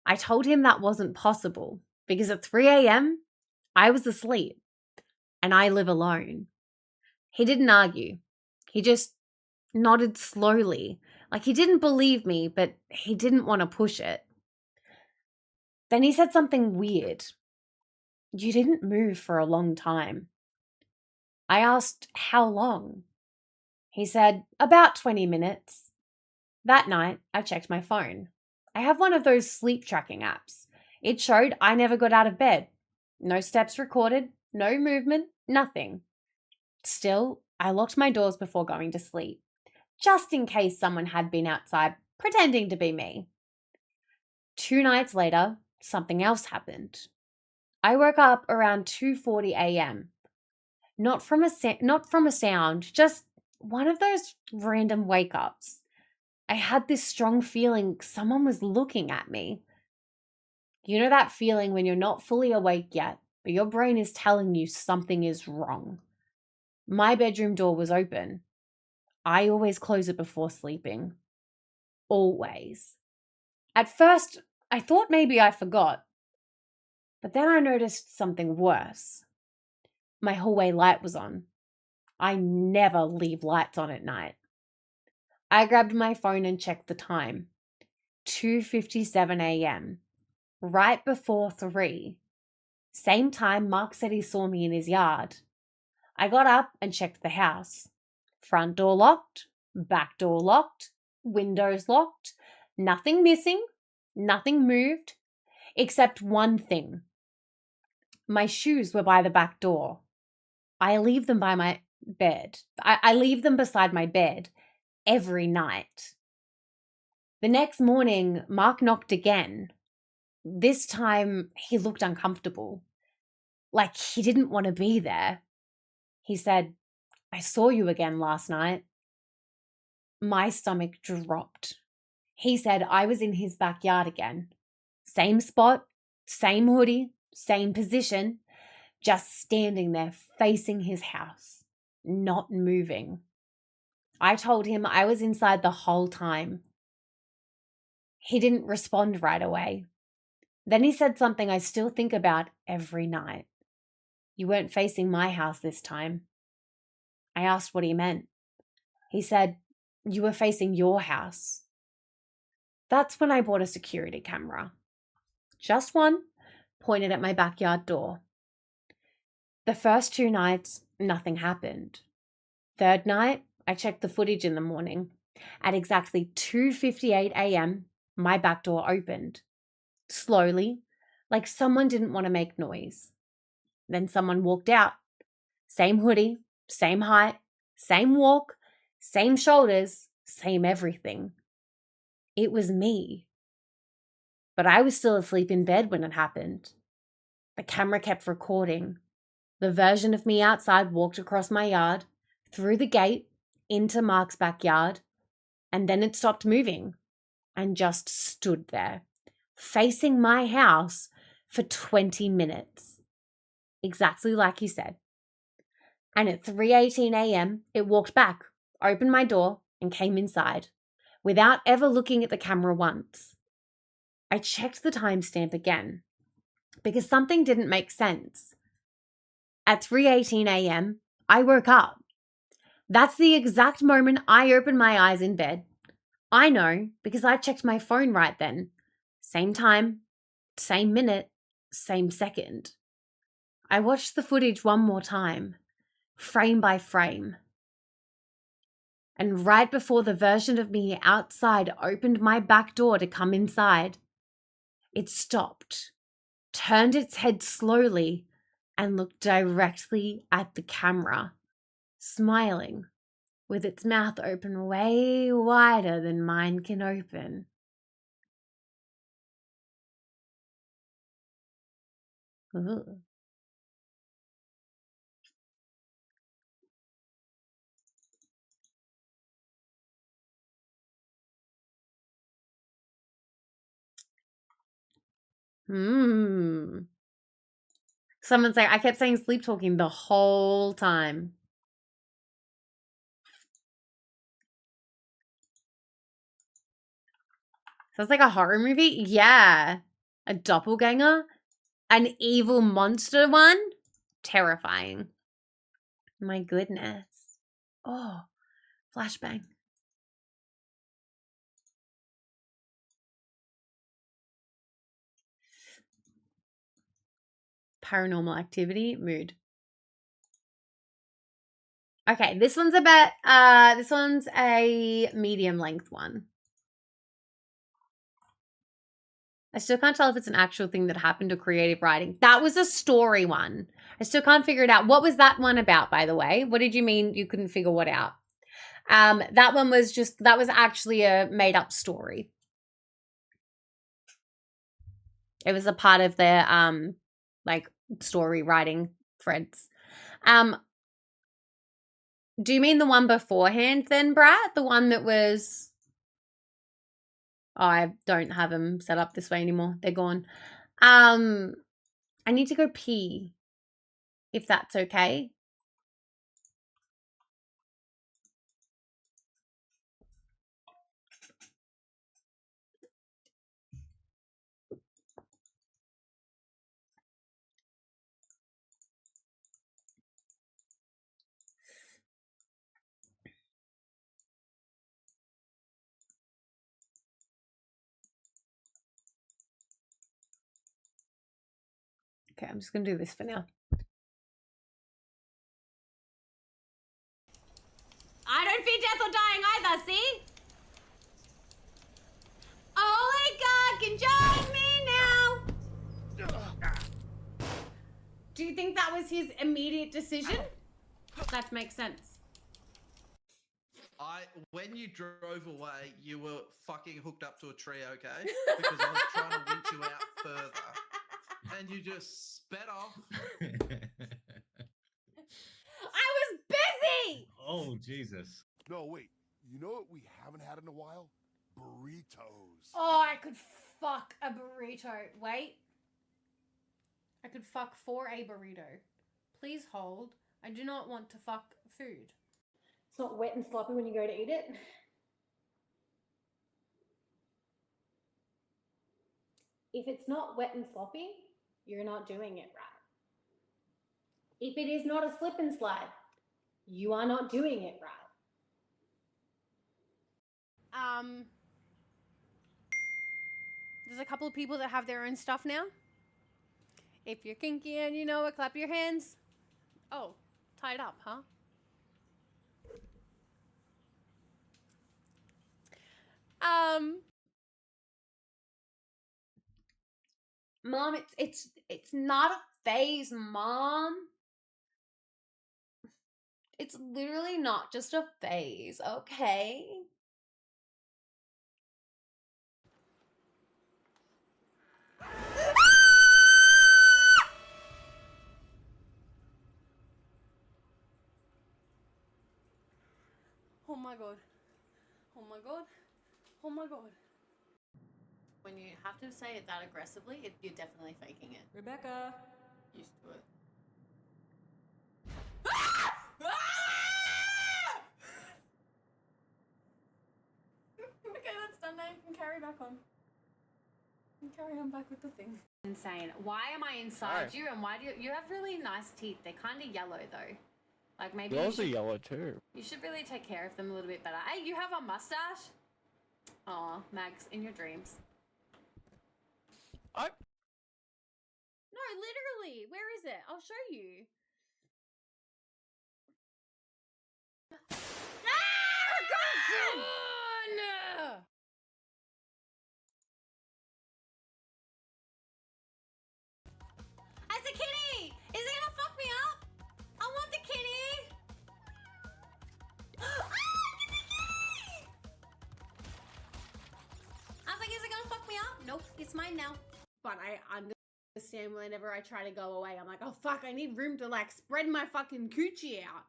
I told him that wasn't possible because at 3 a.m., I was asleep and I live alone. He didn't argue. He just nodded slowly, like he didn't believe me, but he didn't want to push it. Then he said something weird. You didn't move for a long time. I asked, how long? He said, about 20 minutes. That night, I checked my phone. I have one of those sleep tracking apps. It showed I never got out of bed. No steps recorded, no movement, nothing. Still, I locked my doors before going to sleep, just in case someone had been outside pretending to be me. 2 nights later, something else happened. I woke up around 2:40 a.m. Not from a sound, just one of those random wake-ups. I had this strong feeling someone was looking at me. You know that feeling when you're not fully awake yet, but your brain is telling you something is wrong. My bedroom door was open. I always close it before sleeping. Always. At first, I thought maybe I forgot. But then I noticed something worse. My hallway light was on. I never leave lights on at night. I grabbed my phone and checked the time. 2:57 a.m. Right before 3. Same time Mark said he saw me in his yard. I got up and checked the house. Front door locked, back door locked, windows locked, nothing missing, nothing moved, except one thing. My shoes were by the back door. I leave them by my bed. I leave them beside my bed every night. The next morning, Mark knocked again. This time, he looked uncomfortable, like he didn't want to be there. He said, "I saw you again last night." My stomach dropped. He said I was in his backyard again. Same spot, same hoodie, same position, just standing there facing his house, not moving. I told him I was inside the whole time. He didn't respond right away. Then he said something I still think about every night. "You weren't facing my house this time." I asked what he meant. He said, "You were facing your house." That's when I bought a security camera. Just one, pointed at my backyard door. The first 2 nights, nothing happened. Third night, I checked the footage in the morning. At exactly 2:58 a.m., my back door opened. Slowly, like someone didn't want to make noise. Then someone walked out. Same hoodie, same height, same walk, same shoulders, same everything. It was me. But I was still asleep in bed when it happened. The camera kept recording. The version of me outside walked across my yard, through the gate, into Mark's backyard, and then it stopped moving and just stood there, facing my house for 20 minutes. Exactly like he said. And at 3:18 a.m., it walked back, opened my door, and came inside, without ever looking at the camera once. I checked the timestamp again, because something didn't make sense. At 3:18 a.m., I woke up. That's the exact moment I opened my eyes in bed. I know because I checked my phone right then. Same time, same minute, same second. I watched the footage one more time, frame by frame. And right before the version of me outside opened my back door to come inside, it stopped, turned its head slowly, and looked directly at the camera, smiling, with its mouth open way wider than mine can open. Ooh. Someone's like, I kept saying sleep talking the whole time. Sounds like a horror movie? Yeah. A doppelganger? An evil monster one? Terrifying. My goodness. Oh, flashbang. Paranormal Activity, mood. Okay, this one's a medium length one. I still can't tell if it's an actual thing that happened or creative writing. That was a story one. I still can't figure it out. What was that one about, by the way? What did you mean you couldn't figure what out? That one was that was actually a made up story. It was a part of their like story writing threads. Do you mean the one beforehand then, Brat? The one that was I don't have them set up this way anymore. They're gone. I need to go pee, if that's okay. Okay, I'm just going to do this for now. I don't fear death or dying either, see? Only God can judge me now. Do you think that was his immediate decision? That makes sense. When you drove away, you were fucking hooked up to a tree, okay? Because I was trying to winch you out further. And you just sped off. I was busy! Oh, Jesus. No, wait. You know what we haven't had in a while? Burritos. Oh, I could fuck a burrito. Wait. I could fuck for a burrito. Please hold. I do not want to fuck food. It's not wet and sloppy when you go to eat it. If it's not wet and sloppy, you're not doing it right. If it is not a slip and slide, you are not doing it right. There's a couple of people that have their own stuff now. If you're kinky and you know it, clap your hands. Oh, tied up, huh? Mom, it's not a phase, Mom. It's literally not just a phase, okay? Oh my god. Oh my god. Oh my god. When you have to say it that aggressively, you're definitely faking it. Rebecca. Used to it. Okay, that's done now. You can carry back on. You can carry on back with the thing. Insane. Why am I inside you? And why do you have really nice teeth? They're kind of yellow though. Like maybe Yours are yellow too. you should really take care of them a little bit better. Hey, you have a mustache? Aw, Max, in your dreams. I... No, literally. Where is it? I'll show you. Ah! God! It's a kitty! Is it gonna fuck me up? I want the kitty! Ah, get the kitty! I was like, is it gonna fuck me up? Nope, it's mine now. But I understand whenever I try to go away, I'm like, oh fuck, I need room to like spread my fucking coochie out.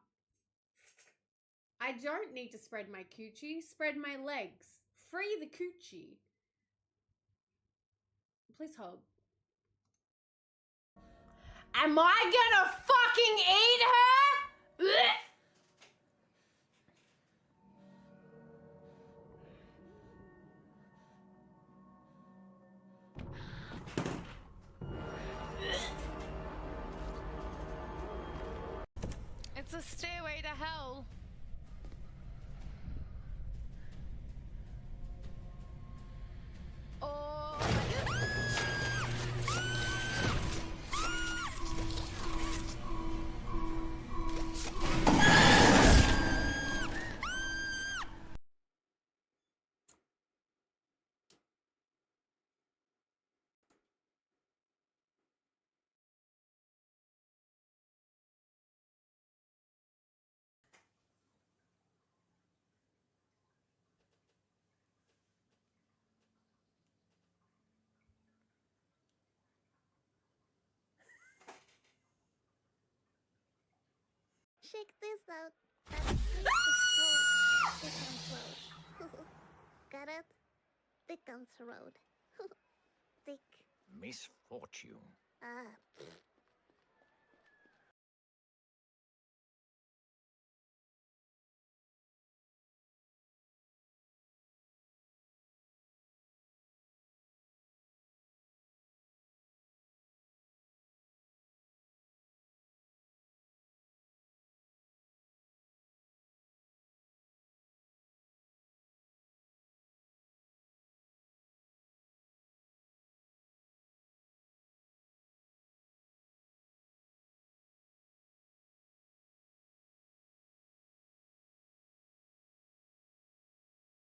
I don't need to spread my coochie, spread my legs. Free the coochie. Please hold. Am I gonna fucking eat her? Blech. It's a stairway to hell. Oh my god. Shake this out. That's close. Got it? thick on throat. Thick. Misfortune.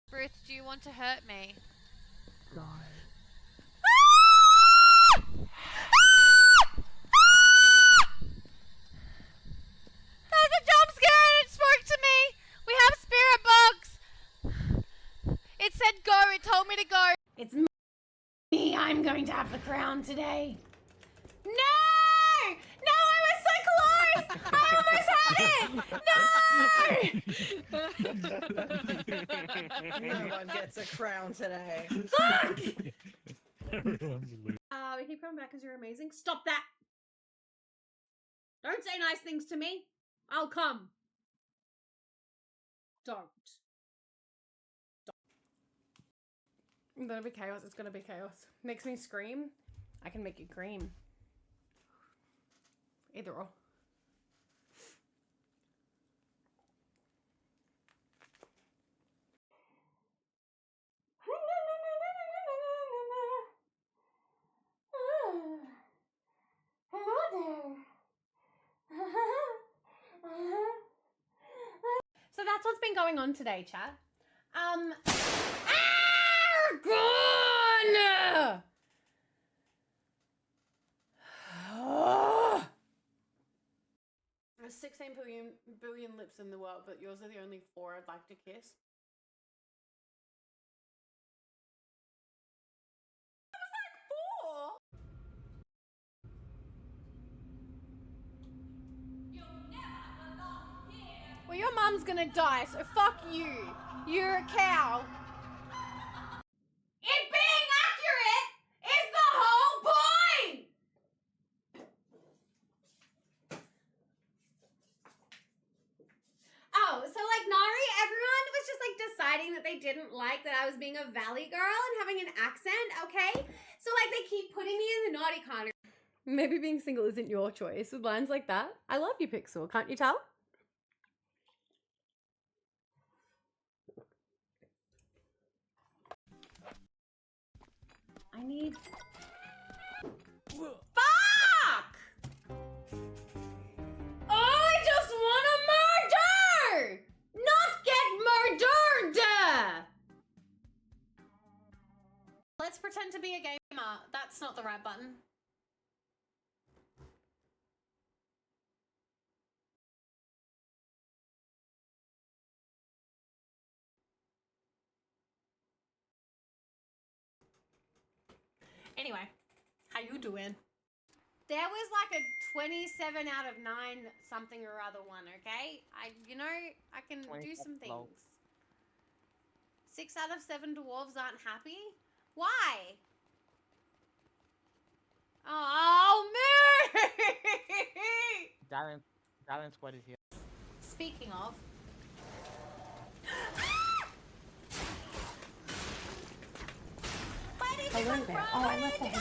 Ruth, do you want to hurt me? No. That was a jump scare and it spoke to me! We have spirit box! It said go, it told me to go. It's me. I'm going to have the crown today. No! No, I was so close! I almost had it! No one gets a crown today. Fuck! We keep coming back because you're amazing. Stop that! Don't say nice things to me. I'll come. Don't. That'll be chaos. It's gonna be chaos. Makes me scream. I can make you cream. Either or. So that's what's been going on today, chat. Argon! There's 16 billion lips in the world, but yours are the only 4 I'd like to kiss. That was like 4! Well, your mum's gonna die, so fuck you. You're a cow. It being accurate is the whole point! Oh, so like Nari, everyone was just like deciding that they didn't like that I was being a valley girl and having an accent, okay? So like they keep putting me in the naughty corner. Maybe being single isn't your choice with lines like that. I love you, Pixel. Can't you tell? I need... Fuck! I just want to murder! Not get murdered! Let's pretend to be a gamer. That's not the right button. Anyway, how you doing? There was like a 27 out of 9 something or other one, okay? I can do some things. 6 out of 7 dwarves aren't happy? Why? Oh, me! Darren Squad is here. Speaking of... I went there. Oh, I left that.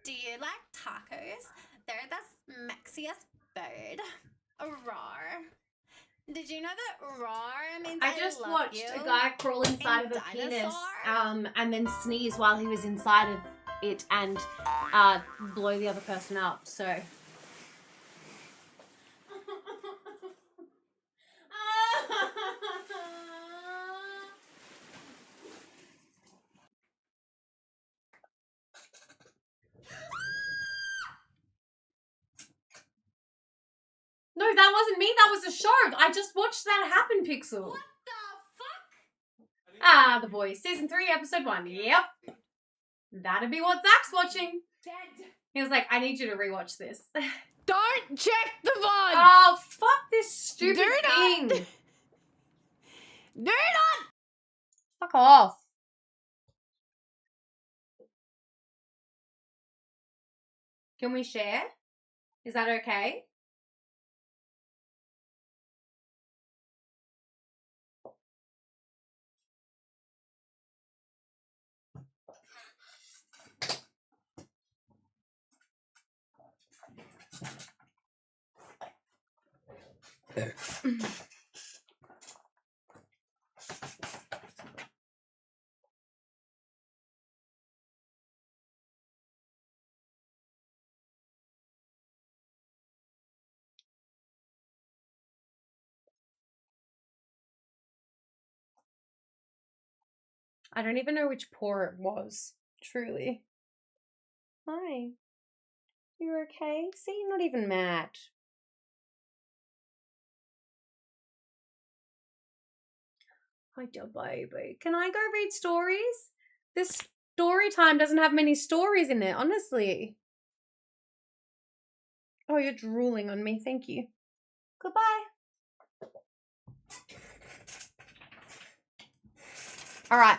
Do you like tacos? They're the sexiest bird. Roar. Did you know that roar means I just love watched you a guy crawl inside of a penis and then sneeze while he was inside of it and blow the other person up, so... No, that wasn't me. That was a shark. I just watched that happen, Pixel. What the fuck? Ah, The Boys. Season 3, Episode 1. Yep. That'd be what Zach's watching. Dead. He was like, I need you to rewatch this. Don't check the VOD! Oh, fuck this stupid thing. Do not! Fuck off. Can we share? Is that okay? I don't even know which pour it was, truly. Hi. You okay? See, you're not even mad. Hi, dear baby. Can I go read stories? This story time doesn't have many stories in it, honestly. Oh, you're drooling on me. Thank you. Goodbye. All right.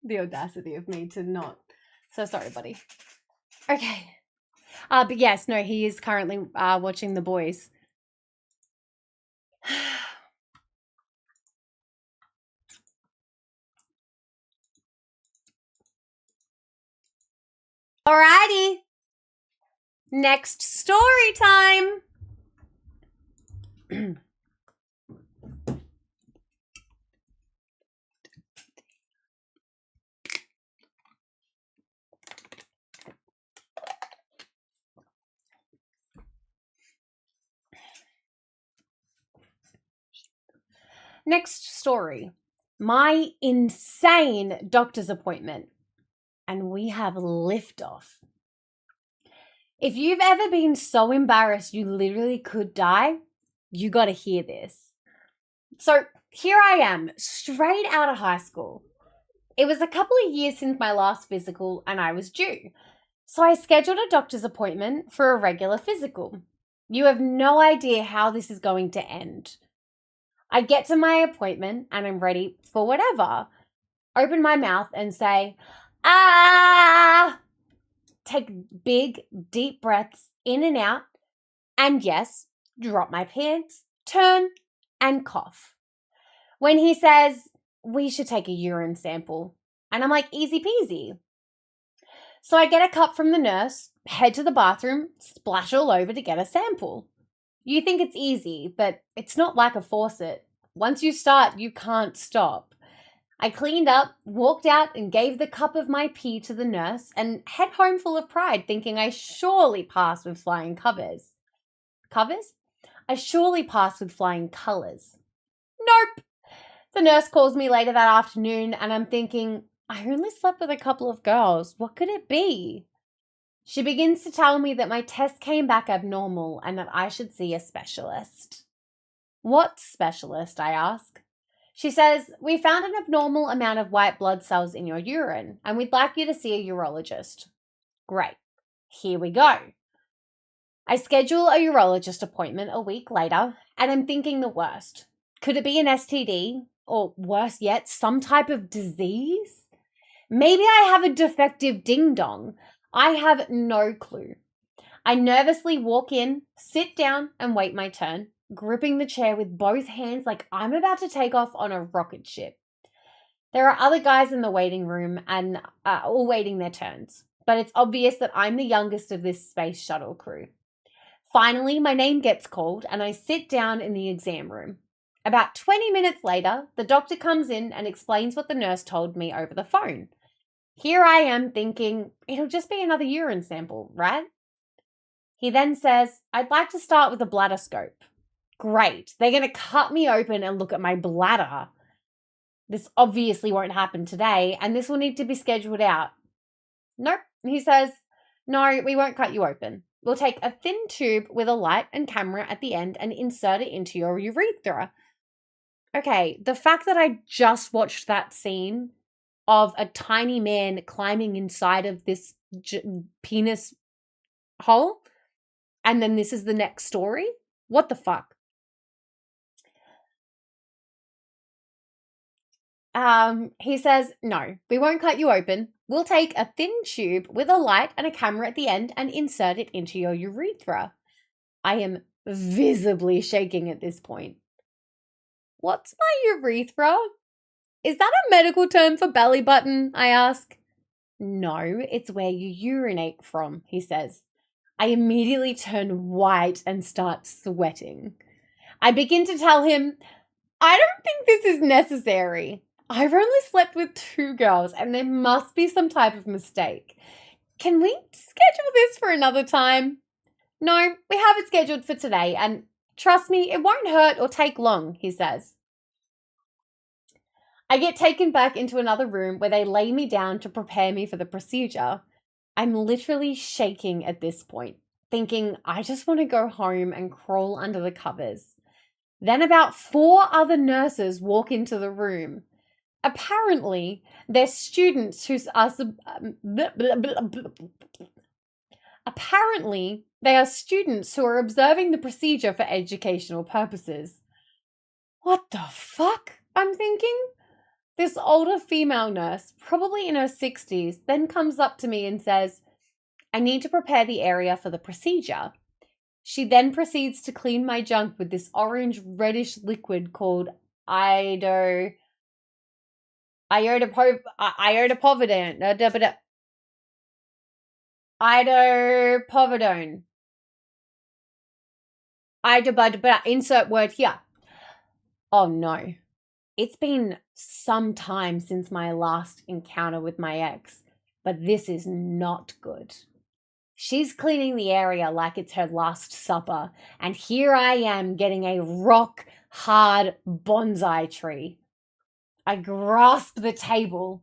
The audacity of me to not. So sorry, buddy. Okay. But yes, no, he is currently watching The Boys. Alrighty. Next story time. Next story. My insane doctor's appointment. And we have liftoff. If you've ever been so embarrassed you literally could die, you gotta hear this. So here I am, straight out of high school. It was a couple of years since my last physical and I was due. So I scheduled a doctor's appointment for a regular physical. You have no idea how this is going to end. I get to my appointment and I'm ready for whatever. Open my mouth and say, ah! Take big, deep breaths in and out. And yes, drop my pants, turn, and cough. When he says, we should take a urine sample. And I'm like, easy peasy. So I get a cup from the nurse, head to the bathroom, splash all over to get a sample. You think it's easy, but it's not like a faucet. Once you start, you can't stop. I cleaned up, walked out, and gave the cup of my pee to the nurse and head home full of pride, thinking I surely passed with flying covers. Covers? I surely passed with flying colours. Nope. The nurse calls me later that afternoon and I'm thinking, I only slept with a couple of girls. What could it be? She begins to tell me that my test came back abnormal and that I should see a specialist. What specialist? I ask. She says, we found an abnormal amount of white blood cells in your urine and we'd like you to see a urologist. Great. Here we go. I schedule a urologist appointment a week later and I'm thinking the worst. Could it be an STD? Or worse yet, some type of disease? Maybe I have a defective ding-dong. I have no clue. I nervously walk in, sit down, and wait my turn, gripping the chair with both hands like I'm about to take off on a rocket ship. There are other guys in the waiting room and all waiting their turns, but it's obvious that I'm the youngest of this space shuttle crew. Finally, my name gets called and I sit down in the exam room. About 20 minutes later, the doctor comes in and explains what the nurse told me over the phone. Here I am thinking, it'll just be another urine sample, right? He then says, I'd like to start with a bladder scope. Great, they're going to cut me open and look at my bladder. This obviously won't happen today, and this will need to be scheduled out. Nope, he says, no, we won't cut you open. We'll take a thin tube with a light and camera at the end and insert it into your urethra. Okay, the fact that I just watched that scene of a tiny man climbing inside of this penis hole And then this is the next story? What the fuck? He says, no, we won't cut you open. We'll take a thin tube with a light and a camera at the end and insert it into your urethra. I am visibly shaking at this point. What's my urethra? Is that a medical term for belly button? I ask. No, it's where you urinate from, he says. I immediately turn white and start sweating. I begin to tell him, I don't think this is necessary. I've only slept with 2 girls and there must be some type of mistake. Can we schedule this for another time? No, we have it scheduled for today and trust me, it won't hurt or take long, he says. I get taken back into another room where they lay me down to prepare me for the procedure. I'm literally shaking at this point, thinking I just want to go home and crawl under the covers. Then about 4 other nurses walk into the room. Apparently, they're students who are Apparently, they are students who are observing the procedure for educational purposes. What the fuck? I'm thinking. This older female nurse, probably in her 60s, then comes up to me and says, I need to prepare the area for the procedure. She then proceeds to clean my junk with this orange reddish liquid called iodopovidone. Insert word here. Oh no. It's been some time since my last encounter with my ex, but this is not good. She's cleaning the area like it's her last supper, and here I am getting a rock-hard bonsai tree. I grasp the table,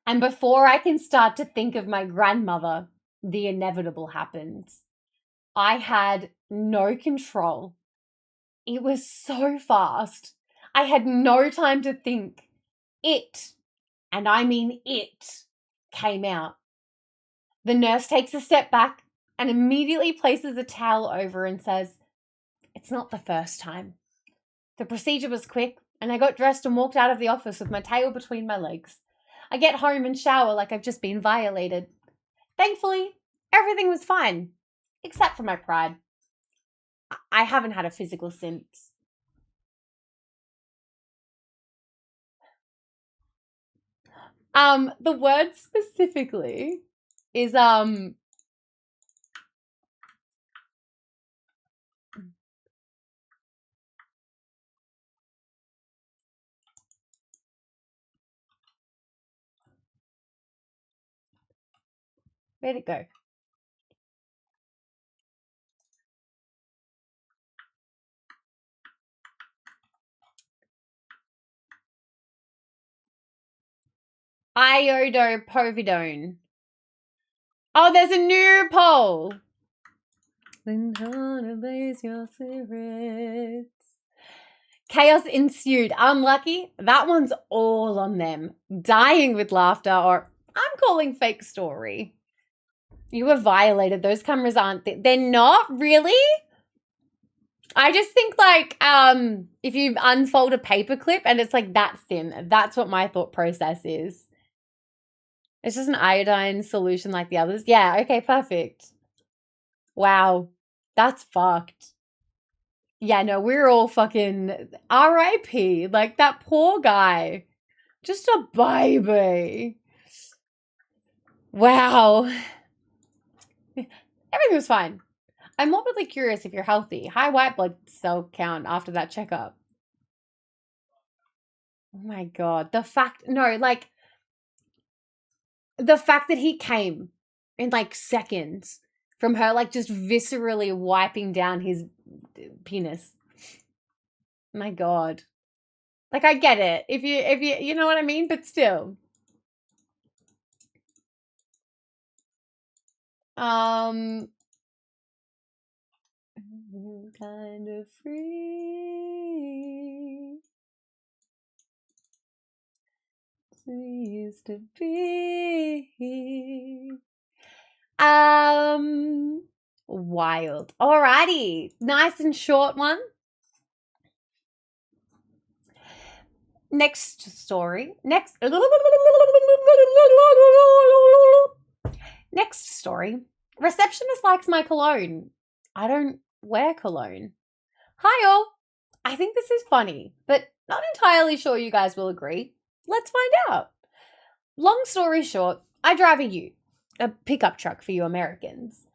and before I can start to think of my grandmother, the inevitable happens. I had no control. It was so fast. I had no time to think. It, and I mean it, came out. The nurse takes a step back and immediately places a towel over and says, it's not the first time. The procedure was quick, and I got dressed and walked out of the office with my tail between my legs. I get home and shower like I've just been violated. Thankfully, everything was fine, except for my pride. I haven't had a physical since. The word specifically is, where'd it go? Iodopovidone. Oh, there's a new poll. Then how to blaze your cigarettes. Chaos ensued. Unlucky. That one's all on them. Dying with laughter, or I'm calling fake story. You were violated. Those cameras aren't. They're not really. I just think like if you unfold a paperclip and it's like that thin, that's what my thought process is. It's just an iodine solution like the others. Yeah, okay, perfect. Wow, that's fucked. Yeah, no, we're all fucking R.I.P. Like that poor guy. Just a baby. Wow. Everything was fine. I'm morbidly curious if you're healthy. High white blood cell count after that checkup. Oh my god. The fact that he came in like seconds from her like just viscerally wiping down his penis. My god. Like I get it. If you know what I mean, but still. Kind of free. Used to be. Wild. Alrighty. Nice and short one. Next story. Next story. Receptionist likes my cologne. I don't wear cologne. Hi all. I think this is funny, but not entirely sure you guys will agree. Let's find out. Long story short, I drive a ute, a pickup truck for you Americans.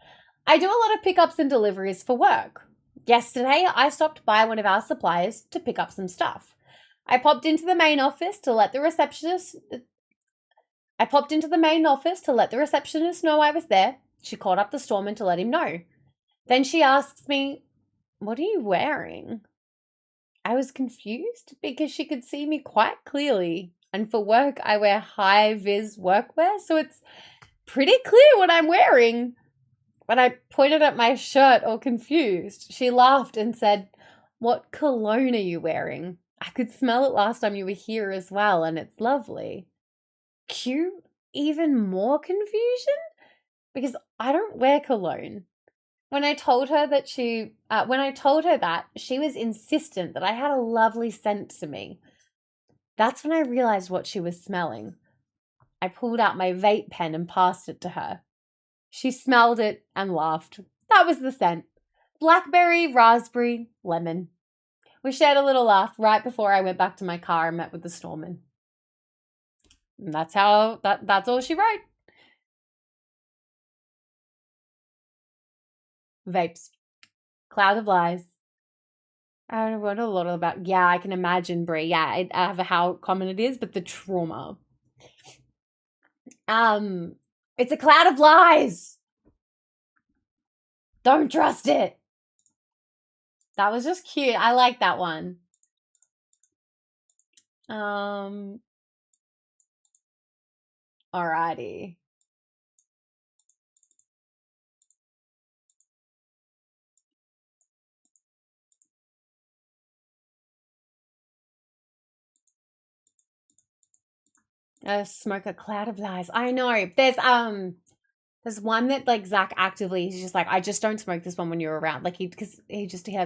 I do a lot of pickups and deliveries for work. Yesterday, I stopped by one of our suppliers to pick up some stuff. I popped into the main office to let the receptionist know I was there. She called up the storeman to let him know. Then she asks me, "What are you wearing?" I was confused because she could see me quite clearly. And for work, I wear high-vis workwear, so it's pretty clear what I'm wearing. When I pointed at my shirt all confused, she laughed and said, "What cologne are you wearing? I could smell it last time you were here as well, and it's lovely." Cue even more confusion because I don't wear cologne. When I told her that, she was insistent that I had a lovely scent to me. That's when I realized what she was smelling. I pulled out my vape pen and passed it to her. She smelled it and laughed. That was the scent. Blackberry, raspberry, lemon. We shared a little laugh right before I went back to my car and met with the storeman. And that's all she wrote. Vapes. Cloud of lies. I wrote a lot about, yeah, I can imagine, Brie. Yeah, I have how common it is, but the trauma. It's a cloud of lies. Don't trust it. That was just cute. I like that one. Alrighty. Smoke a cloud of lies. I know. There's one that like Zach actively, he's just like, I just don't smoke this one when you're around. Like he has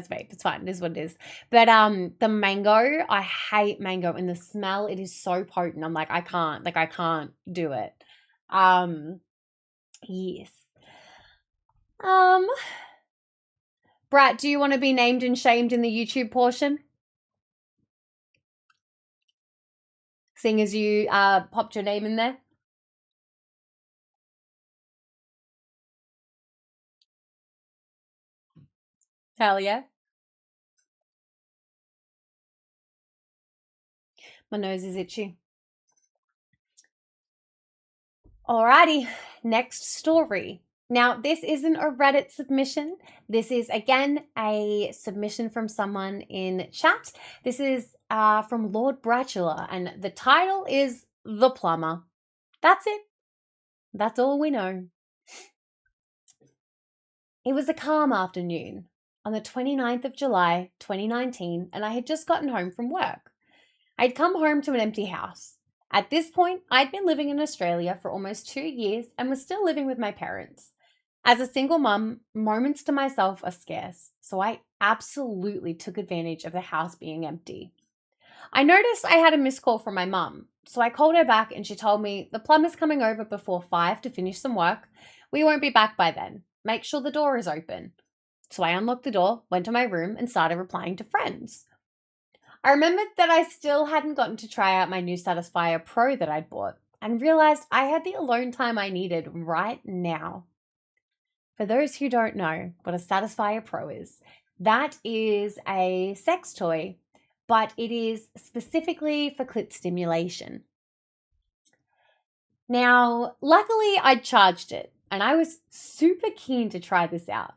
vape. It's fine. It is what it is. But the mango, I hate mango, and the smell, it is so potent. I'm like, I can't do it. Yes. Brat, do you want to be named and shamed in the YouTube portion? Seeing as you popped your name in there. Hell yeah. My nose is itchy. Alrighty, next story. Now, this isn't a Reddit submission. This is, again, a submission from someone in chat. This is from Lord Bratula, and the title is The Plumber. That's it. That's all we know. It was a calm afternoon on the 29th of July, 2019, and I had just gotten home from work. I'd come home to an empty house. At this point, I'd been living in Australia for almost 2 years and was still living with my parents. As a single mum, moments to myself are scarce, so I absolutely took advantage of the house being empty. I noticed I had a missed call from my mum, so I called her back and she told me the plumber's coming over before 5 to finish some work. We won't be back by then. Make sure the door is open. So I unlocked the door, went to my room, and started replying to friends. I remembered that I still hadn't gotten to try out my new Satisfyer Pro that I'd bought and realized I had the alone time I needed right now. For those who don't know what a Satisfyer Pro is, that is a sex toy, but it is specifically for clit stimulation. Now, luckily I'd charged it, and I was super keen to try this out.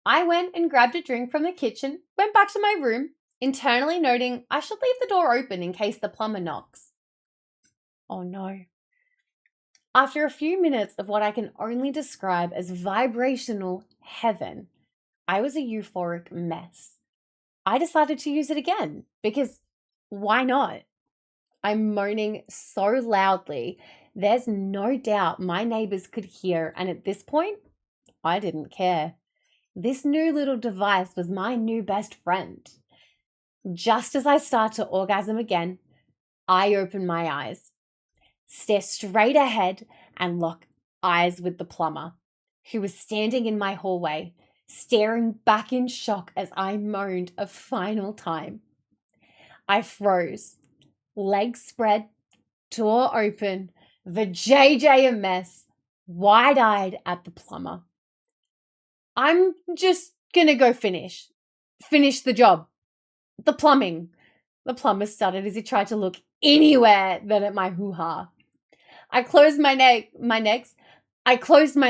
I went and grabbed a drink from the kitchen, went back to my room, internally noting I should leave the door open in case the plumber knocks. Oh no. After a few minutes of what I can only describe as vibrational heaven, I was a euphoric mess. I decided to use it again because why not? I'm moaning so loudly, there's no doubt my neighbors could hear, and at this point, I didn't care. This new little device was my new best friend. Just as I start to orgasm again, I open my eyes, stare straight ahead, and lock eyes with the plumber, who was standing in my hallway, staring back in shock as I moaned a final time. I froze, legs spread, door open, the JJ a mess, wide-eyed at the plumber. I'm just gonna go finish the job. The plumbing. The plumber stuttered as he tried to look anywhere but at my hoo-ha. I closed my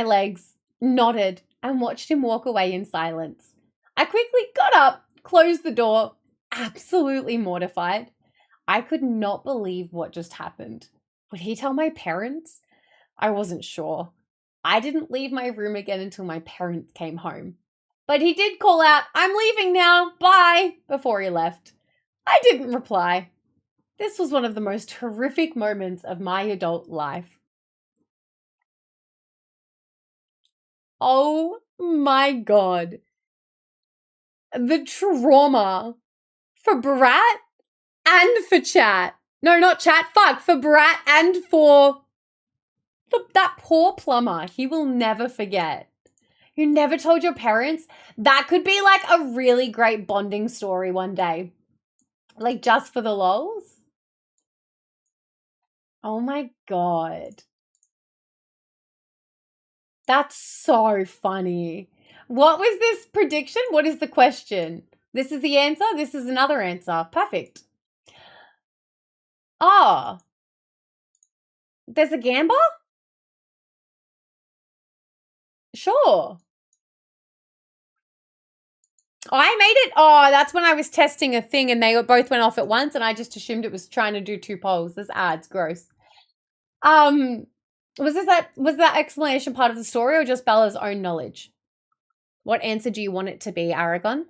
legs, nodded, and watched him walk away in silence. I quickly got up, closed the door, absolutely mortified. I could not believe what just happened. Would he tell my parents? I wasn't sure. I didn't leave my room again until my parents came home. But he did call out, "I'm leaving now, bye," before he left. I didn't reply. This was one of the most horrific moments of my adult life. Oh my God. The trauma for Brat and for Chat. No, not Chat, for Brat and for that poor plumber. He will never forget. You never told your parents? That could be like a really great bonding story one day. Like just for the lols. Oh my God. That's so funny. What was this prediction? What is the question? This is the answer? This is another answer. Perfect. Oh. There's a gamba? Sure. I made it. Oh, that's when I was testing a thing and they both went off at once and I just assumed it was trying to do 2 polls. This ad's gross. Was that explanation part of the story or just Bella's own knowledge? What answer do you want it to be, Aragon?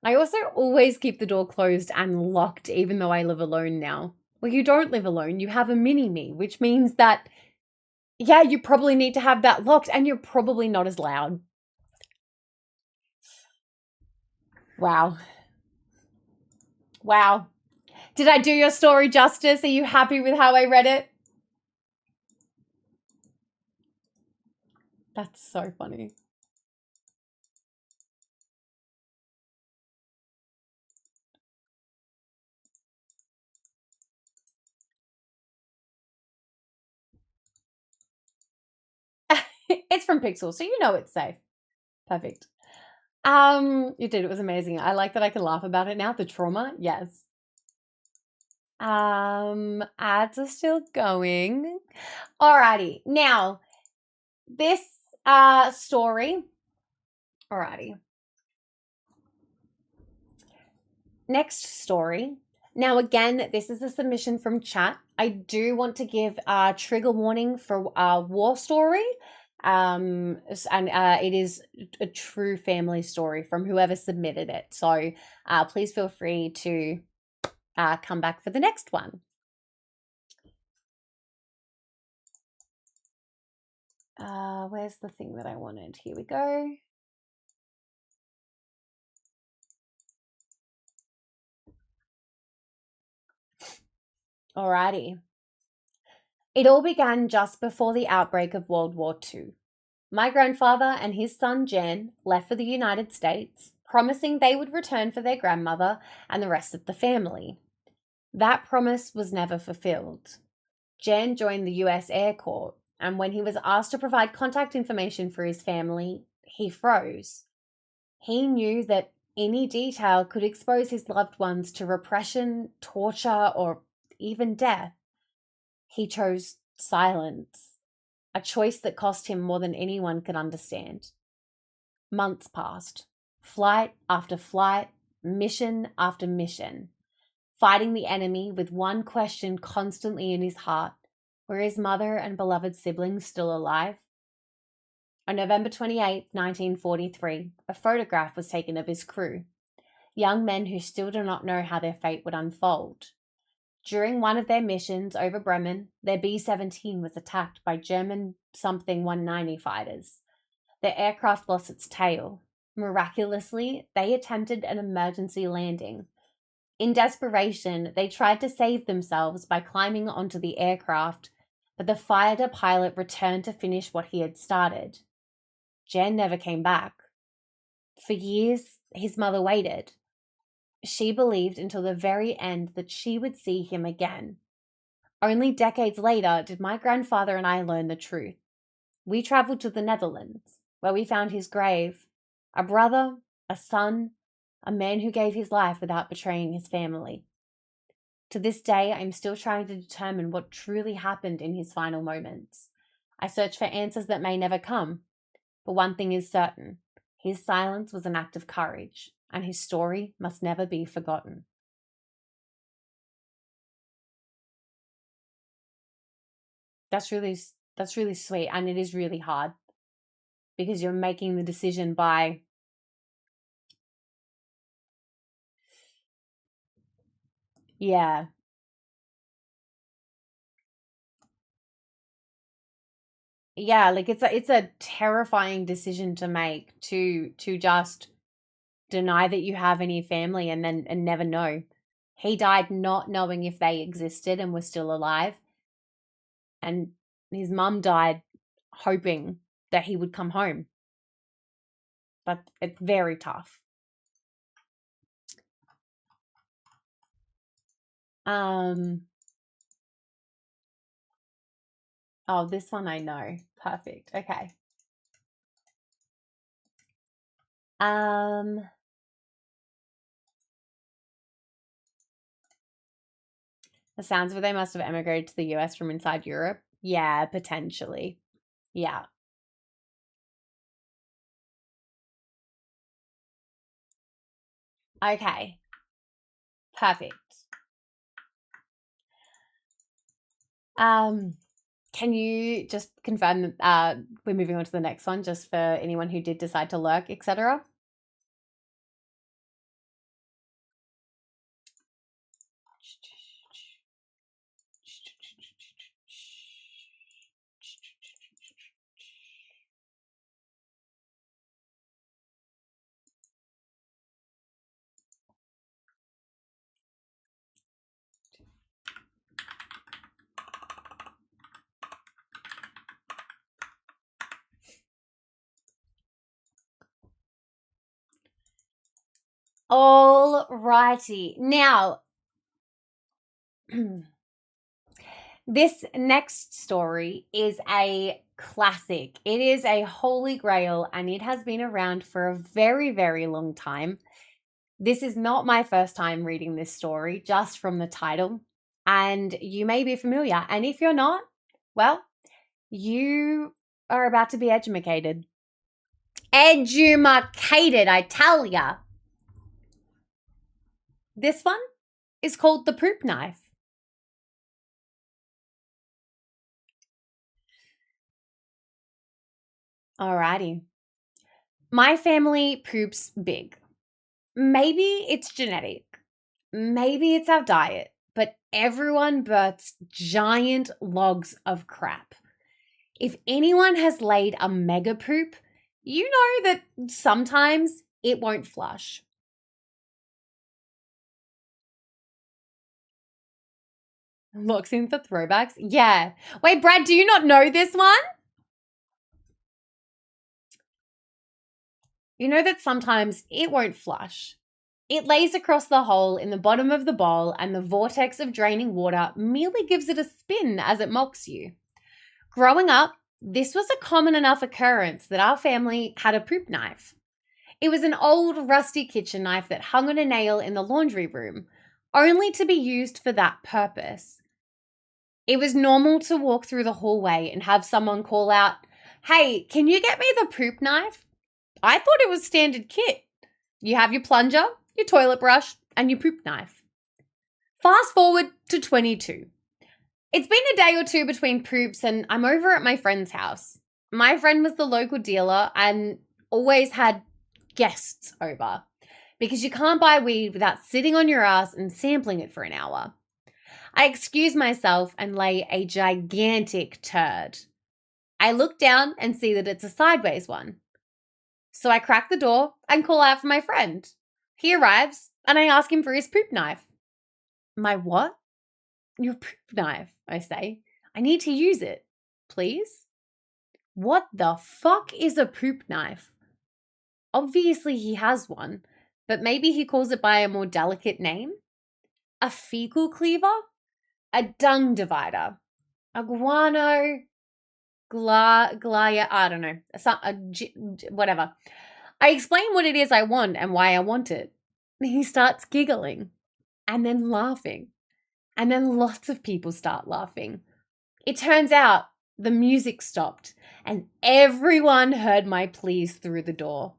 I also always keep the door closed and locked even though I live alone now. Well, you don't live alone. You have a mini-me, which means that, yeah, you probably need to have that locked and you're probably not as loud. Wow. Wow. Did I do your story justice? Are you happy with how I read it? That's so funny. It's from Pixel, so you know it's safe. Perfect. You did. It was amazing. I like that I can laugh about it now. The trauma, yes. Ads are still going. Alrighty. Now, this story. Alrighty. Next story. Now, again, this is a submission from chat. I do want to give a trigger warning for war story. And it is a true family story from whoever submitted it. So please feel free to come back for the next one. Where's the thing that I wanted? Here we go. Alrighty. It all began just before the outbreak of World War II. My grandfather and his son Jan left for the United States, promising they would return for their grandmother and the rest of the family. That promise was never fulfilled. Jan joined the US Air Corps, and when he was asked to provide contact information for his family, he froze. He knew that any detail could expose his loved ones to repression, torture, or even death. He chose silence, a choice that cost him more than anyone could understand. Months passed, flight after flight, mission after mission, fighting the enemy with one question constantly in his heart: were his mother and beloved siblings still alive? On November 28, 1943, a photograph was taken of his crew. young men who still do not know how their fate would unfold. During one of their missions over Bremen, their B-17 was attacked by German something 190 fighters. The aircraft lost its tail. Miraculously, they attempted an emergency landing. In desperation, they tried to save themselves by climbing onto the aircraft, but the fighter pilot returned to finish what he had started. Jan never came back. For years, his mother waited. She believed until the very end that she would see him again. Only decades later did my grandfather and I learn the truth. We traveled to the Netherlands, where we found his grave, a brother, a son, a man who gave his life without betraying his family. To this day, I am still trying to determine what truly happened in his final moments. I search for answers that may never come, but one thing is certain. His silence was an act of courage, and his story must never be forgotten. That's really sweet, and it is really hard because you're making the decision by yeah. Yeah, like it's a terrifying decision to make to just deny that you have any family and never know. He died not knowing if they existed and were still alive. And his mum died hoping that he would come home. But it's very tough. Oh, this one I know. Perfect. Okay. The sounds of it, they must have emigrated to the US from inside Europe. Yeah, potentially. Yeah. Okay. Perfect. Can you just confirm that we're moving on to the next one, just for anyone who did decide to lurk, etc.? All righty. Now, this next story is a classic. It is a holy grail, and it has been around for a very, very long time. This is not my first time reading this story, just from the title, and you may be familiar. And if you're not, well, you are about to be edumacated. Edumacated, I tell ya. This one is called The Poop Knife. Alrighty. My family poops big. Maybe it's genetic. Maybe it's our diet. But everyone births giant logs of crap. If anyone has laid a mega poop, you know that sometimes it won't flush. Looks in for throwbacks? Yeah. Wait, Brad, do you not know this one? You know that sometimes it won't flush. It lays across the hole in the bottom of the bowl, and the vortex of draining water merely gives it a spin as it mocks you. Growing up, this was a common enough occurrence that our family had a poop knife. It was an old rusty kitchen knife that hung on a nail in the laundry room, only to be used for that purpose. It was normal to walk through the hallway and have someone call out, "Hey, can you get me the poop knife?" I thought it was standard kit. You have your plunger, your toilet brush, and your poop knife. Fast forward to 22. It's been a day or two between poops, and I'm over at my friend's house. My friend was the local dealer and always had guests over. because you can't buy weed without sitting on your ass and sampling it for an hour. I excuse myself and lay a gigantic turd. I look down and see that it's a sideways one. So I crack the door and call out for my friend. He arrives and I ask him for his poop knife. My what? Your poop knife, I say. I need to use it, please. What the fuck is a poop knife? Obviously he has one, but maybe he calls it by a more delicate name? A fecal cleaver? A dung divider? A guano? I don't know. Whatever. I explain what it is I want and why I want it. He starts giggling and then laughing. And then lots of people start laughing. It turns out the music stopped and everyone heard my pleas through the door.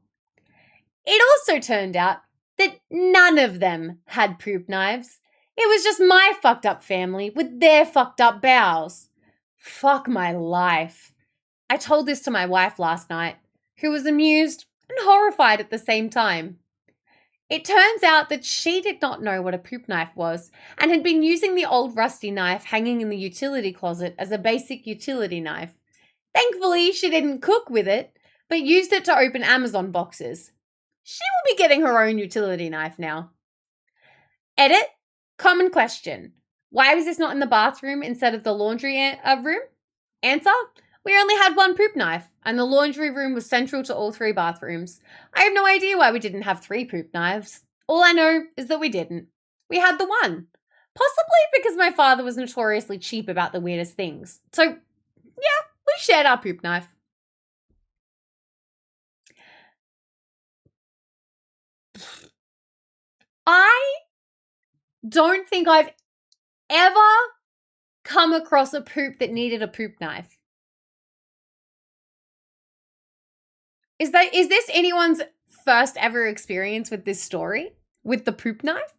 It also turned out that none of them had poop knives. It was just my fucked up family with their fucked up bowels. Fuck my life. I told this to my wife last night, who was amused and horrified at the same time. It turns out that she did not know what a poop knife was and had been using the old rusty knife hanging in the utility closet as a basic utility knife. Thankfully, she didn't cook with it, but used it to open Amazon boxes. She will be getting her own utility knife now. Edit. Common question. Why was this not in the bathroom instead of the laundry room? Answer. We only had one poop knife, and the laundry room was central to all 3 bathrooms. I have no idea why we didn't have 3 poop knives. All I know is that we didn't. We had the one. Possibly because my father was notoriously cheap about the weirdest things. So, yeah, we shared our poop knife. I don't think I've ever come across a poop that needed a poop knife. Is this anyone's first ever experience with this story? With the poop knife?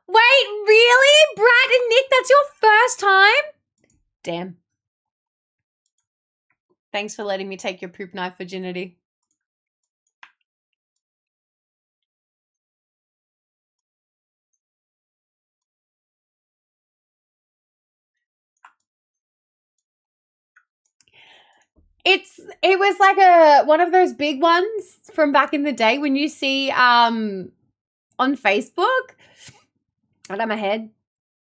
Wait, really? Brad and Nick, that's your first time? Damn. Thanks for letting me take your poop knife virginity. It was like one of those big ones from back in the day when you see on Facebook. Out of my head.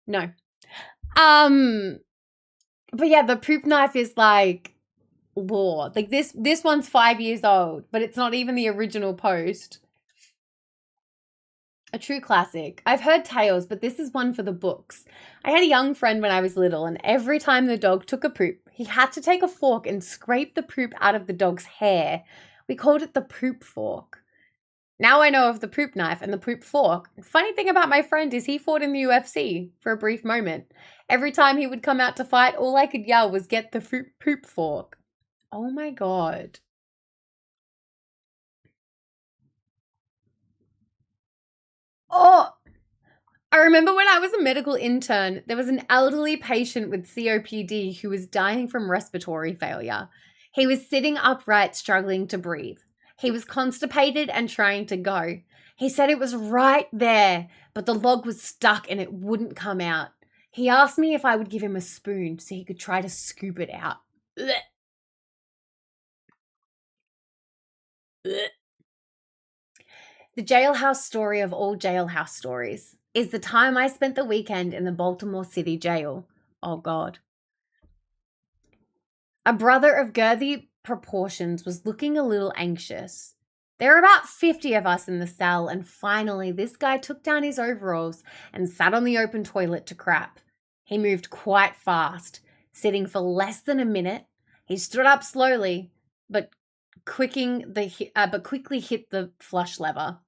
No. But yeah, the poop knife is like lore. Like this one's 5 years old, but it's not even the original post. A true classic. I've heard tales, but this is one for the books. I had a young friend when I was little, and every time the dog took a poop, he had to take a fork and scrape the poop out of the dog's hair. We called it the poop fork. Now I know of the poop knife and the poop fork. Funny thing about my friend is he fought in the UFC for a brief moment. Every time he would come out to fight, all I could yell was, "Get the poop fork." Oh my God. Oh, I remember when I was a medical intern, there was an elderly patient with COPD who was dying from respiratory failure. He was sitting upright, struggling to breathe. He was constipated and trying to go. He said it was right there, but the log was stuck and it wouldn't come out. He asked me if I would give him a spoon so he could try to scoop it out. Ugh. Ugh. The jailhouse story of all jailhouse stories is the time I spent the weekend in the Baltimore City jail. Oh God. A brother of girthy proportions was looking a little anxious. There were about 50 of us in the cell, and finally this guy took down his overalls and sat on the open toilet to crap. He moved quite fast, sitting for less than a minute. He stood up slowly, but quickly hit the flush lever.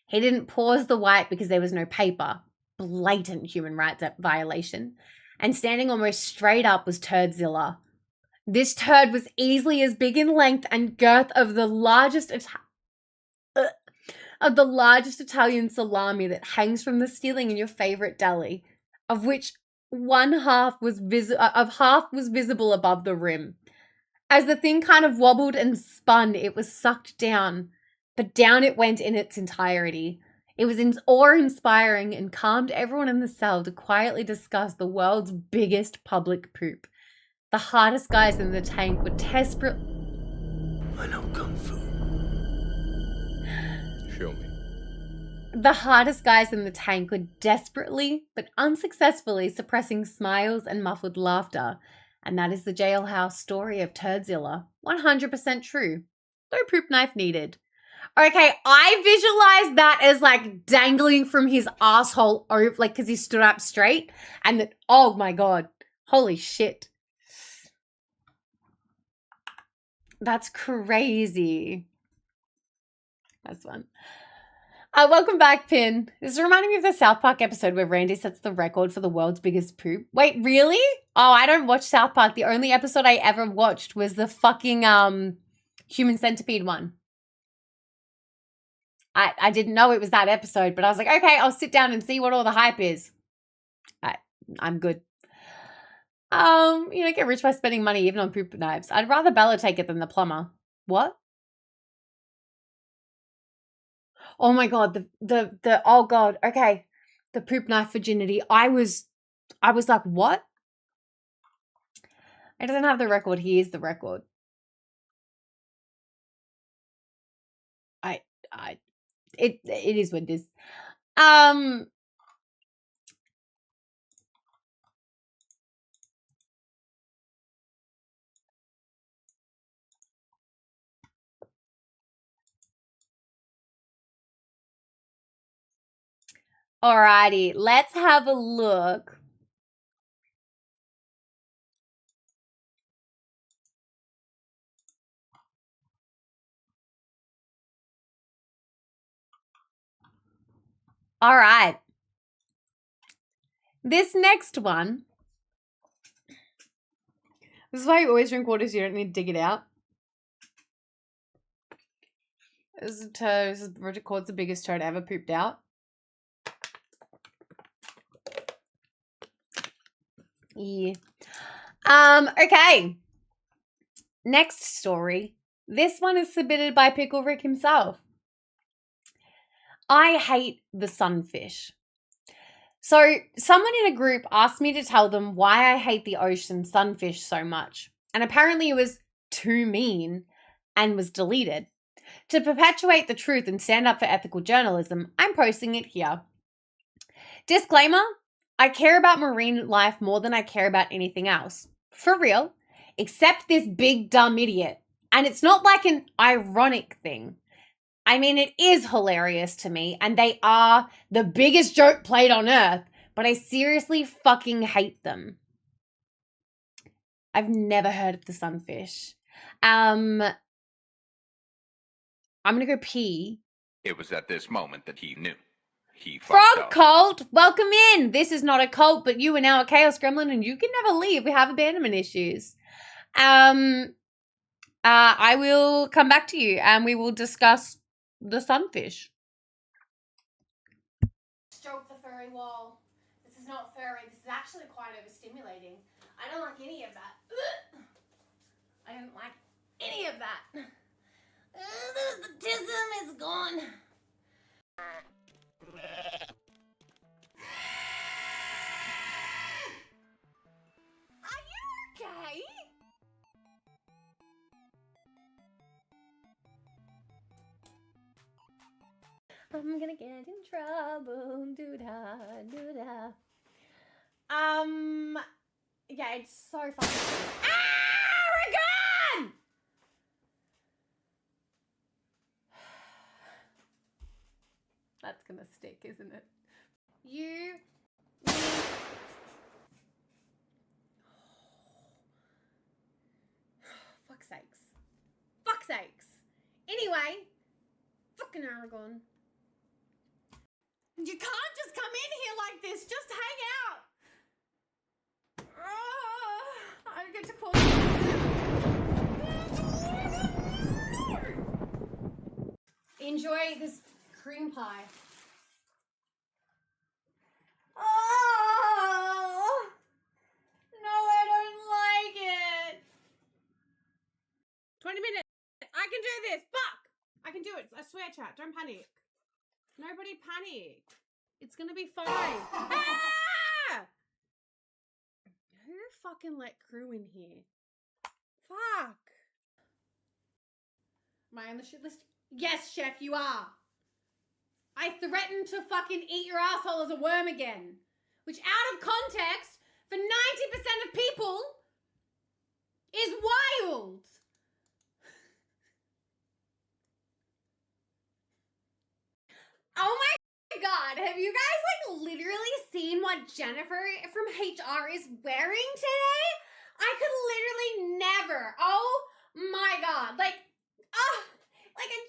He didn't pause the wipe because there was no paper. Blatant human rights violation. And standing almost straight up was Turdzilla. This turd was easily as big in length and girth of the largest Italian salami that hangs from the ceiling in your favorite deli, of which half was visible above the rim. As the thing kind of wobbled and spun, it was sucked down, but down it went in its entirety. It was awe-inspiring and calmed everyone in the cell to quietly discuss the world's biggest public poop. The hardest guys in the tank were desperate. I know Kung Fu. Show me. The hardest guys in the tank were desperately but unsuccessfully suppressing smiles and muffled laughter. And that is the jailhouse story of Turdzilla. 100% true. No poop knife needed. Okay, I visualized that as like dangling from his asshole over, like, because he stood up straight. And that, oh my God, holy shit. That's crazy. That's fun. Welcome back, Pin. This is reminding me of the South Park episode where Randy sets the record for the world's biggest poop. Wait, really? Oh, I don't watch South Park. The only episode I ever watched was the fucking Human Centipede one. I didn't know it was that episode, but I was like, okay, I'll sit down and see what all the hype is. I'm good. Get rich by spending money even on poop knives. I'd rather Bella take it than the plumber. What? Oh my God, oh God, okay. The poop knife virginity. I was like, what? It doesn't have the record. Here's the record. It is what it is. Alrighty, let's have a look. All right. This next one. This is why you always drink water so you don't need to dig it out. This records the biggest turd ever pooped out. Yeah. Okay. Next story. This one is submitted by Pickle Rick himself. I hate the sunfish. So someone in a group asked me to tell them why I hate the ocean sunfish so much. And apparently it was too mean and was deleted. To perpetuate the truth and stand up for ethical journalism, I'm posting it here. Disclaimer, I care about marine life more than I care about anything else. For real. Except this big dumb idiot. And it's not like an ironic thing. I mean, it is hilarious to me, and they are the biggest joke played on earth, but I seriously fucking hate them. I've never heard of the sunfish. I'm gonna go pee. It was at this moment that he knew. He fucked Frog up. cult, welcome in. This is not a cult, but you are now a chaos gremlin, and you can never leave. We have abandonment issues. I will come back to you, and we will discuss the sunfish. Stroke the furry wall. This is not furry. This is actually quite overstimulating. I don't like any of that. I don't like any of that. The tism is gone. Are you okay? I'm gonna get in trouble. Doo-da, doo-da. Yeah, it's so fucking. Aragon! That's gonna stick, isn't it? You. Fuck's sakes. Fuck's sakes. Anyway, fucking Aragon. You can't just come in here like this. Just hang out. I get to call you. Enjoy this cream pie. Oh, do this. Fuck! I can do it. I swear, chat. Don't panic. Nobody panic. It's gonna be fine. Ah! Who fucking let crew in here? Fuck. Am I on the shit list? Yes, chef, you are. I threatened to fucking eat your asshole as a worm again. Which, out of context, for 90% of people, is wild. Oh my god, have you guys, like, literally seen what Jennifer from HR is wearing today? I could literally never. Oh my god. Like,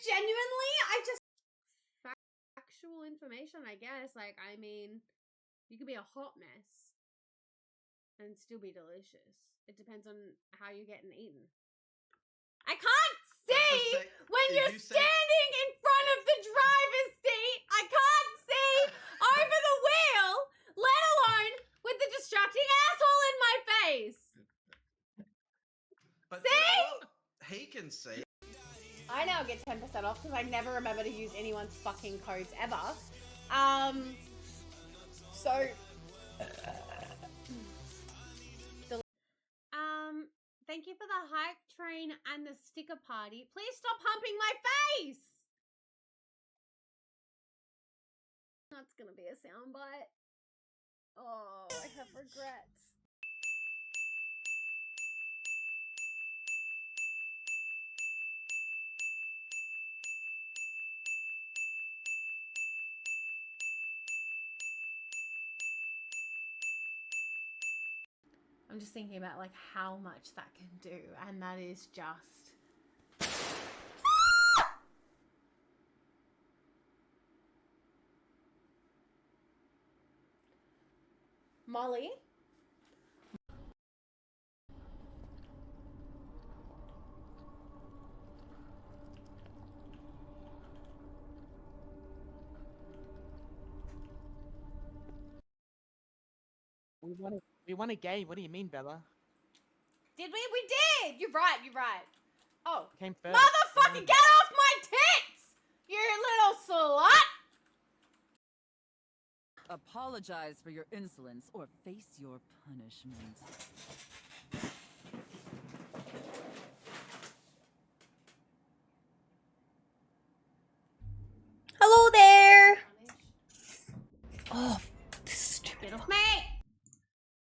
genuinely, I just... Factual information, I guess. Like, I mean, you could be a hot mess and still be delicious. It depends on how you're getting eaten. I can't see when you're standing in front of the driver's seat. I can't see over the wheel, let alone with the distracting asshole in my face. But see? you know what? He can see. I now get 10% off because I never remember to use anyone's fucking codes ever. Thank you for the hype train and the sticker party. Please stop humping my face! That's gonna be a soundbite. Oh, I have regrets. I'm just thinking about like how much that can do, and that is just... Molly? We want a gay. What do you mean, Bella? Did we? We did! You're right, you're right. Oh. Came first. Motherfucker, get off my tits! You little slut! Apologize for your insolence or face your punishment. Hello there. Oh, stupid. Get off me!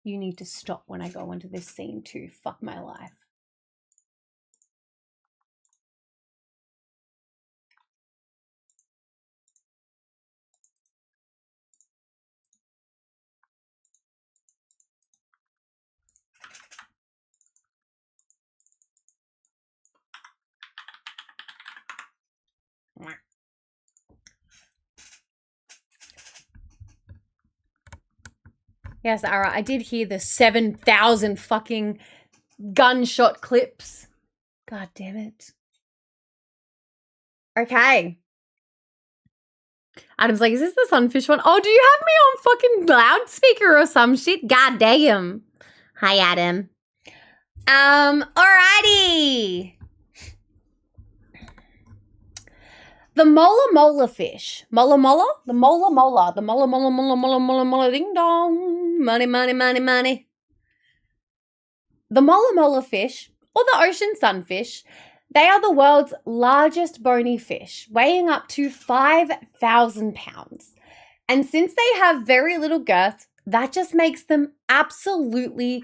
You need to stop when I go into this scene too. Fuck my life. Yes, Ara, I did hear the 7,000 fucking gunshot clips. God damn it. Okay. Adam's like, is this the Sunfish one? Oh, do you have me on fucking loudspeaker or some shit? God damn. Hi, Adam. Alrighty. The mola fish. Mola? The mola. The mola ding dong. Money. The mola fish, or the ocean sunfish, they are the world's largest bony fish, weighing up to 5,000 pounds. And since they have very little girth, that just makes them absolutely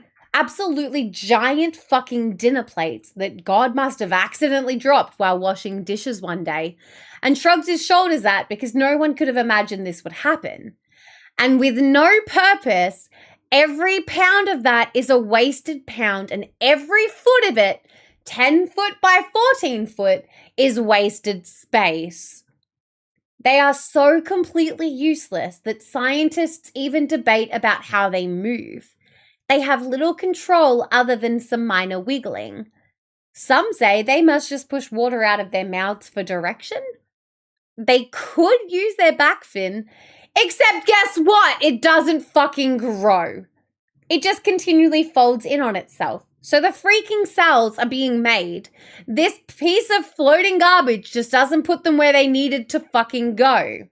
giant fucking dinner plates that God must have accidentally dropped while washing dishes one day, and shrugs his shoulders at because no one could have imagined this would happen. And with no purpose, every pound of that is a wasted pound, and every foot of it, 10 foot by 14 foot, is wasted space. They are so completely useless that scientists even debate about how they move. They have little control other than some minor wiggling. Some say they must just push water out of their mouths for direction. They could use their back fin, except guess what? It doesn't fucking grow. It just continually folds in on itself. So the freaking cells are being made. This piece of floating garbage just doesn't put them where they needed to fucking go.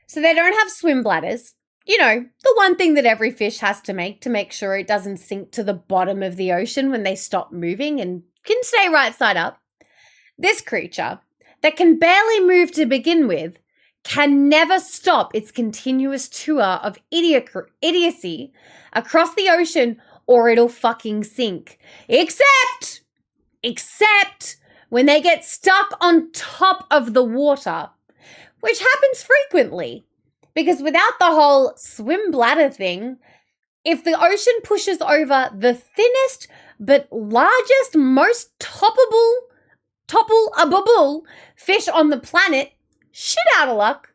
So they don't have swim bladders. You know, the one thing that every fish has to make sure it doesn't sink to the bottom of the ocean when they stop moving and can stay right side up. This creature, that can barely move to begin with, can never stop its continuous tour of idiocy across the ocean or it'll fucking sink. Except when they get stuck on top of the water, which happens frequently. Because without the whole swim bladder thing, if the ocean pushes over the thinnest but largest, most toppleable fish on the planet, shit out of luck.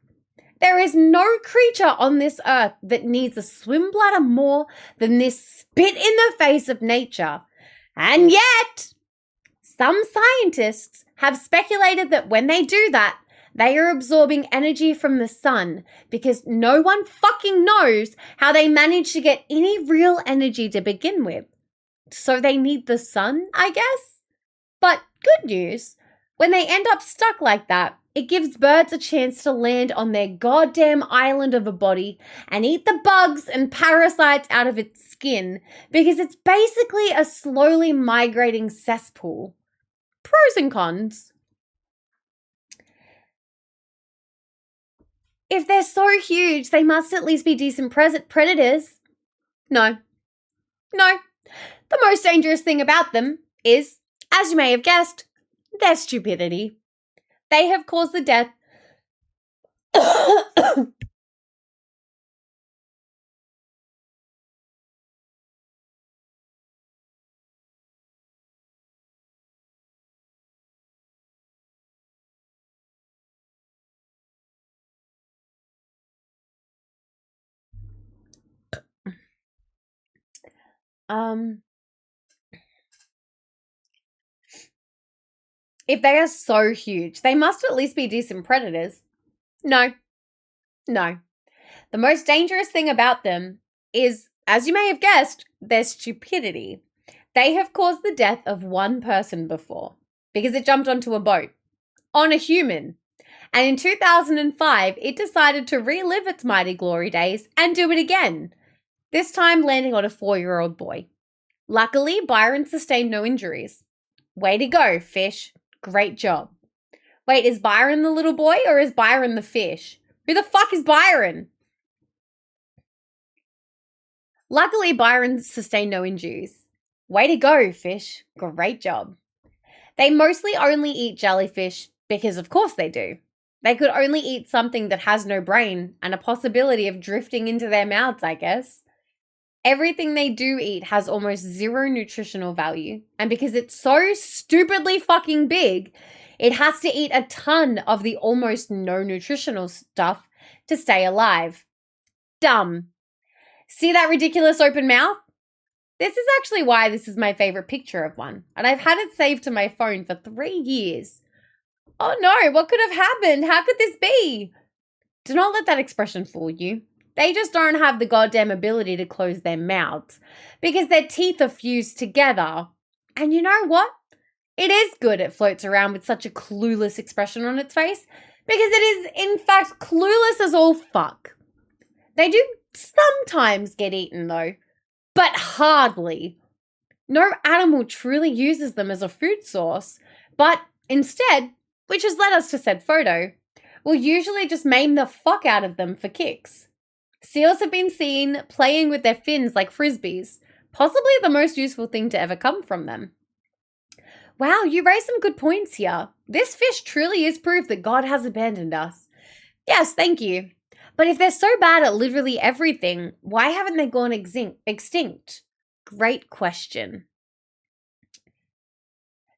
There is no creature on this earth that needs a swim bladder more than this spit in the face of nature. And yet, some scientists have speculated that when they do that, they are absorbing energy from the sun because no one fucking knows how they manage to get any real energy to begin with. So they need the sun, I guess? But good news, when they end up stuck like that, it gives birds a chance to land on their goddamn island of a body and eat the bugs and parasites out of its skin because it's basically a slowly migrating cesspool. Pros and cons. If they're so huge, they must at least be decent predators. No. The most dangerous thing about them is, as you may have guessed, their stupidity. They have caused the death if they are so huge, they must at least be decent predators. No. The most dangerous thing about them is, as you may have guessed, their stupidity. They have caused the death of one person before because it jumped onto a boat on a human. And in 2005, it decided to relive its mighty glory days and do it again, this time landing on a 4-year-old boy. Luckily, Byron sustained no injuries. Way to go, fish. Great job. Wait, is Byron the little boy or is Byron the fish? Who the fuck is Byron? Luckily, Byron sustained no injuries. Way to go, fish. Great job. They mostly only eat jellyfish because of course they do. They could only eat something that has no brain and a possibility of drifting into their mouths, I guess. Everything they do eat has almost zero nutritional value. And because it's so stupidly fucking big, it has to eat a ton of the almost no nutritional stuff to stay alive. Dumb. See that ridiculous open mouth? This is actually why this is my favorite picture of one. And I've had it saved to my phone for 3 years. Oh no, what could have happened? How could this be? Do not let that expression fool you. They just don't have the goddamn ability to close their mouths because their teeth are fused together. And you know what? It is good it floats around with such a clueless expression on its face because it is, in fact, clueless as all fuck. They do sometimes get eaten though, but hardly. No animal truly uses them as a food source, but instead, which has led us to said photo, will usually just maim the fuck out of them for kicks. Seals have been seen playing with their fins like frisbees, possibly the most useful thing to ever come from them. Wow, you raise some good points here. This fish truly is proof that God has abandoned us. Yes, thank you. But if they're so bad at literally everything, why haven't they gone extinct? Great question.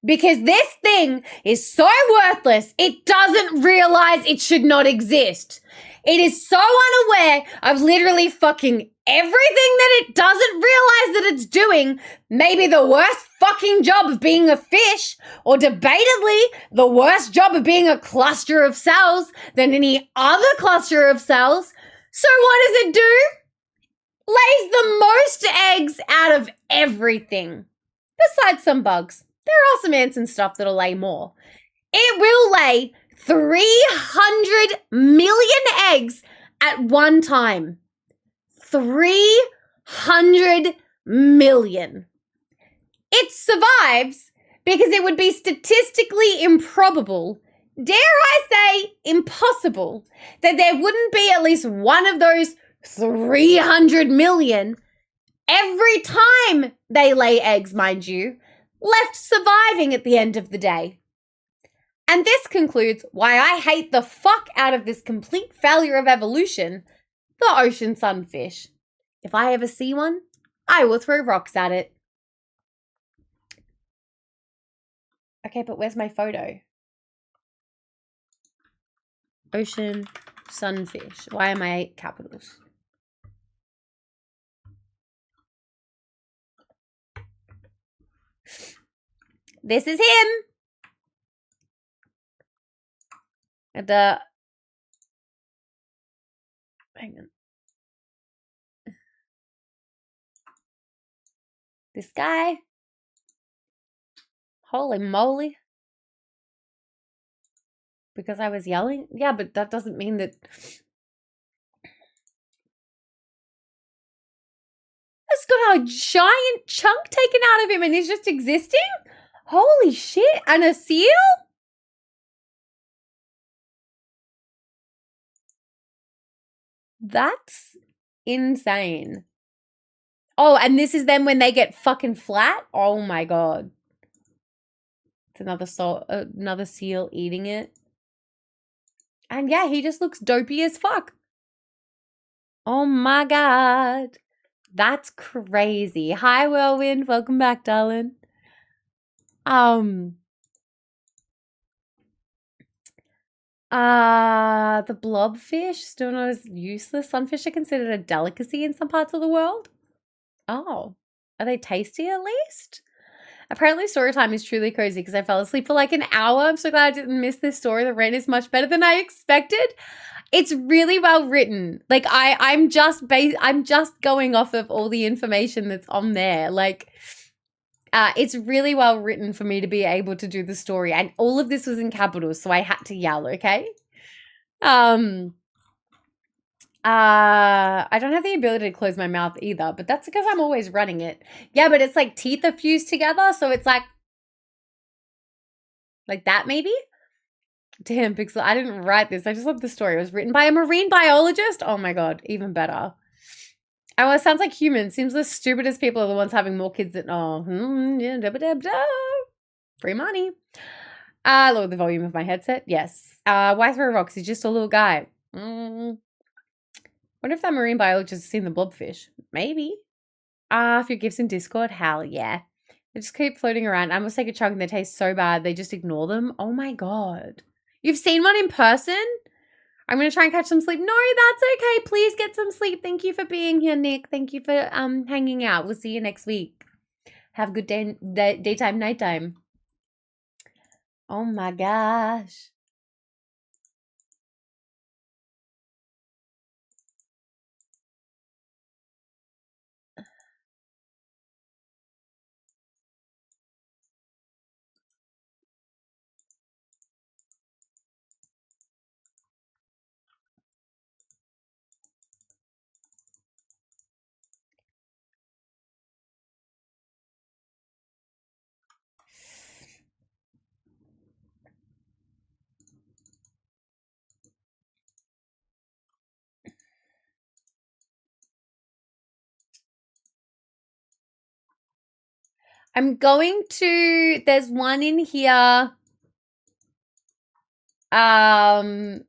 Because this thing is so worthless, it doesn't realize it should not exist. It is so unaware of literally fucking everything that it doesn't realize that it's doing. Maybe the worst fucking job of being a fish, or debatably the worst job of being a cluster of cells than any other cluster of cells. So what does it do? lays the most eggs out of everything. Besides some bugs. There are some ants and stuff that'll lay more. It will lay 300 million eggs at one time. 300 million. It survives because it would be statistically improbable, dare I say impossible, that there wouldn't be at least one of those 300 million every time they lay eggs, mind you, left surviving at the end of the day. And this concludes why I hate the fuck out of this complete failure of evolution, the ocean sunfish. If I ever see one, I will throw rocks at it. Okay, but where's my photo? Ocean sunfish. Why am I capitals? This is him. Hang on. This guy. Holy moly. Because I was yelling? Yeah, but that doesn't mean that... It's got a giant chunk taken out of him and he's just existing? Holy shit. And a seal? That's insane. Oh, and this is then when they get fucking flat? Oh my god. It's another seal eating it. And yeah, he just looks dopey as fuck. Oh my god. That's crazy. Hi, Whirlwind. Welcome back, darling. The blobfish, still known as useless. Sunfish are considered a delicacy in some parts of the world. Oh, are they tasty at least? Apparently Storytime is truly cozy because I fell asleep for like an hour. I'm so glad I didn't miss this story. The rent is much better than I expected. It's really well written. Like I'm just going off of all the information that's on there. Like it's really well written for me to be able to do the story, and all of this was in capitals, so I had to yell, okay? I don't have the ability to close my mouth either, but that's because I'm always running it. Yeah, but it's like teeth are fused together, so it's like that maybe? Damn, Pixel, I didn't write this. I just love the story. It was written by a marine biologist. Oh my god, even better. Oh, it sounds like humans. Seems the stupidest people are the ones having more kids than yeah, free money. Lower the volume of my headset. Yes. Why throw rocks? He's just a little guy. Wonder if that marine biologist has seen the blobfish. Maybe. If your gifts in Discord, hell yeah. They just keep floating around. Animals take a chunk and they taste so bad, they just ignore them. Oh my god. You've seen one in person? I'm going to try and catch some sleep. No, that's okay. Please get some sleep. Thank you for being here, Nick. Thank you for hanging out. We'll see you next week. Have a good day, daytime, nighttime. Oh my gosh. I'm going to, there's one in here. That's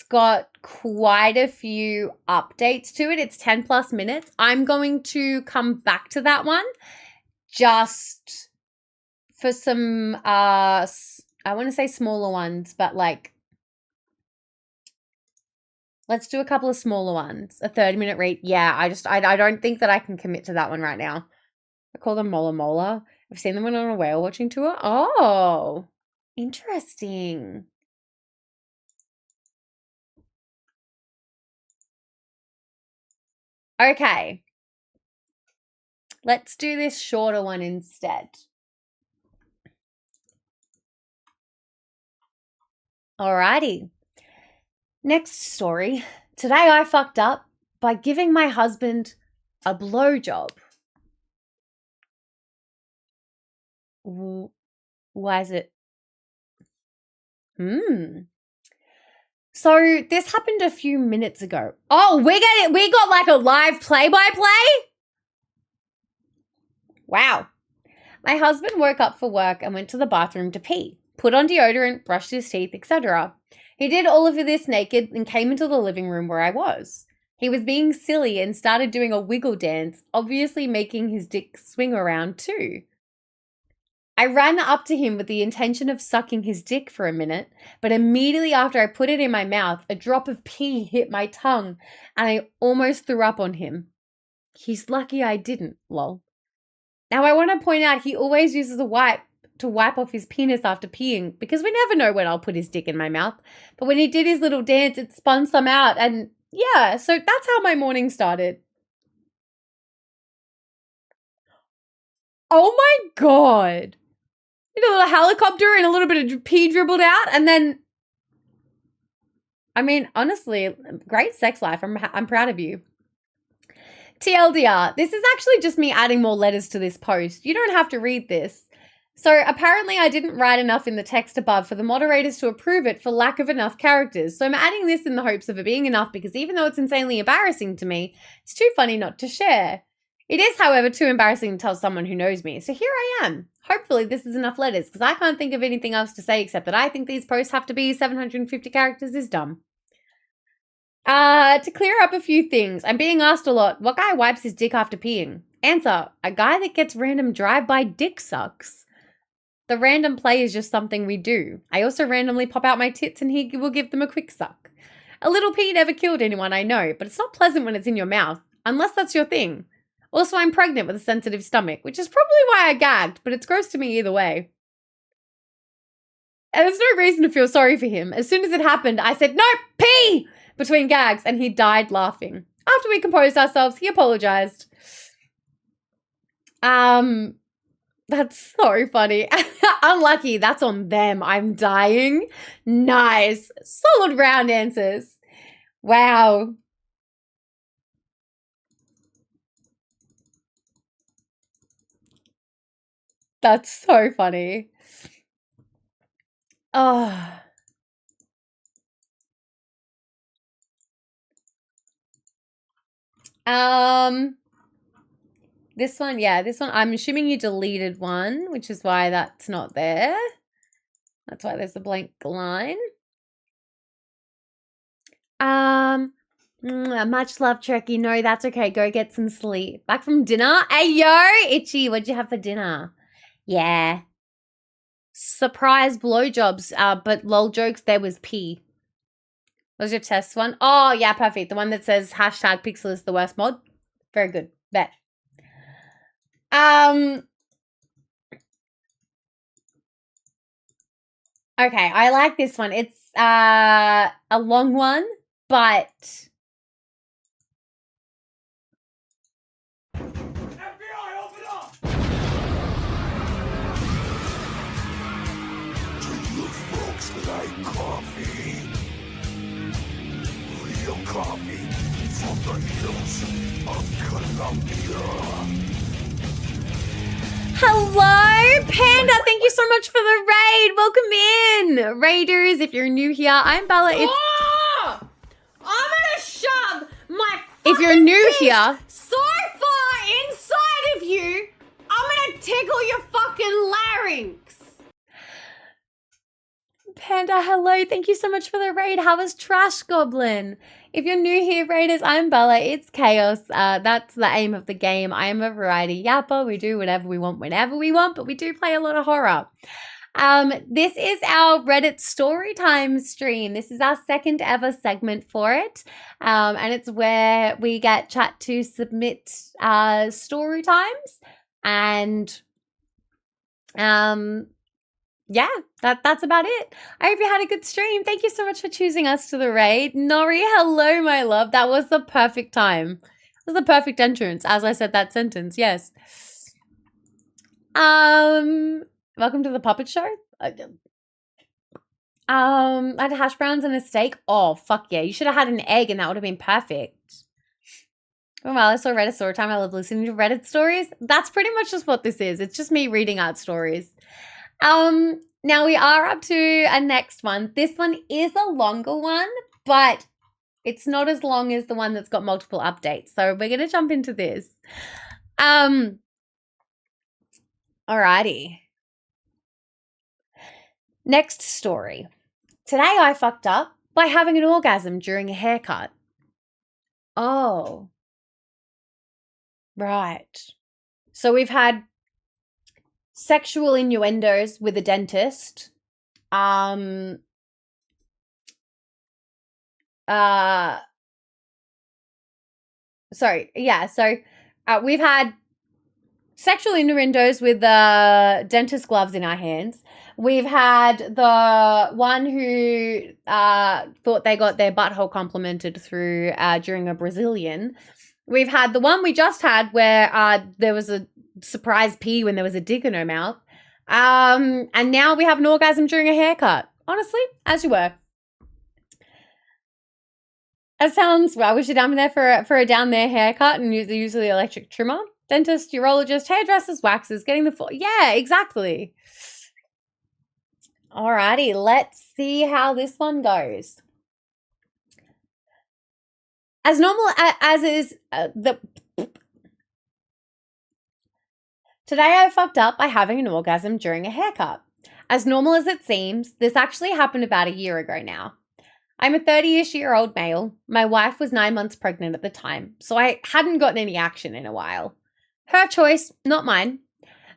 got quite a few updates to it. It's 10 plus minutes. I'm going to come back to that one just for some, I want to say smaller ones, but like, let's do a couple of smaller ones. A 30-minute read. Yeah, I don't think that I can commit to that one right now. I call them Mola Mola. I've seen them on a whale watching tour. Oh, interesting. Okay. Let's do this shorter one instead. Alrighty. Next story. Today I fucked up by giving my husband a blowjob. Why is it? So this happened a few minutes ago. Oh, we got like a live play-by-play? Wow. My husband woke up for work and went to the bathroom to pee, put on deodorant, brushed his teeth, etc. He did all of this naked and came into the living room where I was. He was being silly and started doing a wiggle dance, obviously making his dick swing around too. I ran up to him with the intention of sucking his dick for a minute, but immediately after I put it in my mouth, a drop of pee hit my tongue and I almost threw up on him. He's lucky I didn't, lol. Now I want to point out he always uses a wipe to wipe off his penis after peeing because we never know when I'll put his dick in my mouth. But when he did his little dance, it spun some out and yeah, so that's how my morning started. Oh my God. A little helicopter and a little bit of pee dribbled out and then, I mean, honestly, great sex life. I'm proud of you. TLDR, this is actually just me adding more letters to this post. You don't have to read this. So apparently I didn't write enough in the text above for the moderators to approve it for lack of enough characters. So I'm adding this in the hopes of it being enough because even though it's insanely embarrassing to me, it's too funny not to share. It is, however, too embarrassing to tell someone who knows me. So here I am. Hopefully this is enough letters because I can't think of anything else to say except that I think these posts have to be 750 characters is dumb. To clear up a few things, I'm being asked a lot, what guy wipes his dick after peeing? Answer, a guy that gets random drive-by dick sucks. The random play is just something we do. I also randomly pop out my tits and he will give them a quick suck. A little pee never killed anyone, I know, but it's not pleasant when it's in your mouth, unless that's your thing. Also, I'm pregnant with a sensitive stomach, which is probably why I gagged, but it's gross to me either way. And there's no reason to feel sorry for him. As soon as it happened, I said, no, pee! Between gags, and he died laughing. After we composed ourselves, he apologized. That's so funny. Unlucky, that's on them. I'm dying. Nice. Solid round answers. Wow. That's so funny. Oh. This one, yeah, this one, I'm assuming you deleted one, which is why that's not there. That's why there's a blank line. Much love, Trekkie. No, that's okay. Go get some sleep. Back from dinner? Hey, yo, Itchy, what'd you have for dinner? Yeah. Surprise blowjobs, but lol jokes, there was pee. What was your test one? Oh, yeah, perfect. The one that says hashtag Pixel is the worst mod. Very good. Bet. Okay, I like this one. It's a long one, but FBI, open up! Do you folks like coffee? Real coffee from the hills of Colombia. hello, Panda. Thank you so much for the raid. Welcome in. Raiders, if you're new here, I'm Bella. It's I'm gonna shove my if you're new fist here, so far inside of you, I'm gonna tickle your fucking larynx. Panda, hello. Thank you so much for the raid. How was Trash Goblin? If you're new here, Raiders, I'm Bella. It's Chaos. That's the aim of the game. I am a variety yapper. We do whatever we want whenever we want, but we do play a lot of horror. This is our Reddit Storytime stream. This is our second ever segment for it. And it's where we get chat to submit story times. And yeah, that's about it. I hope you had a good stream. Thank you so much for choosing us to the raid. Nori, hello, my love. That was the perfect time. was the perfect entrance as I said that sentence. Yes. Welcome to the puppet show. I had hash browns and a steak. Oh, fuck yeah. You should have had an egg and that would have been perfect. Oh, well, I saw Reddit Storytime. I love listening to Reddit stories. That's pretty much just what this is. It's just me reading out stories. Now we are up to a next one. This one is a longer one, but it's not as long as the one that's got multiple updates. So we're going to jump into this. Alrighty. Next story. Today I fucked up by having an orgasm during a haircut. Oh. Right. So we've had sexual innuendos with a dentist. Sorry. Yeah. So we've had sexual innuendos with dentist gloves in our hands. We've had the one who thought they got their butthole complimented through during a Brazilian. We've had the one we just had where there was a surprise pee when there was a dick in her mouth. And now we have an orgasm during a haircut. Honestly, as you were. It sounds, well, I wish you're down there for a down there haircut and usually electric trimmer. Dentist, urologist, hairdressers, waxers, getting the full. Yeah, exactly. Alrighty, let's see how this one goes. As normal as is Today I fucked up by having an orgasm during a haircut. As normal as it seems, this actually happened about a year ago now. I'm a 30-ish-year-old male. My wife was 9 months pregnant at the time, so I hadn't gotten any action in a while. Her choice, not mine.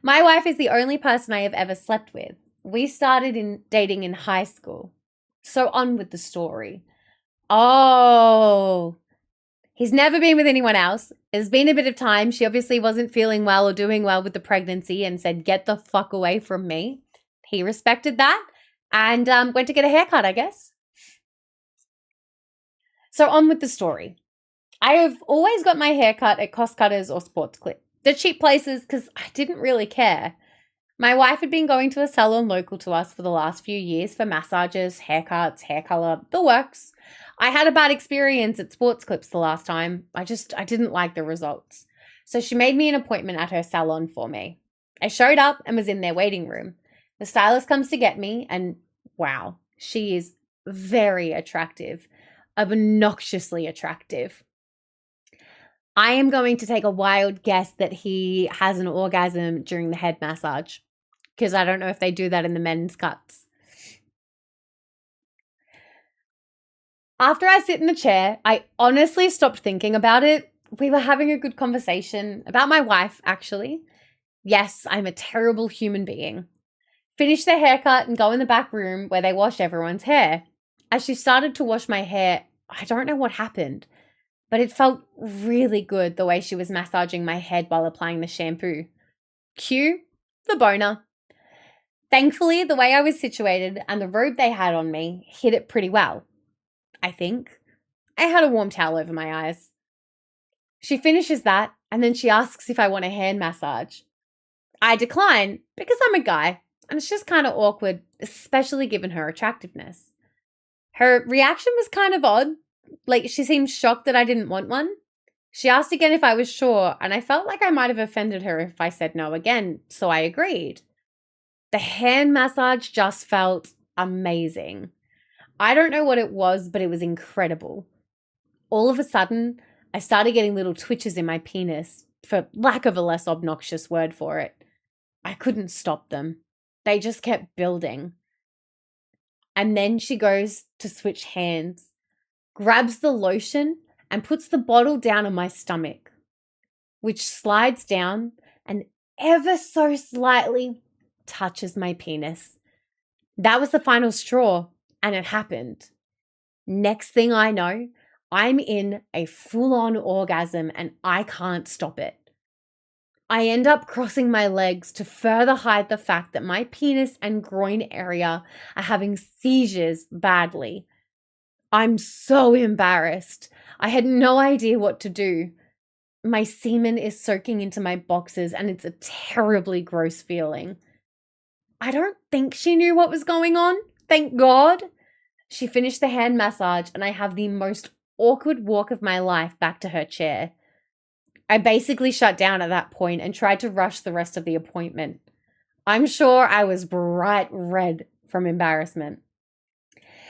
My wife is the only person I have ever slept with. We started dating in high school. So on with the story. Oh, he's never been with anyone else. It's been a bit of time. She obviously wasn't feeling well or doing well with the pregnancy and said, get the fuck away from me. He respected that and went to get a haircut, I guess. So on with the story. I have always got my haircut at Cost Cutters or Sports Clip. The cheap places because I didn't really care. My wife had been going to a salon local to us for the last few years for massages, haircuts, hair color, the works. I had a bad experience at Sports Clips the last time. I didn't like the results. So she made me an appointment at her salon for me. I showed up and was in their waiting room. The stylist comes to get me and wow, she is very attractive, obnoxiously attractive. I am going to take a wild guess that he has an orgasm during the head massage because I don't know if they do that in the men's cuts. After I sit in the chair, I honestly stopped thinking about it. We were having a good conversation about my wife, actually. Yes, I'm a terrible human being. Finish the haircut and go in the back room where they wash everyone's hair. As she started to wash my hair, I don't know what happened, but it felt really good the way she was massaging my head while applying the shampoo. Cue the boner. Thankfully, the way I was situated and the robe they had on me hid it pretty well. I think. I had a warm towel over my eyes. She finishes that and then she asks if I want a hand massage. I decline because I'm a guy and it's just kind of awkward, especially given her attractiveness. Her reaction was kind of odd. Like she seemed shocked that I didn't want one. She asked again if I was sure and I felt like I might have offended her if I said no again, so I agreed. The hand massage just felt amazing. I don't know what it was, but it was incredible. All of a sudden, I started getting little twitches in my penis, for lack of a less obnoxious word for it. I couldn't stop them. They just kept building. And then she goes to switch hands, grabs the lotion, and puts the bottle down on my stomach, which slides down and ever so slightly touches my penis. That was the final straw, and it happened. Next thing I know, I'm in a full-on orgasm and I can't stop it. I end up crossing my legs to further hide the fact that my penis and groin area are having seizures badly. I'm so embarrassed. I had no idea what to do. my semen is soaking into my boxers and it's a terribly gross feeling. I don't think she knew what was going on. Thank God. She finished the hand massage and I have the most awkward walk of my life back to her chair. I basically shut down at that point and tried to rush the rest of the appointment. I'm sure I was bright red from embarrassment.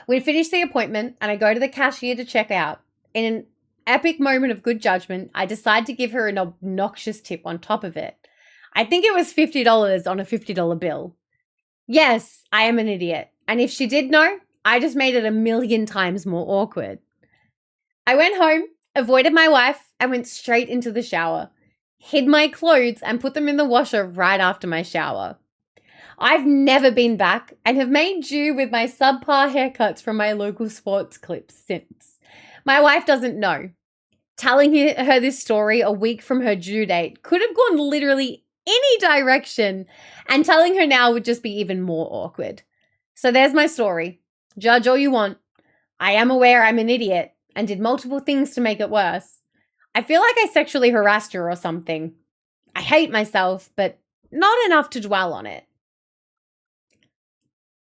We'd finished the appointment and I go to the cashier to check out. In an epic moment of good judgment, I decide to give her an obnoxious tip on top of it. I think it was $50 on a $50 bill. Yes, I am an idiot. And if she did know, I just made it 1,000,000 times more awkward. I went home, avoided my wife, and went straight into the shower. Hid my clothes and put them in the washer right after my shower. I've never been back and have made do with my subpar haircuts from my local sports clips since. My wife doesn't know. Telling her this story a week from her due date could have gone literally any direction, and telling her now would just be even more awkward. So there's my story. Judge all you want. I am aware I'm an idiot and did multiple things to make it worse. I feel like I sexually harassed her or something. I hate myself, but not enough to dwell on it.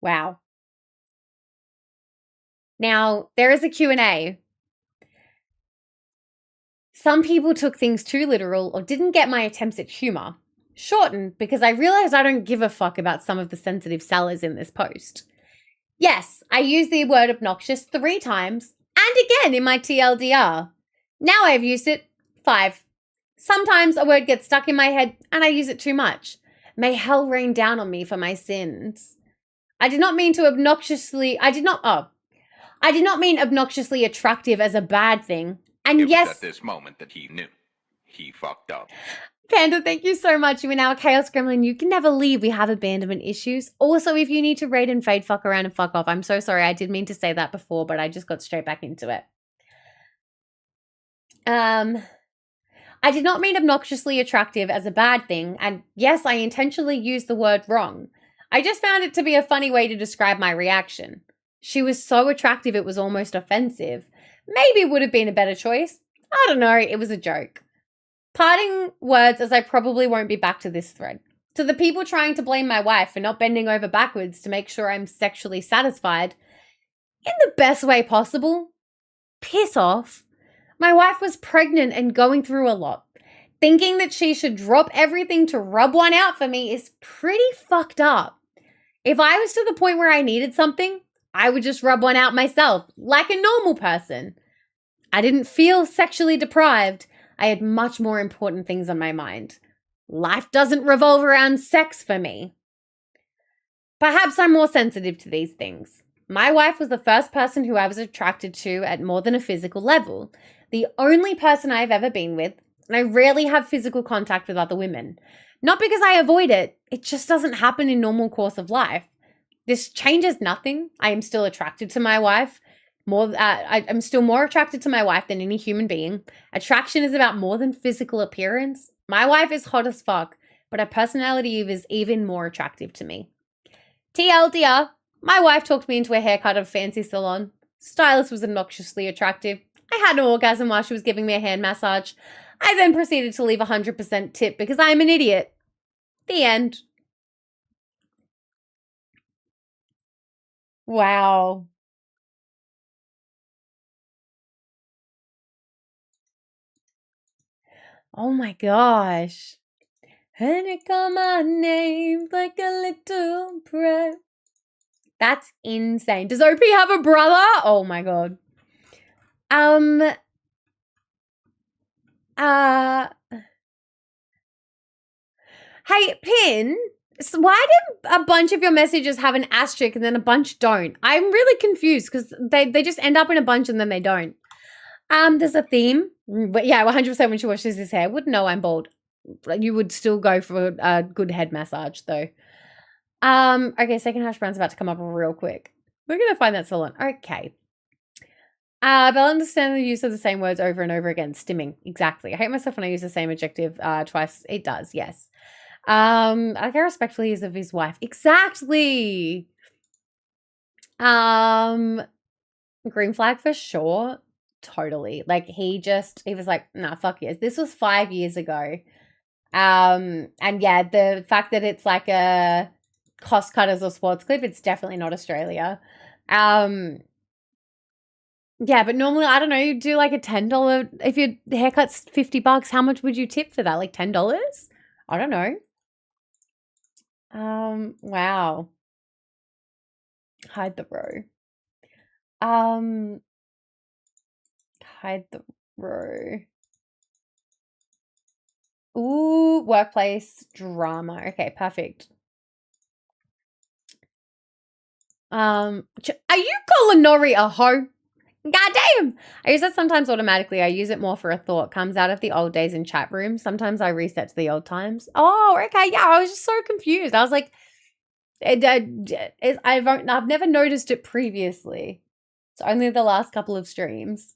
Wow. Now, there is a Q&A. Some people took things too literal or didn't get my attempts at humor. Shortened because I realized I don't give a fuck about some of the sensitive sellers in this post. Yes, I used the word obnoxious 3 times and again in my TLDR. Now I've used it 5. Sometimes a word gets stuck in my head and I use it too much. May hell rain down on me for my sins. I did not mean obnoxiously attractive as a bad thing. And It yes, was at this moment that he knew. He fucked up. Panda, thank you so much. You are now a Chaos Gremlin. You can never leave. We have abandonment issues. Also, if you need to raid and fade, fuck around and fuck off. I'm so sorry. I did mean to say that before, but I just got straight back into it. I did not mean obnoxiously attractive as a bad thing. And yes, I intentionally used the word wrong. I just found it to be a funny way to describe my reaction. She was so attractive it was almost offensive. Maybe it would have been a better choice. I don't know. It was a joke. Parting words, as I probably won't be back to this thread. To the people trying to blame my wife for not bending over backwards to make sure I'm sexually satisfied, in the best way possible, piss off. My wife was pregnant and going through a lot. Thinking that she should drop everything to rub one out for me is pretty fucked up. If I was to the point where I needed something, I would just rub one out myself, like a normal person. I didn't feel sexually deprived. I had much more important things on my mind. Life doesn't revolve around sex for me. Perhaps I'm more sensitive to these things. My wife was the first person who I was attracted to at more than a physical level. The only person I've ever been with, and I rarely have physical contact with other women. Not because I avoid it, it just doesn't happen in normal course of life. This changes nothing. I am still attracted to my wife. I'm still more attracted to my wife than any human being. Attraction is about more than physical appearance. My wife is hot as fuck, but her personality is even more attractive to me. TLDR, my wife talked me into a haircut at a fancy salon. Stylist was obnoxiously attractive. I had an orgasm while she was giving me a hand massage. I then proceeded to leave 100% tip because I am an idiot. The end. Wow. Oh my gosh. And it call my name like a little prayer. That's insane. Does OP have a brother? Oh my god. Hey, Pin, so why do a bunch of your messages have an asterisk and then a bunch don't? I'm really confused because they just end up in a bunch and then they don't. There's a theme. But yeah, 100% when she washes his hair. Wouldn't know I'm bald. You would still go for a good head massage though. Okay, second hash brown's about to come up real quick. We're gonna find that salon. Okay. Bella understand the use of the same words over and over again. Stimming. Exactly. I hate myself when I use the same adjective twice. It does, yes. I care respectfully is of his wife. Exactly. Green flag for sure. totally. Like he was like, nah, fuck yes. This was 5 years ago. And yeah, the fact that it's like a cost cutters or sports clip, it's definitely not Australia. Yeah, but normally, I don't know, you do like a $10, if your haircut's $50, how much would you tip for that? Like $10? I don't know. Wow. Hide the row. Hide the row. Ooh, workplace drama. Okay, perfect. Are you calling Nori a hoe? God damn! I use that sometimes automatically. I use it more for a thought. Comes out of the old days in chat rooms. Sometimes I reset to the old times. Oh, okay. Yeah, I was just so confused. I was like, I've never noticed it previously. It's only the last couple of streams.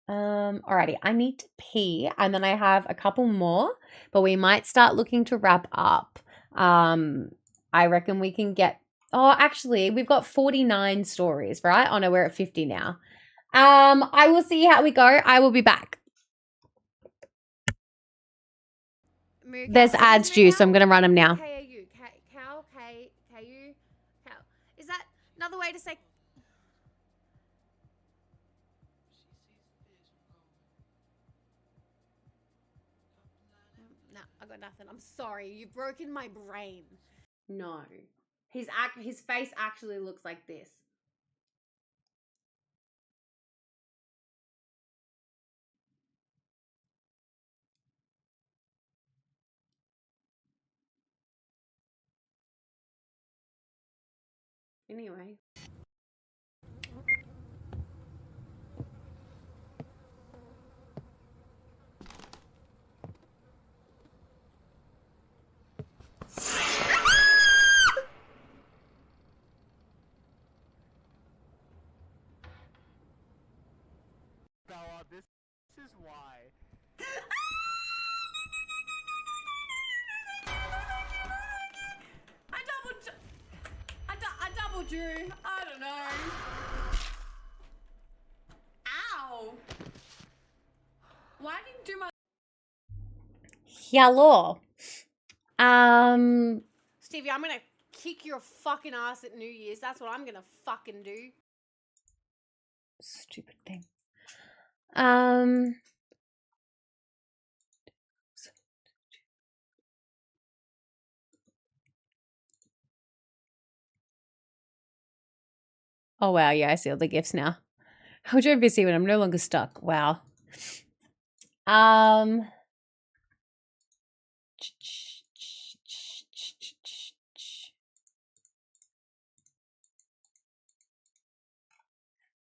Alrighty. I need to pee, and then I have a couple more, but we might start looking to wrap up. I reckon we can get. Oh, actually, we've got 49 stories, right? Oh no, we're at 50 now. I will see how we go. I will be back. There's ads due, so I'm gonna run them now. K-A-U. Cow, K-U, cow. Is that another way to say... No, I got nothing. I'm sorry. You've broken my brain. No. His face actually looks like this. Anyway. This is why. I double drew. I don't know. Ow. Why didn't you do my... Hello. Stevie, I'm gonna kick your fucking ass at New Year's. That's what I'm gonna fucking do. Stupid thing. Oh wow, yeah, I see all the gifts now. How would you ever see when I'm no longer stuck? Wow.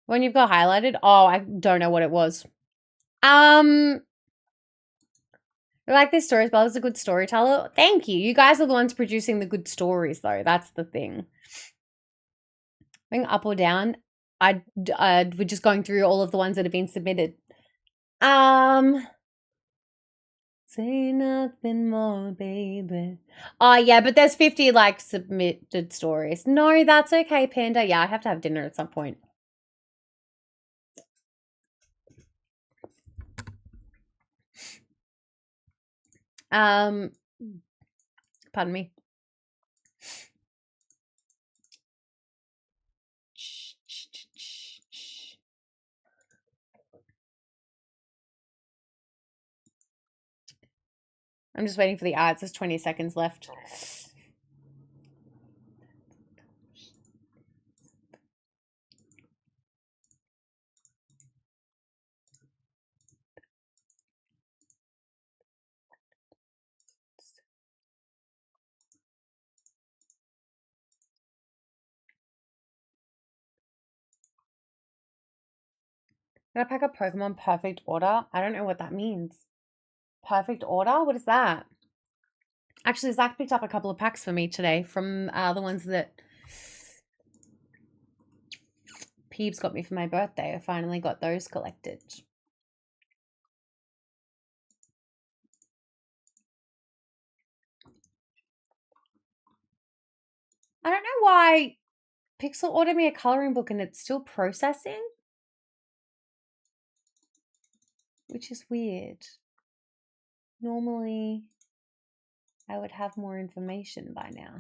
When you've got highlighted? Oh, I don't know what it was. I like this stories. Bella's a good storyteller. Thank you. You guys are the ones producing the good stories, though. That's the thing. Going up or down, we're just going through all of the ones that have been submitted. Say nothing more, baby. Oh, yeah, but there's 50, like, submitted stories. No, that's okay, Panda. Yeah, I have to have dinner at some point. Pardon me. I'm just waiting for the ads. There's 20 seconds left. Did I pack a Pokemon perfect order? I don't know what that means. Perfect order? What is that? Actually, Zach picked up a couple of packs for me today from the ones that Peebs got me for my birthday. I finally got those collected. I don't know why Pixel ordered me a coloring book and it's still processing, which is weird. Normally, I would have more information by now.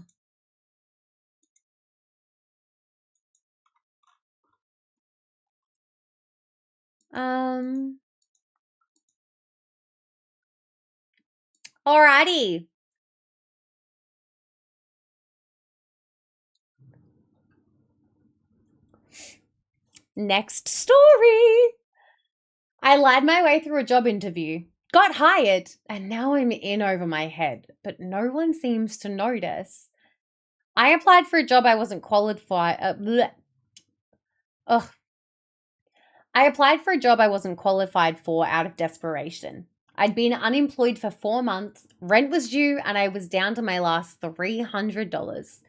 Alrighty. Next story. I lied my way through a job interview, got hired, and now I'm in over my head, but no one seems to notice. I applied for a job I wasn't qualified. I applied for a job I wasn't qualified for out of desperation. I'd been unemployed for 4 months, rent was due, and I was down to my last $300.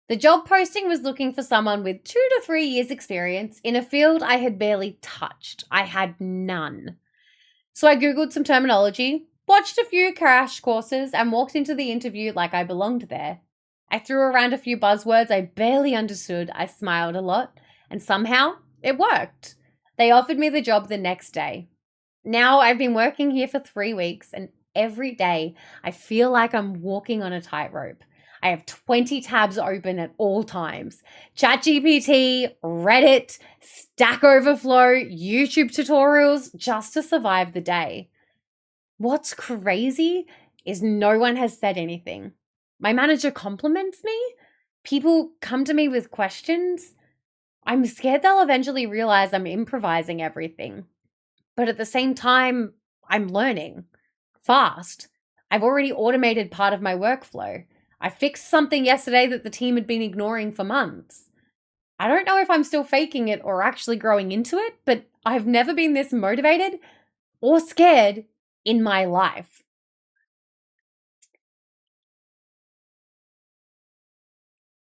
The job posting was looking for someone with 2 to 3 years experience in a field I had barely touched. I had none. So I Googled some terminology, watched a few crash courses, and walked into the interview like I belonged there. I threw around a few buzzwords I barely understood. I smiled a lot, and somehow it worked. They offered me the job the next day. Now I've been working here for 3 weeks, and every day I feel like I'm walking on a tightrope. I have 20 tabs open at all times. ChatGPT, Reddit, Stack Overflow, YouTube tutorials, just to survive the day. What's crazy is no one has said anything. My manager compliments me. People come to me with questions. I'm scared they'll eventually realize I'm improvising everything. But at the same time, I'm learning fast. I've already automated part of my workflow. I fixed something yesterday that the team had been ignoring for months. I don't know if I'm still faking it or actually growing into it, but I've never been this motivated or scared in my life.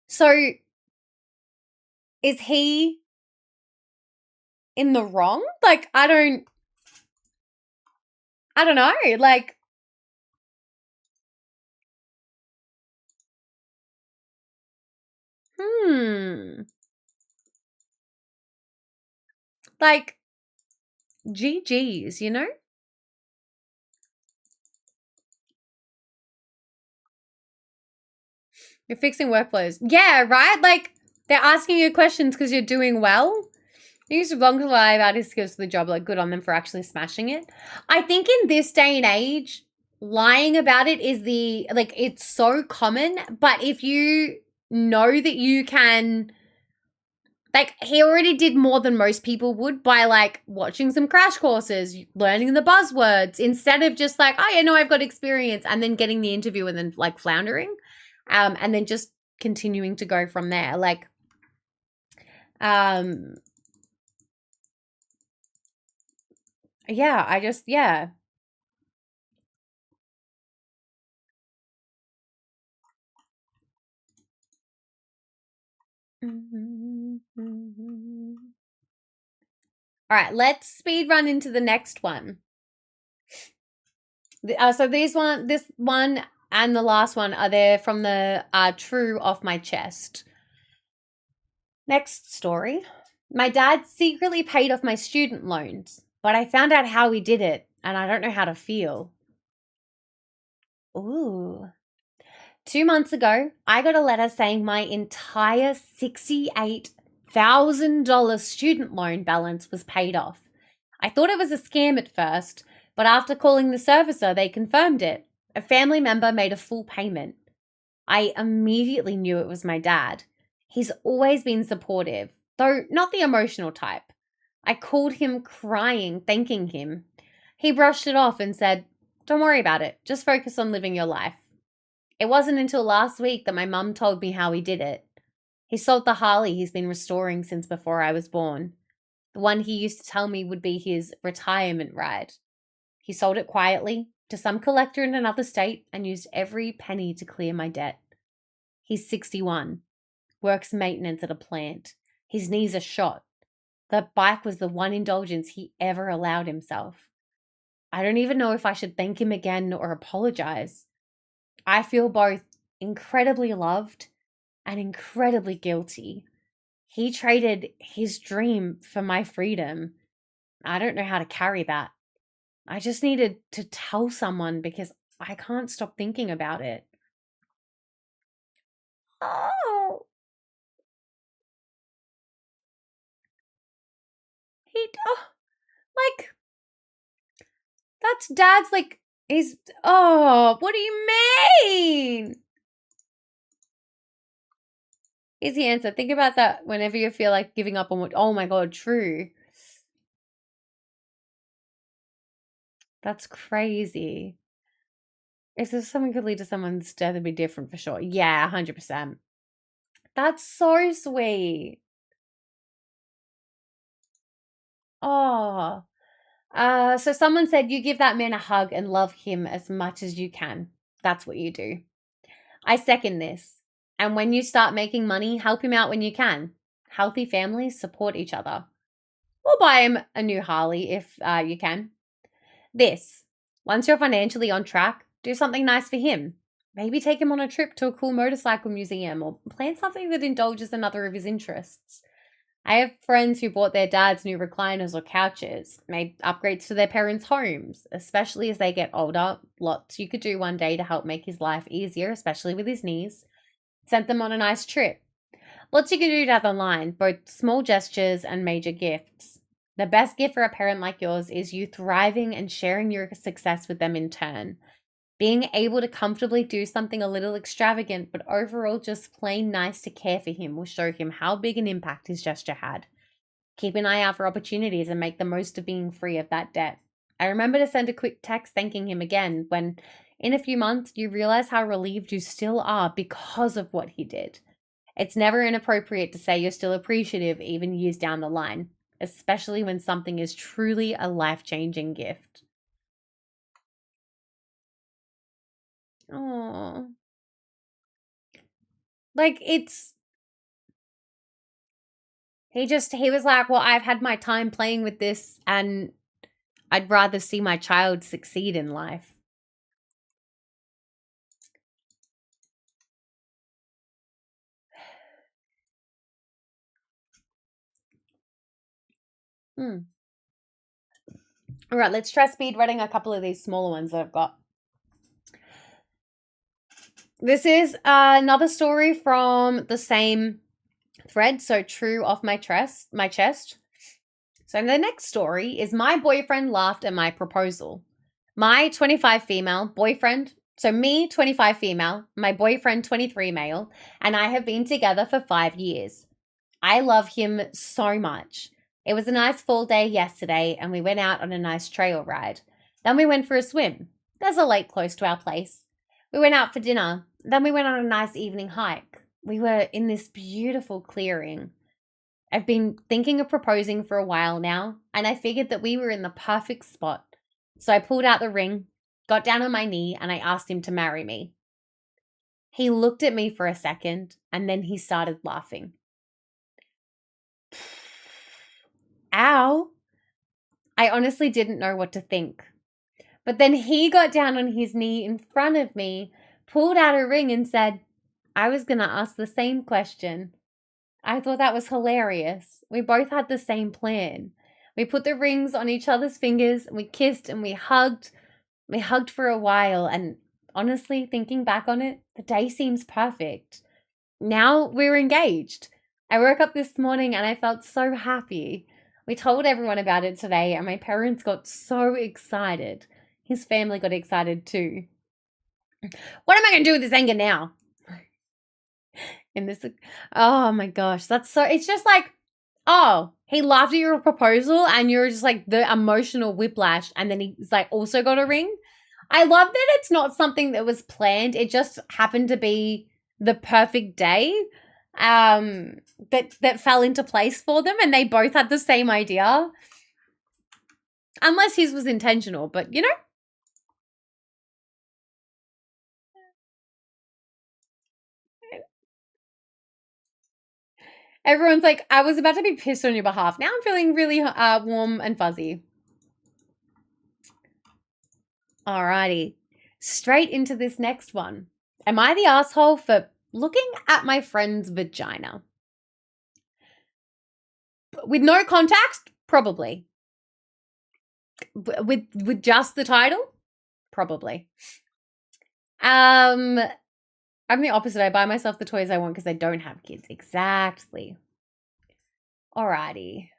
So, is he in the wrong? Like, I don't know. Like, like, GG's, you know? You're fixing workflows. Yeah, right? Like, they're asking you questions because you're doing well. You used to belong to lie about his skills for the job. Like, good on them for actually smashing it. I think in this day and age, lying about it is it's so common. But if you know that you can, like, he already did more than most people would by, like, watching some crash courses, learning the buzzwords, instead of just like, oh, yeah, no, I've got experience, and then getting the interview and then, like, floundering. And then just continuing to go from there. Like, yeah. All right, let's speed run into the next one. So this one and the last one are there from the True Off My Chest. Next story. My dad secretly paid off my student loans, but I found out how he did it, and I don't know how to feel. Ooh. 2 months ago, I got a letter saying my entire $68,000 student loan balance was paid off. I thought it was a scam at first, but after calling the servicer, they confirmed it. A family member made a full payment. I immediately knew it was my dad. He's always been supportive, though not the emotional type. I called him crying, thanking him. He brushed it off and said, "Don't worry about it. Just focus on living your life." It wasn't until last week that my mum told me how he did it. He sold the Harley he's been restoring since before I was born. The one he used to tell me would be his retirement ride. He sold it quietly to some collector in another state and used every penny to clear my debt. He's 61, works maintenance at a plant. His knees are shot. The bike was the one indulgence he ever allowed himself. I don't even know if I should thank him again or apologize. I feel both incredibly loved and incredibly guilty. He traded his dream for my freedom. I don't know how to carry that. I just needed to tell someone because I can't stop thinking about it. Oh. Like, that's dad's, like, he's, oh, what do you mean? Easy answer. Think about that whenever you feel like giving up on what, oh my God, true. That's crazy. If there's something could lead to someone's death, it'd be different for sure. Yeah, 100%. That's so sweet. Oh. So someone said you give that man a hug and love him as much as you can. That's what you do. I second this. And when you start making money, help him out when you can. Healthy families support each other. Or buy him a new Harley if you can. This. Once you're financially on track, do something nice for him. Maybe take him on a trip to a cool motorcycle museum or plan something that indulges another of his interests. I have friends who bought their dads new recliners or couches, made upgrades to their parents' homes, especially as they get older. Lots you could do one day to help make his life easier, especially with his knees. Sent them on a nice trip. Lots you can do down the line, both small gestures and major gifts. The best gift for a parent like yours is you thriving and sharing your success with them in turn. Being able to comfortably do something a little extravagant, but overall just plain nice to care for him will show him how big an impact his gesture had. Keep an eye out for opportunities and make the most of being free of that debt. I remember to send a quick text thanking him again when, in a few months, you realize how relieved you still are because of what he did. It's never inappropriate to say you're still appreciative even years down the line, especially when something is truly a life-changing gift. Oh, like he was like, well, I've had my time playing with this and I'd rather see my child succeed in life. All right, let's try speed running a couple of these smaller ones that I've got. This is another story from the same thread, so true off my chest. So the next story is my boyfriend laughed at my proposal. My 25 female boyfriend, so me 25 female, my boyfriend 23 male, and I have been together for 5 years. I love him so much. It was a nice fall day yesterday and we went out on a nice trail ride. Then we went for a swim. There's a lake close to our place. We went out for dinner. Then we went on a nice evening hike. We were in this beautiful clearing. I've been thinking of proposing for a while now, and I figured that we were in the perfect spot. So I pulled out the ring, got down on my knee, and I asked him to marry me. He looked at me for a second, and then he started laughing. Ow! I honestly didn't know what to think. But then he got down on his knee in front of me, pulled out a ring and said, I was going to ask the same question. I thought that was hilarious. We both had the same plan. We put the rings on each other's fingers, and we kissed and we hugged. We hugged for a while, and honestly, thinking back on it, the day seems perfect. Now we're engaged. I woke up this morning and I felt so happy. We told everyone about it today, and my parents got so excited. His family got excited too. What am I going to do with this anger now? Oh my gosh, that's so, it's just like, oh, he laughed at your proposal and you're just like the emotional whiplash, and then he's like also got a ring. I love that it's not something that was planned. It just happened to be the perfect day that fell into place for them, and they both had the same idea. Unless his was intentional, but you know. Everyone's like, I was about to be pissed on your behalf. Now I'm feeling really warm and fuzzy. Alrighty. Straight into this next one. Am I the asshole for looking at my friend's vagina? With no context, probably. With just the title, probably. I'm the opposite. I buy myself the toys I want because I don't have kids. Exactly. Alrighty.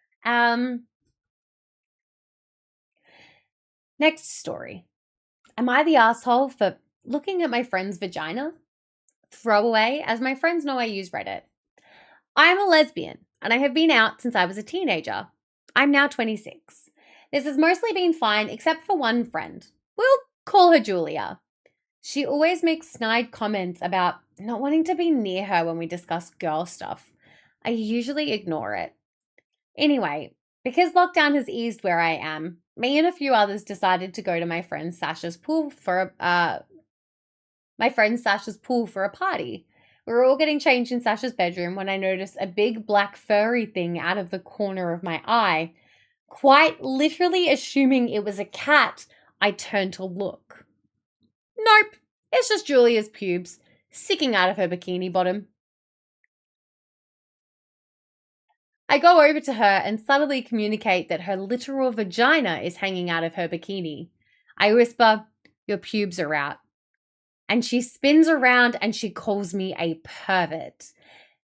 Next story. Am I the asshole for looking at my friend's vagina? Throwaway, as my friends know I use Reddit. I'm a lesbian, and I have been out since I was a teenager. I'm now 26. This has mostly been fine except for one friend. We'll call her Julia. She always makes snide comments about not wanting to be near her when we discuss girl stuff. I usually ignore it. Anyway, because lockdown has eased where I am, me and a few others decided to go to my friend Sasha's pool for a party. We were all getting changed in Sasha's bedroom when I noticed a big black furry thing out of the corner of my eye. Quite literally assuming it was a cat, I turned to look. Nope, it's just Julia's pubes sticking out of her bikini bottom. I go over to her and subtly communicate that her literal vagina is hanging out of her bikini. I whisper, "Your pubes are out." And she spins around and she calls me a pervert.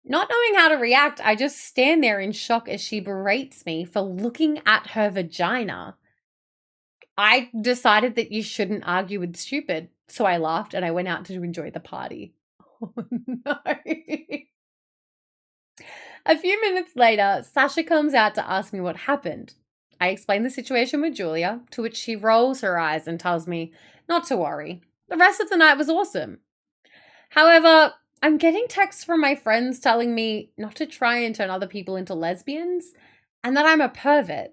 Not knowing how to react, I just stand there in shock as she berates me for looking at her vagina. I decided that you shouldn't argue with stupid, so I laughed and I went out to enjoy the party. Oh no. A few minutes later, Sasha comes out to ask me what happened. I explain the situation with Julia, to which she rolls her eyes and tells me not to worry. The rest of the night was awesome. However, I'm getting texts from my friends telling me not to try and turn other people into lesbians and that I'm a pervert.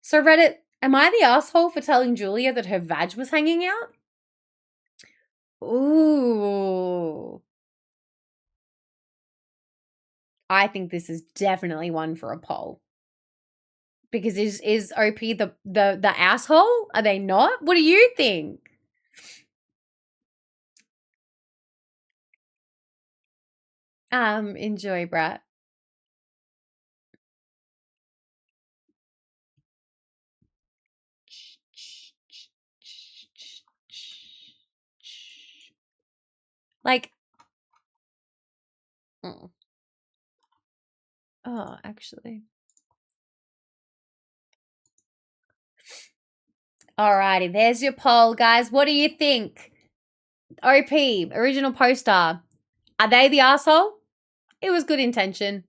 So Reddit, am I the asshole for telling Julia that her vag was hanging out? Ooh. I think this is definitely one for a poll. Because is OP the asshole? Are they not? What do you think? Enjoy, Brat. Like, oh, actually. Alrighty, there's your poll, guys. What do you think? OP, original poster. Are they the asshole? It was good intention.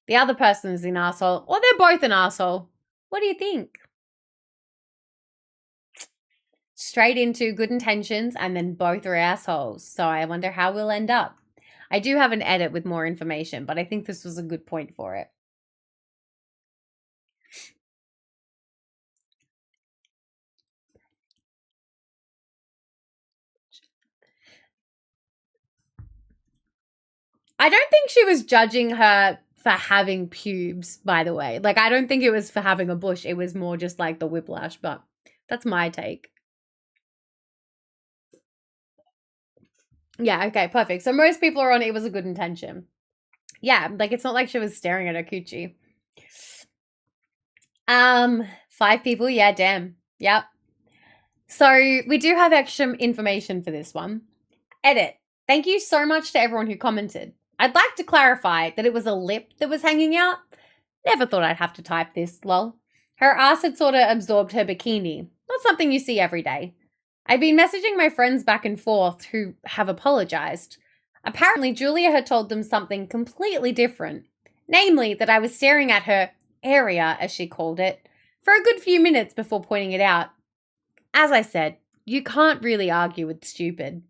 The other person's an asshole, or they're both an asshole. What do you think? Straight into good intentions and then both are assholes. So I wonder how we'll end up. I do have an edit with more information, but I think this was a good point for it. I don't think she was judging her for having pubes, by the way. Like, I don't think it was for having a bush. It was more just like the whiplash, but that's my take. Yeah, okay, perfect. So most people are on it was a good intention. Yeah, like it's not like she was staring at her coochie. 5 people, yeah, damn. Yep. So we do have extra information for this one. Edit. Thank you so much to everyone who commented. I'd like to clarify that it was a lip that was hanging out. Never thought I'd have to type this, lol. Her ass had sort of absorbed her bikini. Not something you see every day. I've been messaging my friends back and forth who have apologized. Apparently, Julia had told them something completely different. Namely, that I was staring at her area, as she called it, for a good few minutes before pointing it out. As I said, you can't really argue with stupid.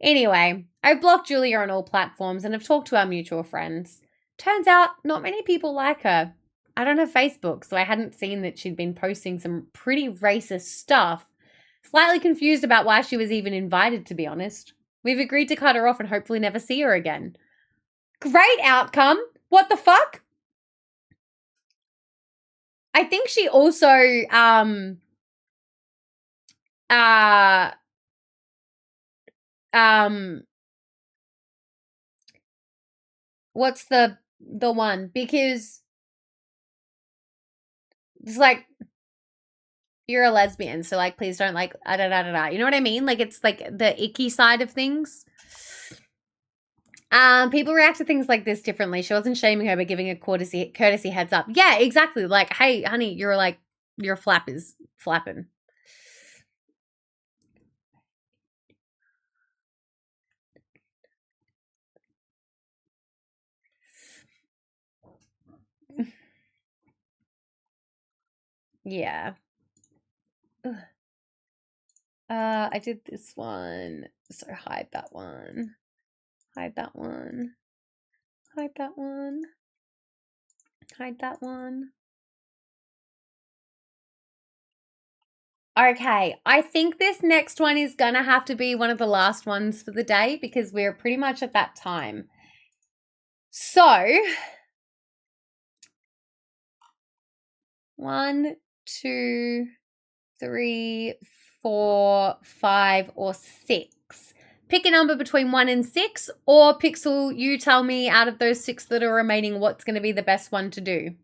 Anyway, I've blocked Julia on all platforms and have talked to our mutual friends. Turns out, not many people like her. I don't have Facebook, so I hadn't seen that she'd been posting some pretty racist stuff. Slightly confused about why she was even invited, to be honest. We've agreed to cut her off and hopefully never see her again. Great outcome! What the fuck? I think she also, what's the one? Because It's like, you're a lesbian, so like, please don't like, da da da da. You know what I mean? Like, it's like the icky side of things. People react to things like this differently. She wasn't shaming her, but giving a courtesy heads up. Yeah, exactly. Like, hey, honey, you're like, your flap is flapping. Yeah. Ugh. I did this one. So hide that one. Hide that one. Hide that one. Hide that one. Okay, I think this next one is gonna have to be one of the last ones for the day because we're pretty much at that time. So, 1, 2, 3, 4, 5, or 6. Pick a number between 1 and 6, or Pixel, you tell me out of those 6 that are remaining what's going to be the best one to do.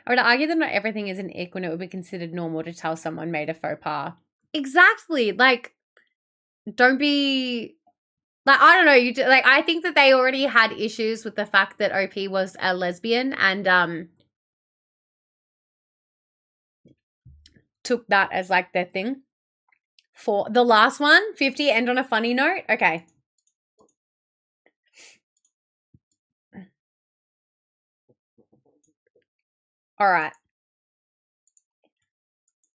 I would argue that not everything is an ick when it would be considered normal to tell someone made a faux pas. Exactly. Like, don't be... Like, I don't know. Like, I think that they already had issues with the fact that OP was a lesbian and took that as like their thing. For the last one, 50, end on a funny note. Okay. All right.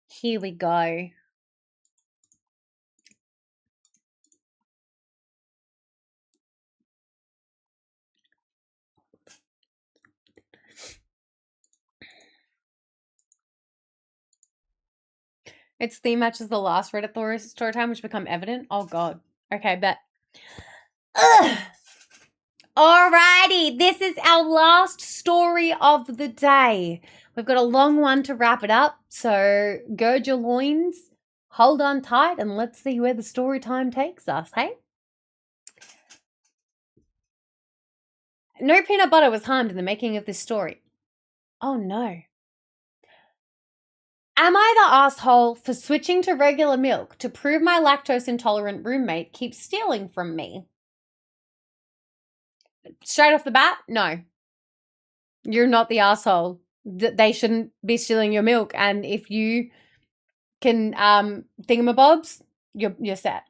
Here we go. Its theme matches the last Reddit story time, which become evident. Oh god. Okay, bet. Ugh. Alrighty, this is our last story of the day. We've got a long one to wrap it up, so gird your loins, hold on tight, and let's see where the story time takes us, hey? No peanut butter was harmed in the making of this story. Oh no. Am I the asshole for switching to regular milk to prove my lactose intolerant roommate keeps stealing from me? Straight off the bat, no. You're not the asshole. They shouldn't be stealing your milk, and if you can thingamabobs, you're set.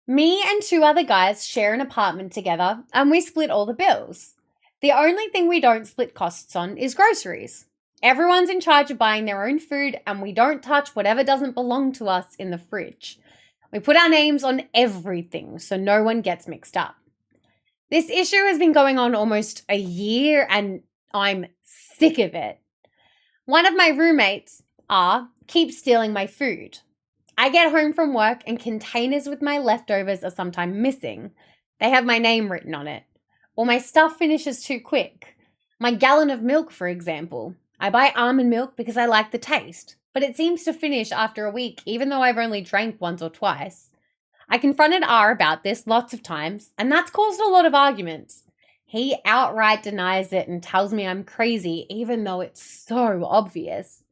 Me and 2 other guys share an apartment together, and we split all the bills. The only thing we don't split costs on is groceries. Everyone's in charge of buying their own food, and we don't touch whatever doesn't belong to us in the fridge. We put our names on everything so no one gets mixed up. This issue has been going on almost a year, and I'm sick of it. One of my roommates, keeps stealing my food. I get home from work and containers with my leftovers are sometimes missing. They have my name written on it. Or my stuff finishes too quick. My gallon of milk, for example. I buy almond milk because I like the taste, but it seems to finish after a week even though I've only drank once or twice. I confronted R about this lots of times, and that's caused a lot of arguments. He outright denies it and tells me I'm crazy even though it's so obvious.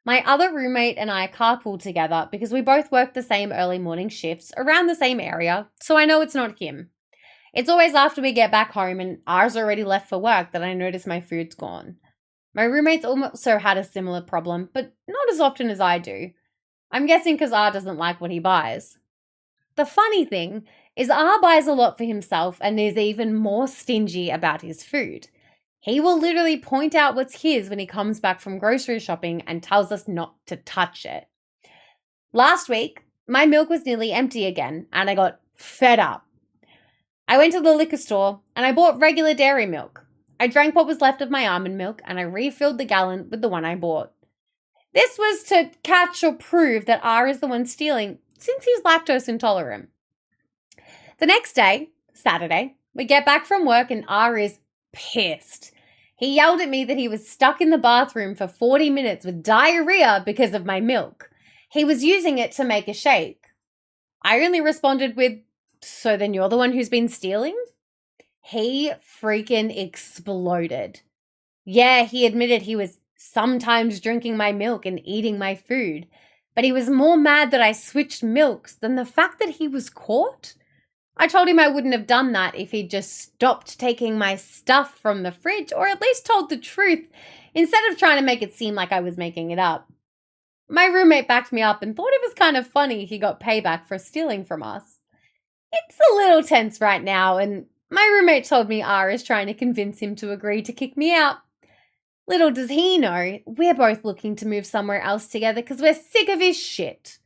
My other roommate and I carpool together because we both work the same early morning shifts around the same area, so I know it's not him. It's always after we get back home and R's already left for work that I notice my food's gone. My roommates also had a similar problem, but not as often as I do. I'm guessing because R doesn't like what he buys. The funny thing is R buys a lot for himself and is even more stingy about his food. He will literally point out what's his when he comes back from grocery shopping and tells us not to touch it. Last week, my milk was nearly empty again and I got fed up. I went to the liquor store and I bought regular dairy milk. I drank what was left of my almond milk and I refilled the gallon with the one I bought. This was to catch or prove that R is the one stealing since he's lactose intolerant. The next day, Saturday, we get back from work and R is pissed. He yelled at me that he was stuck in the bathroom for 40 minutes with diarrhea because of my milk. He was using it to make a shake. I only responded with, so then you're the one who's been stealing? He freaking exploded. Yeah, he admitted he was sometimes drinking my milk and eating my food, but he was more mad that I switched milks than the fact that he was caught. I told him I wouldn't have done that if he'd just stopped taking my stuff from the fridge, or at least told the truth instead of trying to make it seem like I was making it up. My roommate backed me up and thought it was kind of funny he got payback for stealing from us. It's a little tense right now, and my roommate told me R is trying to convince him to agree to kick me out. Little does he know, we're both looking to move somewhere else together because we're sick of his shit.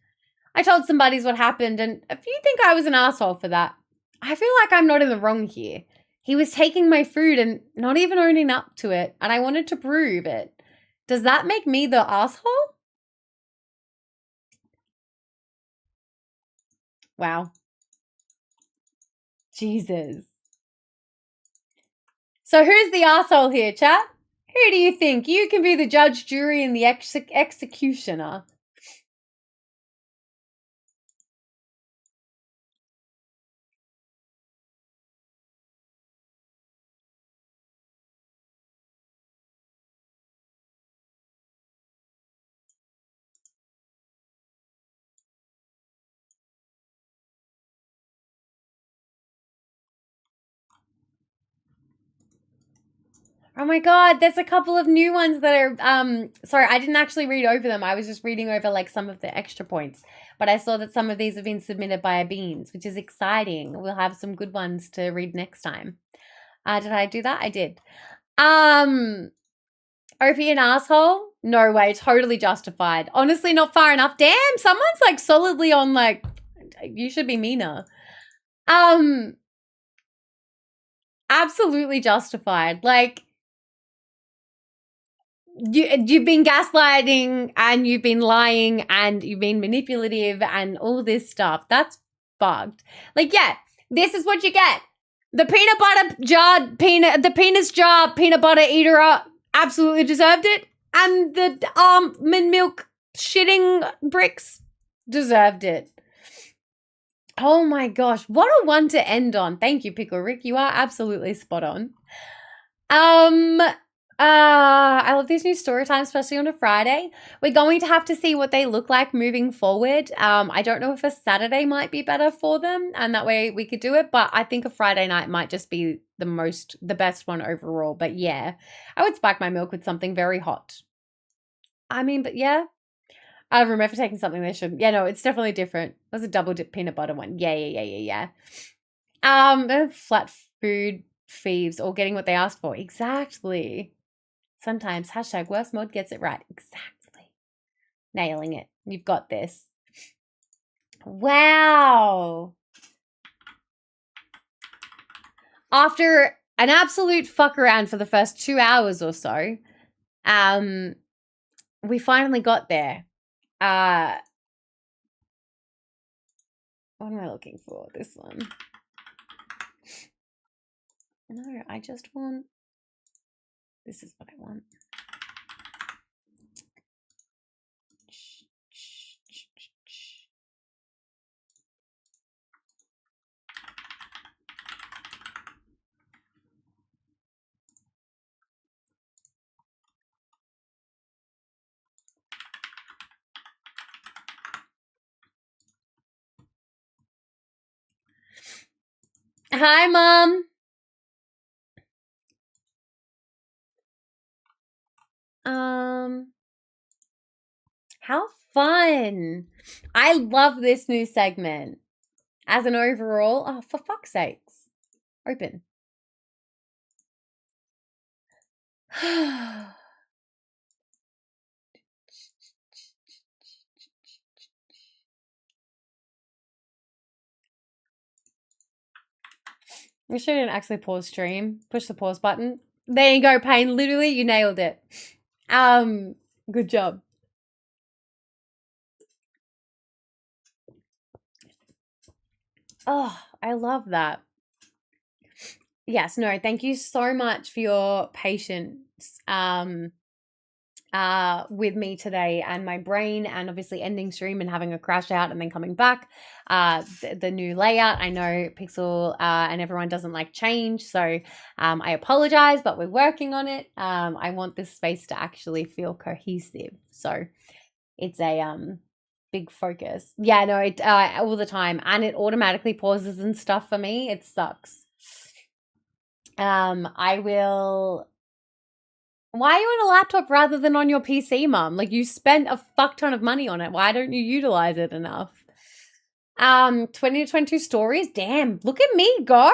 I told some buddies what happened, and if you think I was an asshole for that, I feel like I'm not in the wrong here. He was taking my food and not even owning up to it, and I wanted to prove it. Does that make me the asshole? Wow. Jesus. So who's the asshole here, chat? Who do you think? You can be the judge, jury, and the executioner. Oh my god, there's a couple of new ones that are, sorry, I didn't actually read over them. I was just reading over like some of the extra points. But I saw that some of these have been submitted by Beans, which is exciting. We'll have some good ones to read next time. Did I do that? I did. OP an asshole? No way, totally justified. Honestly, not far enough. Damn, someone's like solidly on like, you should be meaner. Absolutely justified. Like, you've been gaslighting and you've been lying and you've been manipulative and all this stuff. That's fucked. Like, yeah, this is what you get. The peanut butter jar, the penis jar peanut butter eater absolutely deserved it. And the almond milk shitting bricks deserved it. Oh my gosh, what a one to end on. Thank you, Pickle Rick. You are absolutely spot on. I love these new story times, especially on a Friday. We're going to have to see what they look like moving forward. I don't know if a Saturday might be better for them, and that way we could do it, but I think a Friday night might just be the best one overall. But yeah, I would spike my milk with something very hot. I mean, but yeah. I remember for taking something they shouldn't. Yeah, no, it's definitely different. It was a double dip peanut butter one. Yeah. Flat food thieves all getting what they asked for. Exactly. Sometimes hashtag worst mod gets it right. Exactly. Nailing it. You've got this. Wow. After an absolute fuck around for the first 2 hours or so, we finally got there. What am I looking for? This one. No, I just want... This is what I want. Hi, Mom. How fun. I love this new segment. As an overall, oh, for fuck's sakes. Open. You shouldn't actually pause stream. Push the pause button. There you go, Payne. Literally, you nailed it. Good job. Oh, I love that. Yes, no, thank you so much for your patience. with me today, and my brain, and obviously ending stream and having a crash out and then coming back. The new layout, I know Pixel and everyone doesn't like change, so I apologize, but we're working on it. I want this space to actually feel cohesive, so it's a big focus. Yeah, no, it all the time, and it automatically pauses and stuff for me. It sucks. I will. Why are you on a laptop rather than on your PC, Mum? Like, you spent a fuck ton of money on it. Why don't you utilize it enough? 20 to 22 stories? Damn, look at me go.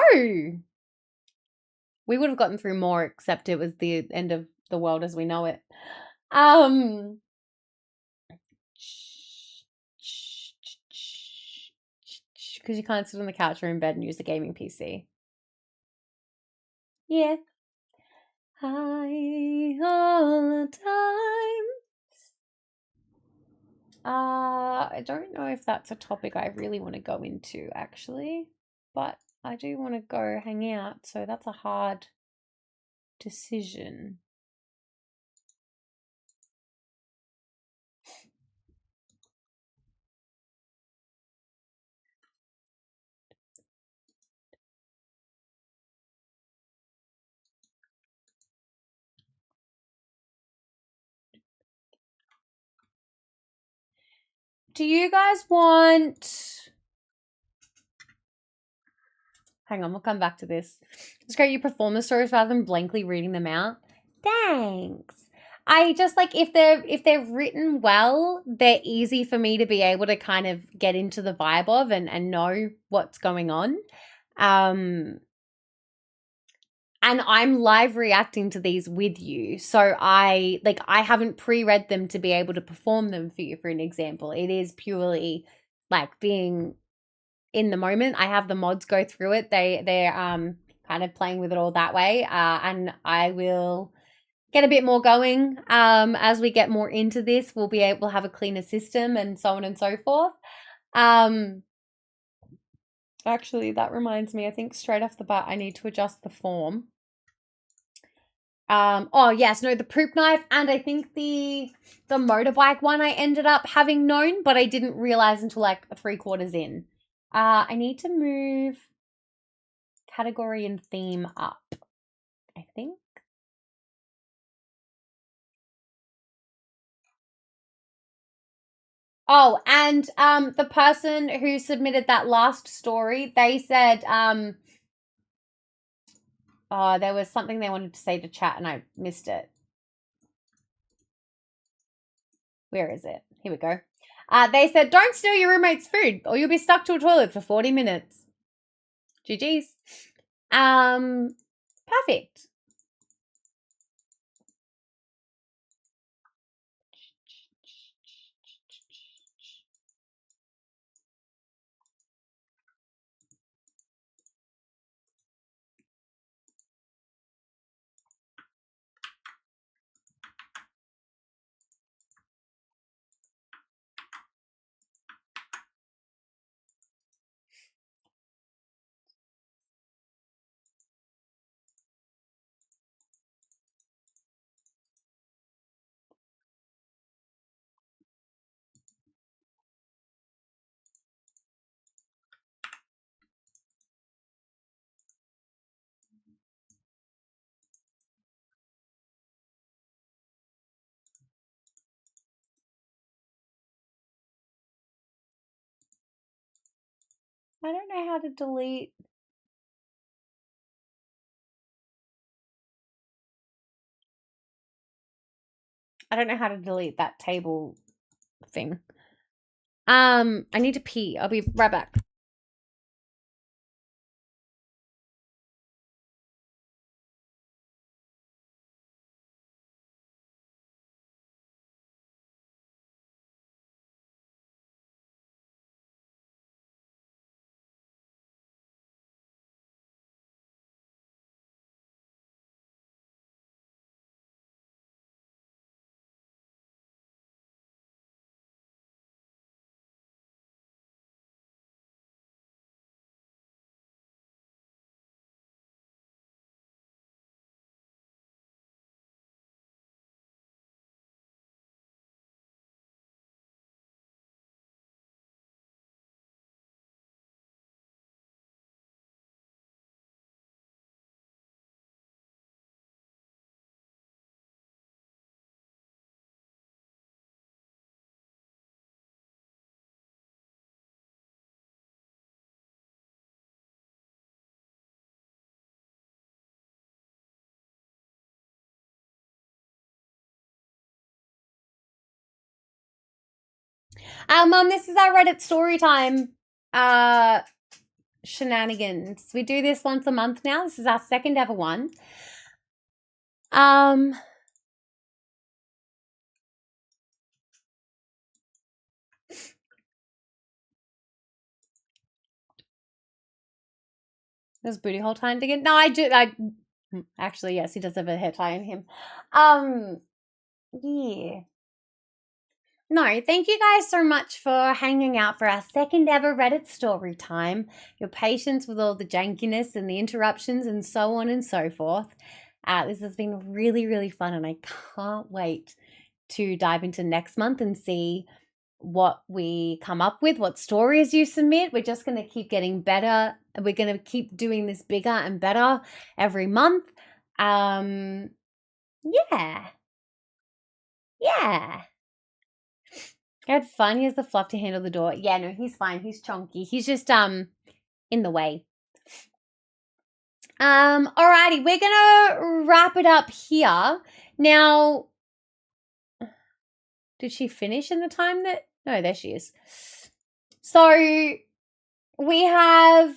We would have gotten through more, except it was the end of the world as we know it. Because you can't sit on the couch or in bed and use the gaming PC. Yeah. High all the time. I don't know if that's a topic I really want to go into, actually, but I do want to go hang out, so that's a hard decision. Do you guys want... Hang on, we'll come back to this. It's great you perform the stories rather than blankly reading them out. Thanks. I just like, if they're written well, they're easy for me to be able to kind of get into the vibe of and know what's going on. And I'm live reacting to these with you. So I haven't pre-read them to be able to perform them for you, for an example. It is purely like being in the moment. I have the mods go through it. They're kind of playing with it all that way. And I will get a bit more going as we get more into this. We'll have a cleaner system and so on and so forth. Actually, that reminds me, I think straight off the bat, I need to adjust the form. Oh yes, no, the poop knife, and I think the motorbike one I ended up having known, but I didn't realize until like 3/4 in. I need to move category and theme up, I think. Oh, and the person who submitted that last story, they said there was something they wanted to say to chat and I missed it. Where is it? Here we go. They said, don't steal your roommate's food or you'll be stuck to a toilet for 40 minutes. GG's. Perfect. I don't know how to delete. I don't know how to delete that table thing. I need to pee. I'll be right back. Mum, this is our Reddit story time shenanigans. We do this once a month now. This is our second ever one. Does booty hole tying again? No, actually, yes, he does have a hair tie in him. Yeah. No, thank you guys so much for hanging out for our second ever Reddit story time. Your patience with all the jankiness and the interruptions and so on and so forth. This has been really, really fun, and I can't wait to dive into next month and see what we come up with, what stories you submit. We're just going to keep getting better. We're going to keep doing this bigger and better every month. Yeah. I had fun. He has the fluff to handle the door. Yeah, no, he's fine. He's chunky. He's just in the way. Alrighty, we're gonna wrap it up here. Now, did she finish in the time that? No, there she is. So we have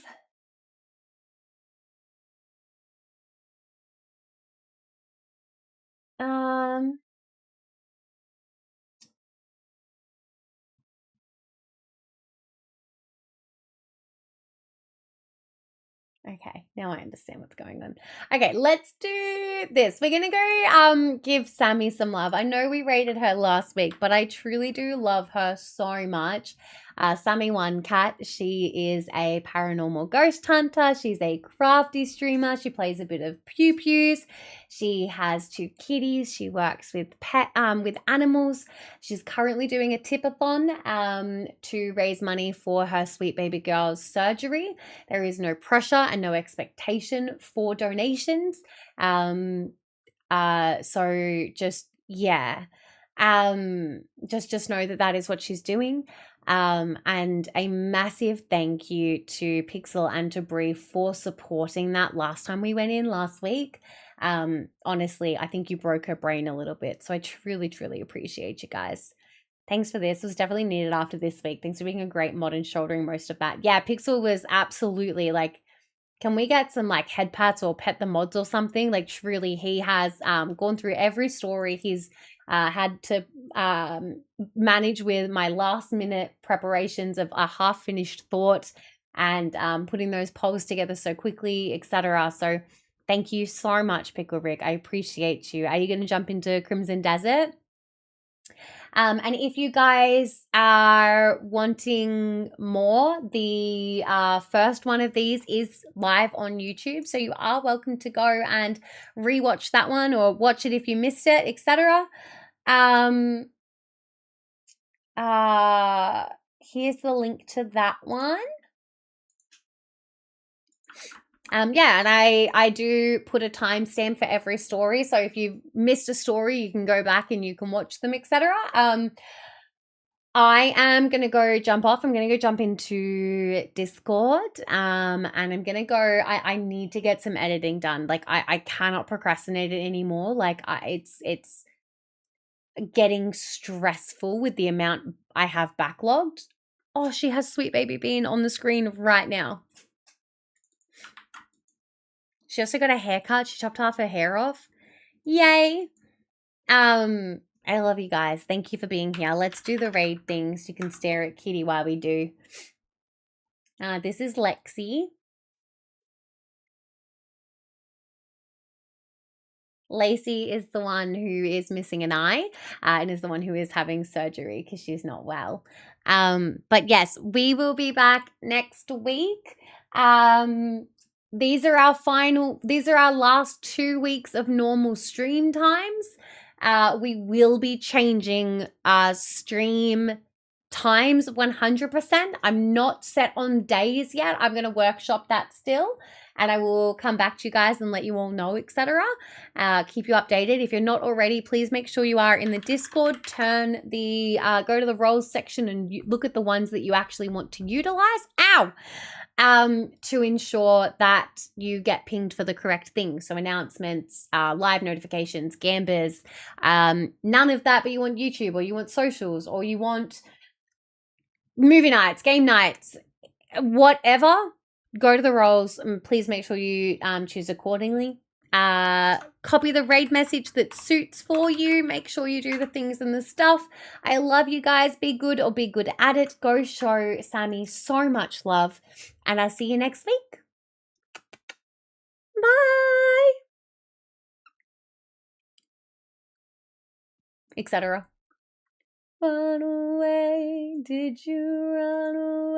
okay, now I understand what's going on. Okay, let's do this. We're gonna go give Sammy some love. I know we rated her last week, but I truly do love her so much. Sammy One Cat, she is a paranormal ghost hunter. She's a crafty streamer. She plays a bit of pew pews. She has 2 kitties. She works with with animals. She's currently doing a tip-a-thon to raise money for her sweet baby girl's surgery. There is no pressure and no expectation for donations. So just yeah. Just know that is what she's doing. And a massive thank you to Pixel and to Bree for supporting that last time we went in last week. Honestly, I think you broke her brain a little bit. So I truly, truly appreciate you guys. Thanks for this. It was definitely needed after this week. Thanks for being a great mod and shouldering most of that. Yeah, Pixel was absolutely like, can we get some like head pats or pet the mods or something? Like truly, he has gone through every story. He's had to manage with my last minute preparations of a half finished thought and putting those polls together so quickly, etc. So thank you so much, Pickle Rick. I appreciate you. Are you going to jump into Crimson Desert? And if you guys are wanting more, the first one of these is live on YouTube. So you are welcome to go and rewatch that one or watch it if you missed it, etc. Here's the link to that one. Yeah, and I do put a timestamp for every story. So if you've missed a story, you can go back and you can watch them, etc. I am going to go jump off. I'm going to go jump into Discord. And I'm going to go, I need to get some editing done. Like I cannot procrastinate it anymore. Like it's getting stressful with the amount I have backlogged. Oh, she has Sweet Baby Bean on the screen right now. She also got a haircut. She chopped half her hair off. Yay. I love you guys. Thank you for being here. Let's do the raid things. You can stare at Kitty while we do. This is Lexi. Lacey is the one who is missing an eye and is the one who is having surgery because she's not well. But yes, we will be back next week. These are our last 2 weeks of normal stream times. We will be changing stream times 100%. I'm not set on days yet. I'm going to workshop that still. And I will come back to you guys and let you all know, etc. Keep you updated. If you're not already, please make sure you are in the Discord. Go to the roles section and look at the ones that you actually want to utilize. Ow! To ensure that you get pinged for the correct things. So announcements, live notifications, gambers, none of that, but you want YouTube or you want socials or you want movie nights, game nights, whatever, go to the roles and please make sure you choose accordingly. Copy the raid message that suits for you. Make sure you do the things and the stuff. I love you guys. Be good or be good at it. Go show Sammy so much love. And I'll see you next week. Bye. Etc. Run away, did you run away?